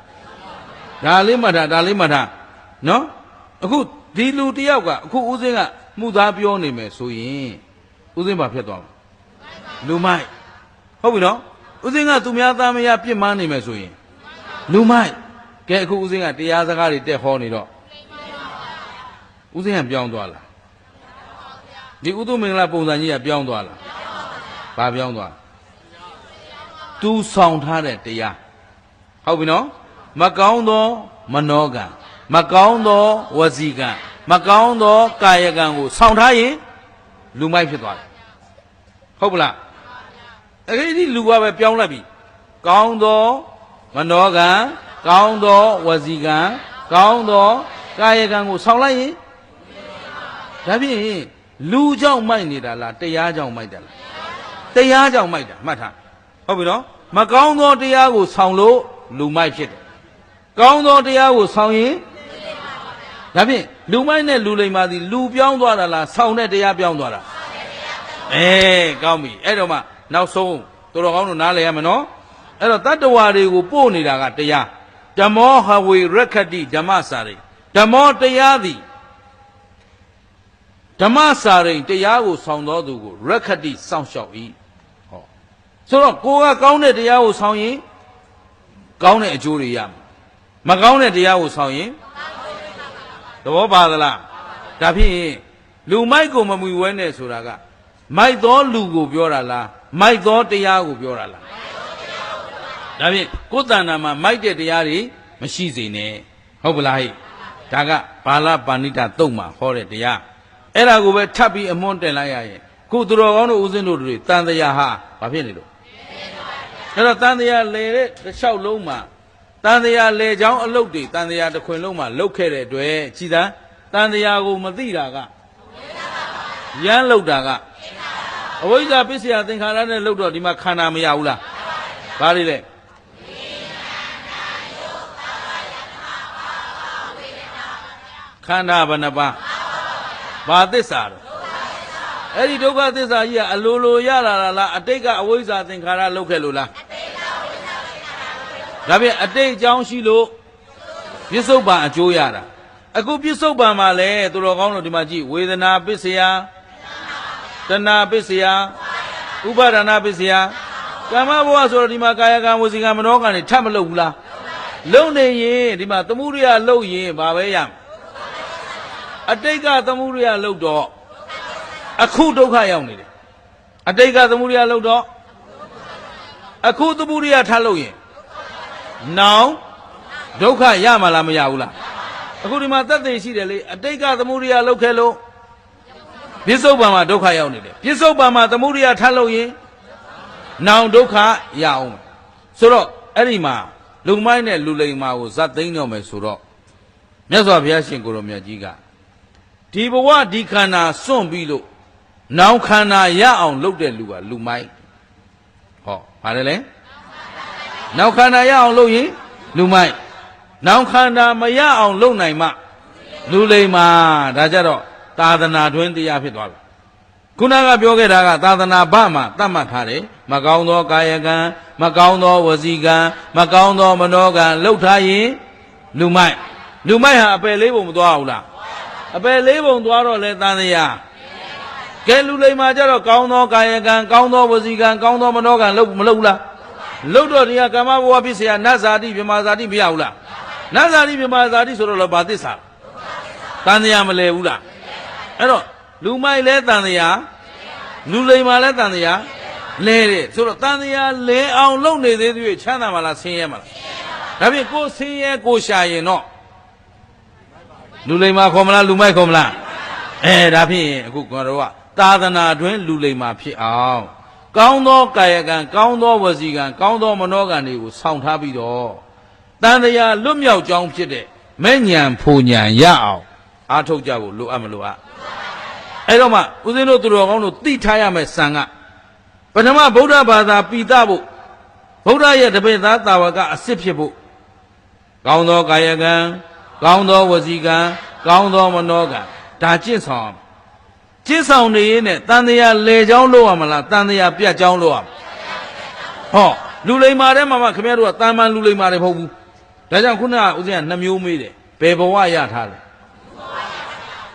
S2: ဒါလေးမှတ်ထားနော်အခုဒီလူတယောက်ကအခုဦးစင်းကမှုသားပြောနေမယ်ဆိုရင်ဦးစင်းဘာဖြစ်သွားမလဲလူမိုက်ဟုတ်ပြီနော်ဦးစင်းကသူများသားမယားပြစ်မှားနေမယ်ဆိုရင်လူမိုက်ကဲအခုဦးစင်းကတရားစကားတွေတက်ဟောနေတော့ဦးစင်းကပြောင်းသွားလားဒီဥတုမင်္ဂလာပုံစံကြီးကပြောင်းသွားလားဘာပြောင်းသွားသူဆောင်ထားတဲ့တရားဟုတ်ပြီနော်မကောင်းသောမနောကံမကောင်းသောဝစီကံမကောင်းသောကာယကံကိုဆောင်ထားရင်လူမိုက်ဖြစ်သွားတယ်ဟုတ်ပလားအဲ့ဒီလူကပဲပြောင်းလိုက်ပြီကောင်းသောမနောကံကောင်းသောဝစီကံကောင်းသောကာယကံကိုဆောင်လိုက်ရင်ဒါဖြင့်လူကြောင့်မိုက်နေတာလားတရားကြောင့်မိုက်တာလားတရားကြောင့်မိုက်တာမှတ်ထားဟုတ်ပြီနော်မကောင်းသောတရားကိုဆောင်လို့လူမိုက်ဖြစ်တယ်ကောင်းသောတရားကိုဆောင်ရင်ဒါဖြင့်လူမိုက်နဲ့လူလိမ္မာသည်လူပြောင်းသွားတာလားဆောင်တဲ့တရားပြောင်းသွားတာ ကောင်းပြီအဲ့တော့မှနောက်ဆုံးတော်တော်ကောင်းလို့နားလည်ရမယ်နော်အဲ့တော့တတ္တဝါတွေကိုပို့နေတာကတရားဓမ္မောဟဝေရက္ခတိဓမ္မစာရိဓမ္မောတရားသည်ဓမ္မစာရိတရားကိုဆောင်တော်သူကိုရက္ခတိစောင့်ရှောက်၏ဟောဆိုတော့ကိုကကောင်းတဲ့တရားကိုဆောင်ရင်ကောင်းတဲ့အကျိုးတွေရမယ်မကောင်းတဲ့တရားကိုဆောင်ရင်သဘောပါသလားဒါဖြင့်လူမိုက်ကိုမမူဝဲနဲ့ဆိုတာကမိုက်သောလူကိုပြောတာလားမိုက်သောတရားကိုပြောတာလားဒါဖြင့်ကိုယ်တဏ္ဍာမှာမိုက်တဲ့တရားတွေမရှိစေနဲ့ဟုတ်ပလားဟိဒါကဘာလပါဏိတသုတ်မှာဟောတဲ့တရားအဲ့ဒါကိုပဲထပ်ပြီးအမွန်းတင်လိုက်ရရင်ခုသူတော်ကောင်းတို့ဦးဇင်းတို့တွေတန်တရားဟာဘာဖြစ်နေလို့အဲ့တော့တန်တရားလေတဲ့တစ်လျှောက်လုံးမှာတန်တရားလေချောင်းအလုတ်တွေတန်တရားတစ်ခွင်လုံးမှာလုတ်ခဲ့တဲ့အတွက်ကြည်သာတန်တရားကိုမသိတာကရမ်းလုတ်တာကအဝိဇ္ဇာပစ္စယသင်္ခါရနဲ့လုတ်တော့ဒီမှာခန္ဓာမရဘူးလားဘာတွေလဲခန္ဓာဘယ်နှပါးဘာသစ္စာတော့အဲ့ဒီဒုက္ခသစ္စာကြီးကအလိုလိုရလာလားအတိတ်ကအဝိဇ္ဇာသင်္ခါရလုတ်ခဲ့လို့လားဒါဖြင့်အတိတ်အကြောင်းရှိလို့ပြစ္ဆုတ်ပံအကျိုးရတာအခုပြစ္ဆုတ်ပံမှာလဲသူတော်ကောင်းတို့ဒီမှာကြည့်ဝေဒနာပစ္စယတဏှာပစ္စယဥပါဒနာပစ္စယကာမဘဝဆိုတော့ဒီမှာကာယကံဝစီကံမနောကံတွေထပ်မလုပ်ဘူးလားလုံနေရင်ဒီမှာသမုဒိယလုံရင်ဘာပဲရမယ်အတိတ်ကသမုဒိယလုံတော့အခုဒုက္ခရောက်နေတယ်အတိတ်ကသမုဒိယလုံတော့အခုသမုဒိယထပ်လုံရင်နောင်ဒုက္ခရမှာလားမရဘူးလားအခုဒီမှာသက်သေရှိတယ်လေအတိတ်ကသမုဒိယလုံခဲ့လို့ပြစ္ဆုတ်ပံမှာဒုက္ခရောက်နေတယ်ပြစ္ဆုတ်ပံမှာသမုဒိယထပ်လုံရင်နောင်ဒုက္ခရအောင်ဆိုတော့အဲ့ဒီမှာလူမိုက်နဲ့လူလိမ္မာကိုဇတ်သိမ်းတော့မယ်ဆိုတော့မြတ်စွာဘုရားရှင်ကိုရောမြတ်ကြီးကဒီဘဝဒီခန္ဓာစွန့်ပြီးလို့နောင်ခန္ဓာရအောင်လုပ်တဲ့လူကလူမိုက်ဟောပါတယ်လေနောင်ခန္ဓာရအောင်လုပ်ရင်လူမိုက်နောင်ခန္ဓာမရအောင်လုပ်နိုင်မှလူလိမ္မာဒါကြတော့သာသနာတွင်တရားဖြစ်သွားပြီခုနကပြောခဲ့တာကသာသနာ့ဘမှာသတ်မှတ်ထားတယ်မကောင်းသောကာယကံမကောင်းသောဝစီကံမကောင်းသောမနောကံလှုပ်ထားရင်လူမိုက်ဟာအပယ်လေးပုံမသွားဘူးလားအပယ်လေးပုံသွားတော့လေတန်တရားကဲလူလိမ္မာကြတော့ကောင်းသောကာယကံကောင်းသောဝစီကံကောင်းသောမနောကံလှုပ်မလှုပ်လားလှုပ်တော့ဒီကကာမဘဝဖြစ်เสียနတ်ဇာတိဗြဟ္မာဇာတိမရဘူးလားနတ်ဇာတိဗြဟ္မာဇာတိဆိုတော့လည်းဘာသစ္စာတန်တရားမလဲဘူးလားအဲ့တော့လူမိုက်လဲတန်တရားလူလိမ္မာလဲတန်တရားလဲတဲ့ဆိုတော့တန်တရားလဲအောင်လုပ်နေသေးသေးချမ်းသာမလားဆင်းရဲမလားဒါဖြင့်ကိုဆင်းရဲကိုရှာရင်တော့လူလိမ္မာခေါ်မလားလူမိုက်ခေါ်မလားဒါဖြင့်အခုကျွန်တော်ကသာသနာတွင်လူလိမ္မာဖြစ်အောင်ကောင်းသောကာယကံကောင်းသောဝစီကံကောင်းသောမနောကံတွေကိုဆောင်ထားပြီးတော့တန်တရားလွတ်မြောက်ကြောင်းဖြစ်တဲ့မဲ့ညံဖူညံရအောင်အားထုတ်ကြဖို့လိုအပ်မလိုအပ်အဲ့တော့မှဦးဇင်းတို့သူတော်ကောင်းတို့သိထားရမယ့်စံကပထမဗုဒ္ဓဘာသာပိသဖို့ဗုဒ္ဓရဲ့တပည့်သားတာဝကအစစ်ဖြစ်ဖို့ကောင်းသောကာယကံကောင်းသောဝစီကံကောင်းသောမနောကံဒါကျင့်ဆောင်နေရင်နဲ့တန်တရားလေချောင်းလို့ရမလားတန်တရားပြတ်ချောင်းလို့ရမလားဟောလူလိမ္မာတဲ့မှာမှခင်ဗျားတို့ကတာမန်လူလိမ္မာတွေမဟုတ်ဘူးဒါကြောင့်ခုနကဦးဇင်းက2မျိုးမေးတယ်ဘယ်ဘဝရထားလဲ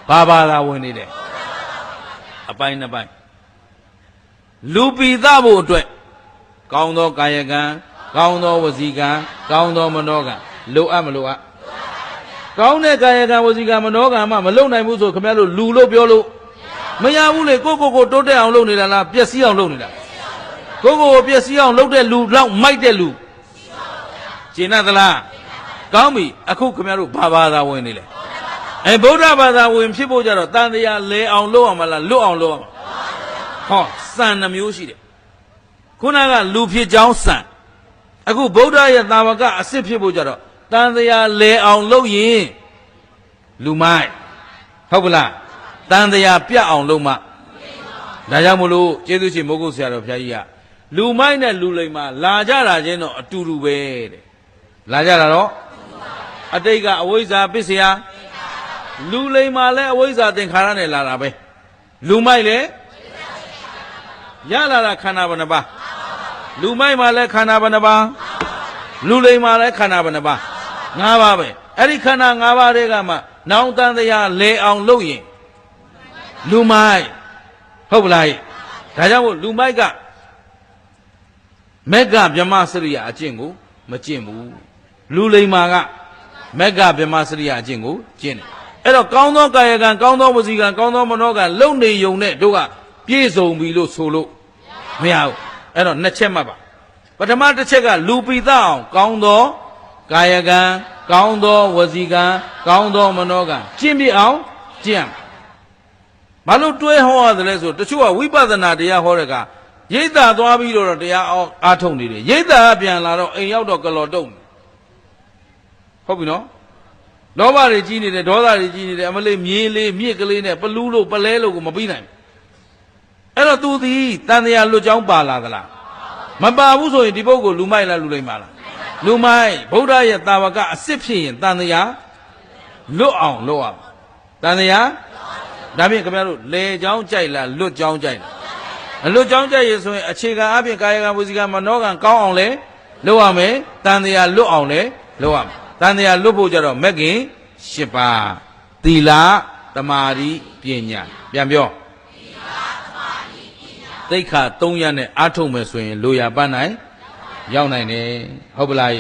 S2: ဘာဘာသာဝင်နေတယ်အပိုင်း2ပိုင်းလူပိသဖို့အတွက်ကောင်းသောကာယကံကောင်းသောဝစီကံကောင်းသောမနောကံလိုအပ်မလိုအပ်ကောင်းတဲ့ကာယကံဝစီကံမနောကံမှမလုံနိုင်ဘူးဆိုခင်ဗျားတို့လူလို့ပြောလို့မရဘူးလေကိုတိုးတက်အောင်လုပ်နေတာလားပျက်စီးအောင်လုပ်နေတာကိုပျက်စီးအောင်လုပ်တဲ့လူလောက်မိုက်တဲ့လူကျင်သလားကောင်းပြီအခုခင်ဗျားတို့ဘာဘာသာဝင်နေလဲဗုဒ္ဓဘာသာဝင်ဖြစ်ဖို့ကြတော့တန်တရားလဲအောင်လုပ်အောင်မလားလွတ်အောင်လုပ်အောင်ဟောစံနှမျိုးရှိတယ်ခုနကလူဖြစ်ကြောင်းစံအခုဗုဒ္ဓရဲ့သာဝကအစစ်ဖြစ်ဖို့ကြတော့တန်တရားလဲအောင်လုပ်ရင်လူမိုက်ဟုတ်ပလားတန်တရားပြတ်အောင်လုပ်မှဒါကြောင့်မလို့ကျေးဇူးရှင်မိုးကုတ်ဆရာတော်ဘုရားကြီးကလူမိုက်နဲ့လူလိမ္မာလာကြတာချင်းတော့အတူတူပဲတဲ့လာကြတာတော့အတိတ်ကအဝိဇ္ဇာပစ္စယလူလိမ္မာလဲအဝိဇ္ဇာသင်္ခါရနဲ့လာတာပဲလူမိုက်လဲ ရလာတာခန္ဓာဘယ်နှပါလူမိုက်မှာလဲခန္ဓာဘယ်နှပါလူလိမ်မှာလဲခန္ဓာဘယ်နှပါ၅ပါးပဲအဲ့ဒီခန္ဓာ၅ပါးတွေကမှနောင်တန်တရားလဲအောင်လုပ်ရင်လူမိုက်ဟုတ်ပလားဒါကြောင့်မို့လူမိုက်ကမက်ကဗြဟ္မစရိယအကျင့်ကိုမကျင့်ဘူးလူလိမ္မာကမက်ကဗြဟ္မစရိယအကျင့်ကိုကျင့်တယ်အဲ့တော့ကောင်းသောကာယကံကောင်းသောဝစီကံကောင်းသောမနောကံလုံနေယုံနဲ့တို့ကပြည့်စုံပြီလို့ဆိုလို့မရဘူးအဲ့တော့နှစ်ချက်မှတ်ပါပထမတစ်ချက်ကလူပိသအောင်ကောင်းသောကာယကံကောင်းသောဝစီကံကောင်းသောမနောကံကျင့်ပြအောင်ကျင့်ဘာလို့တွဲဟောရတယ်လဲဆိုတချို့ကဝိပဿနာတရားဟောတဲ့ကရိတ်တာသွားပြီးတော့တရားအားထုတ်နေတယ်ရိတ်တာပြန်လာတော့အိမ်ရောက်တော့ကလော်တုံးဟုတ်ပြီနော်လောဘတွေကြီးနေတယ်ဒေါသတွေကြီးနေတယ်အမလေးမြေးလေးမြစ်ကလေးနဲ့ပလူးလို့ပလဲလို့ကိုမပြီးနိုင်အဲ့တော့သူသည်တန်တရားလွတ်ကြောင်းပါလာသလားမပါဘူးဆိုရင်ဒီပုဂ္ဂိုလ်လူမိုက်လားလူလိမ္မာလားလူမိုက်ဗုဒ္ဓရဲ့တာဝကအစ်စ်ဖြစ်ရင်တန်တရားလွတ်အောင်လုပ်ရမယ်တန်တရားဒါဖြင့်ခင်ဗျားတို့လေကြောင်းကြိုက်လားလွတ်ကြောင်းကြိုက်လားအလွတ်ကြောင်းကြိုက်ရဆိုရင်အခြေခံအပြင်ကာယကံဝစီကံမနောကံကောင်းအောင်လဲလုပ်ရမယ်တန်တရားလွတ်အောင်လဲလုပ်ရမယ်တန်တရားလွတ်ဖို့ကြတော့မဂ်ခင်၈ပါးသီလသမာဓိပညာပြန်ပြောသိက္ခာ၃ရပ်နဲ့အားထုတ်မယ်ဆိုရင်လိုရာပန်းနိုင်ရောက်နိုင်တယ်ဟုတ်ပလား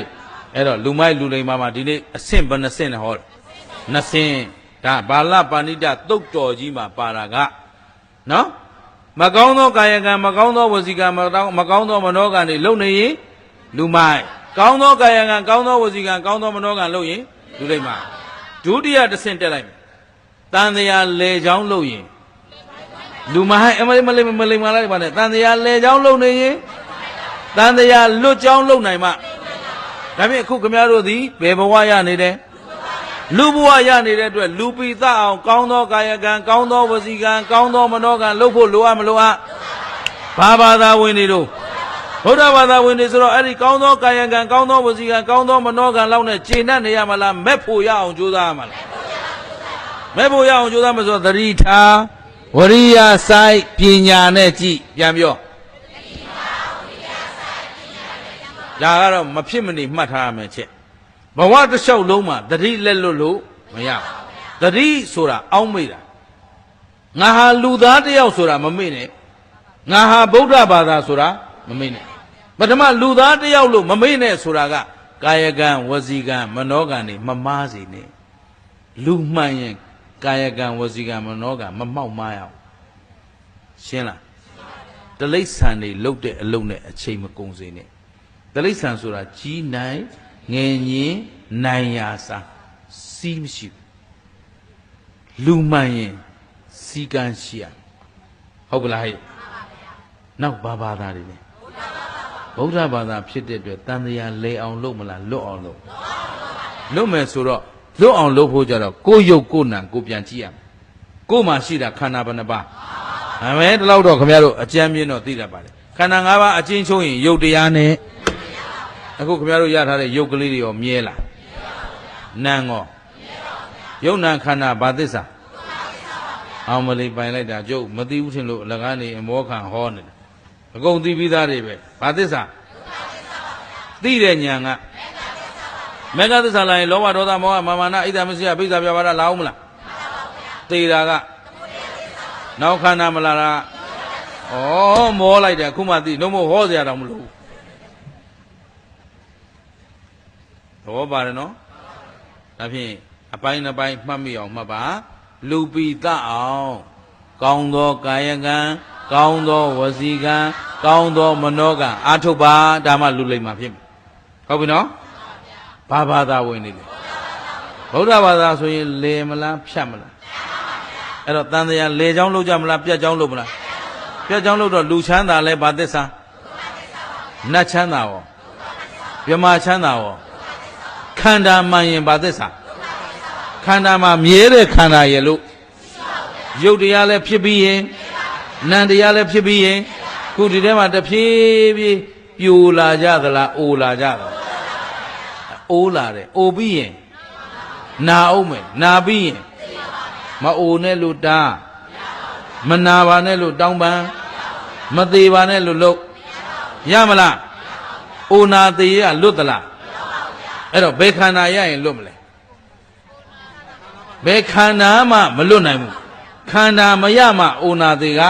S2: အဲ့တော့လူမိုက်လူလိမ္မာမှာဒီနေ့အဆင့်ဘယ်နှဆင့်နဲ့ဟောနှစ်ဆင့်ဒါဘာလပါဏိတသုတ်တော်ကြီးမှာပါတာကနော်မကောင်းသောကာယကံမကောင်းသောဝစီကံမကောင်းသောမနောကံတွေလုံနေရင်လူမိုက်ကောင်းသောကာယကံကောင်းသောဝစီကံကောင်းသောမနောကံလုံရင်လူလိမ္မာဒုတိယတစ်ဆင့်တက်လိုက်မယ်တန်တရားလေချောင်းလုံရင်လူမိုက်အမလေးမလိမ္မာလိုက်ပါနဲ့တန်တရားလေချောင်းလုံနေရင်တန်တရားလွတ်ချောင်းလုံနိုင်မှဒါဖြင့်အခုခင်ဗျားတို့သည်ဘယ်ဘဝရနေတယ်လူဘဝရနေတဲ့အတွက်လူပိသအောင်ကောင်းသောကာယကံကောင်းသောဝစီကံကောင်းသောမနောကံလုပ်ဖို့လိုအပ်မလိုအပ်ဘာဘာသာဝင်တွေတို့ဗုဒ္ဓဘာသာဝင်တွေဆိုတော့အဲ့ဒီကောင်းသောကာယကံကောင်းသောဝစီကံကောင်းသောမနောကံလောက်နဲ့ခြေနဲ့နေရမလားမက်ဖို့ရအောင်ကြိုးစားရမလားမက်ဖို့ရအောင်ကြိုးစားမဆိုသတိထားဝရိယစိုက်ပညာနဲ့ကြည့်ပြန်ပြောဒါကတော့မဖြစ်မနေမှတ်ထားရမယ်ချက်ဘဝတစ်လျှောက်လုံးမှာတတိလက်လွတ်လို့မရဘူးတတိဆိုတာအောင်းမေ့တာငါဟာလူသားတစ်ယောက်ဆိုတာမမေ့နဲ့ငါဟာဗုဒ္ဓဘာသာဆိုတာမမေ့နဲ့ပထမလူသားတစ်ယောက်လို့မမေ့နဲ့ဆိုတာကကာယကံဝစီကံမနောကံတွေမမားစေနဲ့လူမှန်ရင်ကာယကံဝစီကံမနောကံမမောက်မားရအောင်ရှင်းလားတိရစ္ဆာန်တွေလုတ်တဲ့အလုပ်နဲ့အချိန်မကုန်စေနဲ့တိရစ္ဆာန်ဆိုတာကြီးနိုင်ငယ်ညင်နိုင်ရာစာစီးမရှိဘူးလူမှန်ရင်စီကံရှိရဟုတ်ကလားဟဲ့နောက်ဘာသာတွေလဲဗုဒ္ဓဘာသာဖြစ်တဲ့အတွက်တန်တရားလဲအောင်လုပ်မလားလွတ်အောင်လုပ်မယ်ဆိုတော့လွတ်အောင်လုပ်ဖို့ကြတော့ကိုယ်ရုပ်ကိုယ်နာကိုပြန်ကြည့်ရမယ်ကိုယ်မှာရှိတာခန္ဓာဘယ်နှပါဒါပဲဒီလောက်တော့ခင်ဗျားတို့အကျမ်းပြင်းတော့သိတတ်ပါတယ်ခန္ဓာ၅ပါးအချင်းချုပ်ရင်ရုပ်တရားနဲ့အခုခင်ဗျားတို့ရထားတဲ့ရုပ်ကလေးတွေရောမြဲလားနာမ်ရောရုပ်နာခန္ဓာဘာသစ္စာအောင်မလေးပိုင်လိုက်တာကျုပ်မသိဘူးထင်လို့အလကားနေအမောခံဟောနေတယ်အကုန်သိပြီးသားတွေပဲဘာသစ္စာသိတဲ့ဉာဏ်ကမေဃသစ္စာလာရင်လောဘဒေါသမောဟမာနဣဒ္ဓမရှိယပိစ္ဆာပြပါဒလာအောင်မလားသိတာကနောက်ခန္ဓာမလားလားဩမောလိုက်တယ်အခုမှသိလုံးမဟောစရာတော့မလိုဘူးသဘောပါတယ်နော်ဒါဖြင့်အပိုင်းတစ်ပိုင်းမှတ်မိအောင်မှတ်ပါလူပိသအောင်ကောင်းသောကာယကံကောင်းသောဝစီကံကောင်းသောမနောကံအာထုတ်ပါဒါမှလူလိမ္မာဖြစ်မယ်ဟုတ်ပြီနော်ဘာဘာသာဝင်နေလဲဗုဒ္ဓဘာသာဆိုရင်လေမလားဖြတ်မလားအဲ့တော့တန်တရားလေချောင်းလုပ်ကြမလားပြတ်ချောင်းလုပ်မလားပြတ်ချောင်းလုပ်တော့လူချမ်းသာလဲဘာသစ္စာနတ်ချမ်းသာရောမြမချမ်းသာရောခန္ဓာမှန်ရင်ဘာသစ္စာခန္ဓာမှာမြဲတဲ့ခန္ဓာရဲ့လို့ရုပ်တရားလည်းဖြစ်ပြီးရင်နံတရားလည်းဖြစ်ပြီးရင်ခုဒီထဲမှာတဖြည်းဖြည်းပြိုလာကြသလားအိုလာကြသလားအိုးလာတယ်အိုပြီးရင်နာအောင်မယ်နာပြီးရင်မအိုနဲ့လို့တာမနာပါနဲ့လို့တောင်းပန် မသေးပါနဲ့လို့လို့ရမလားအိုနာသေးရလွတ်သလားအဲ့တော့ဘယ်ခန္ဓာရရင်လွတ်မလဲဘယ်ခန္ဓာမှမလွတ်နိုင်ဘူးခန္ဓာမရမှအိုနာသေးက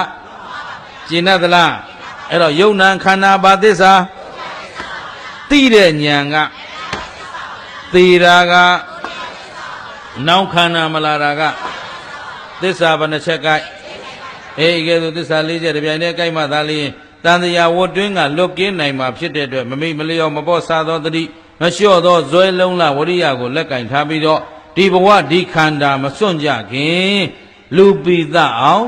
S2: ကျင်တတ်သလားအဲ့တော့ယုံနာခန္ဓာဘာသစ္စာသိတဲ့ဉာဏ်ကသေတာကနောက်ခန္ဓာမလာတာကသစ္စာဘယ်နှချက်ကြိုက်အေးကဲဆိုသစ္စာ၄ချက်တပြိုင်တည်းကြိုက်မှသာလျှင်တန်တရားဝတ်တွင်းကလွတ်ကင်းနိုင်မှာဖြစ်တဲ့အတွက်မမိမလျော်မပေါ့စားသောတတိမလျှော့သောဇွဲလုံးလာဝရိယကိုလက်ကင်ထားပြီးတော့ဒီဘဝဒီခန္ဓာမစွန့်ကြခင်လူပိသအောင်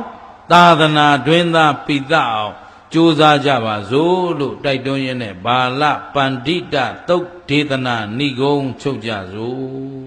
S2: သာသနာတွင်သာပိသအောင်ကြိုးစားကြပါစို့လို့တိုက်တွန်းရင်းနဲ့ဘာလပန္တိတသုတ်ဒေသနာဏိဂုံးချုပ်ကြစို့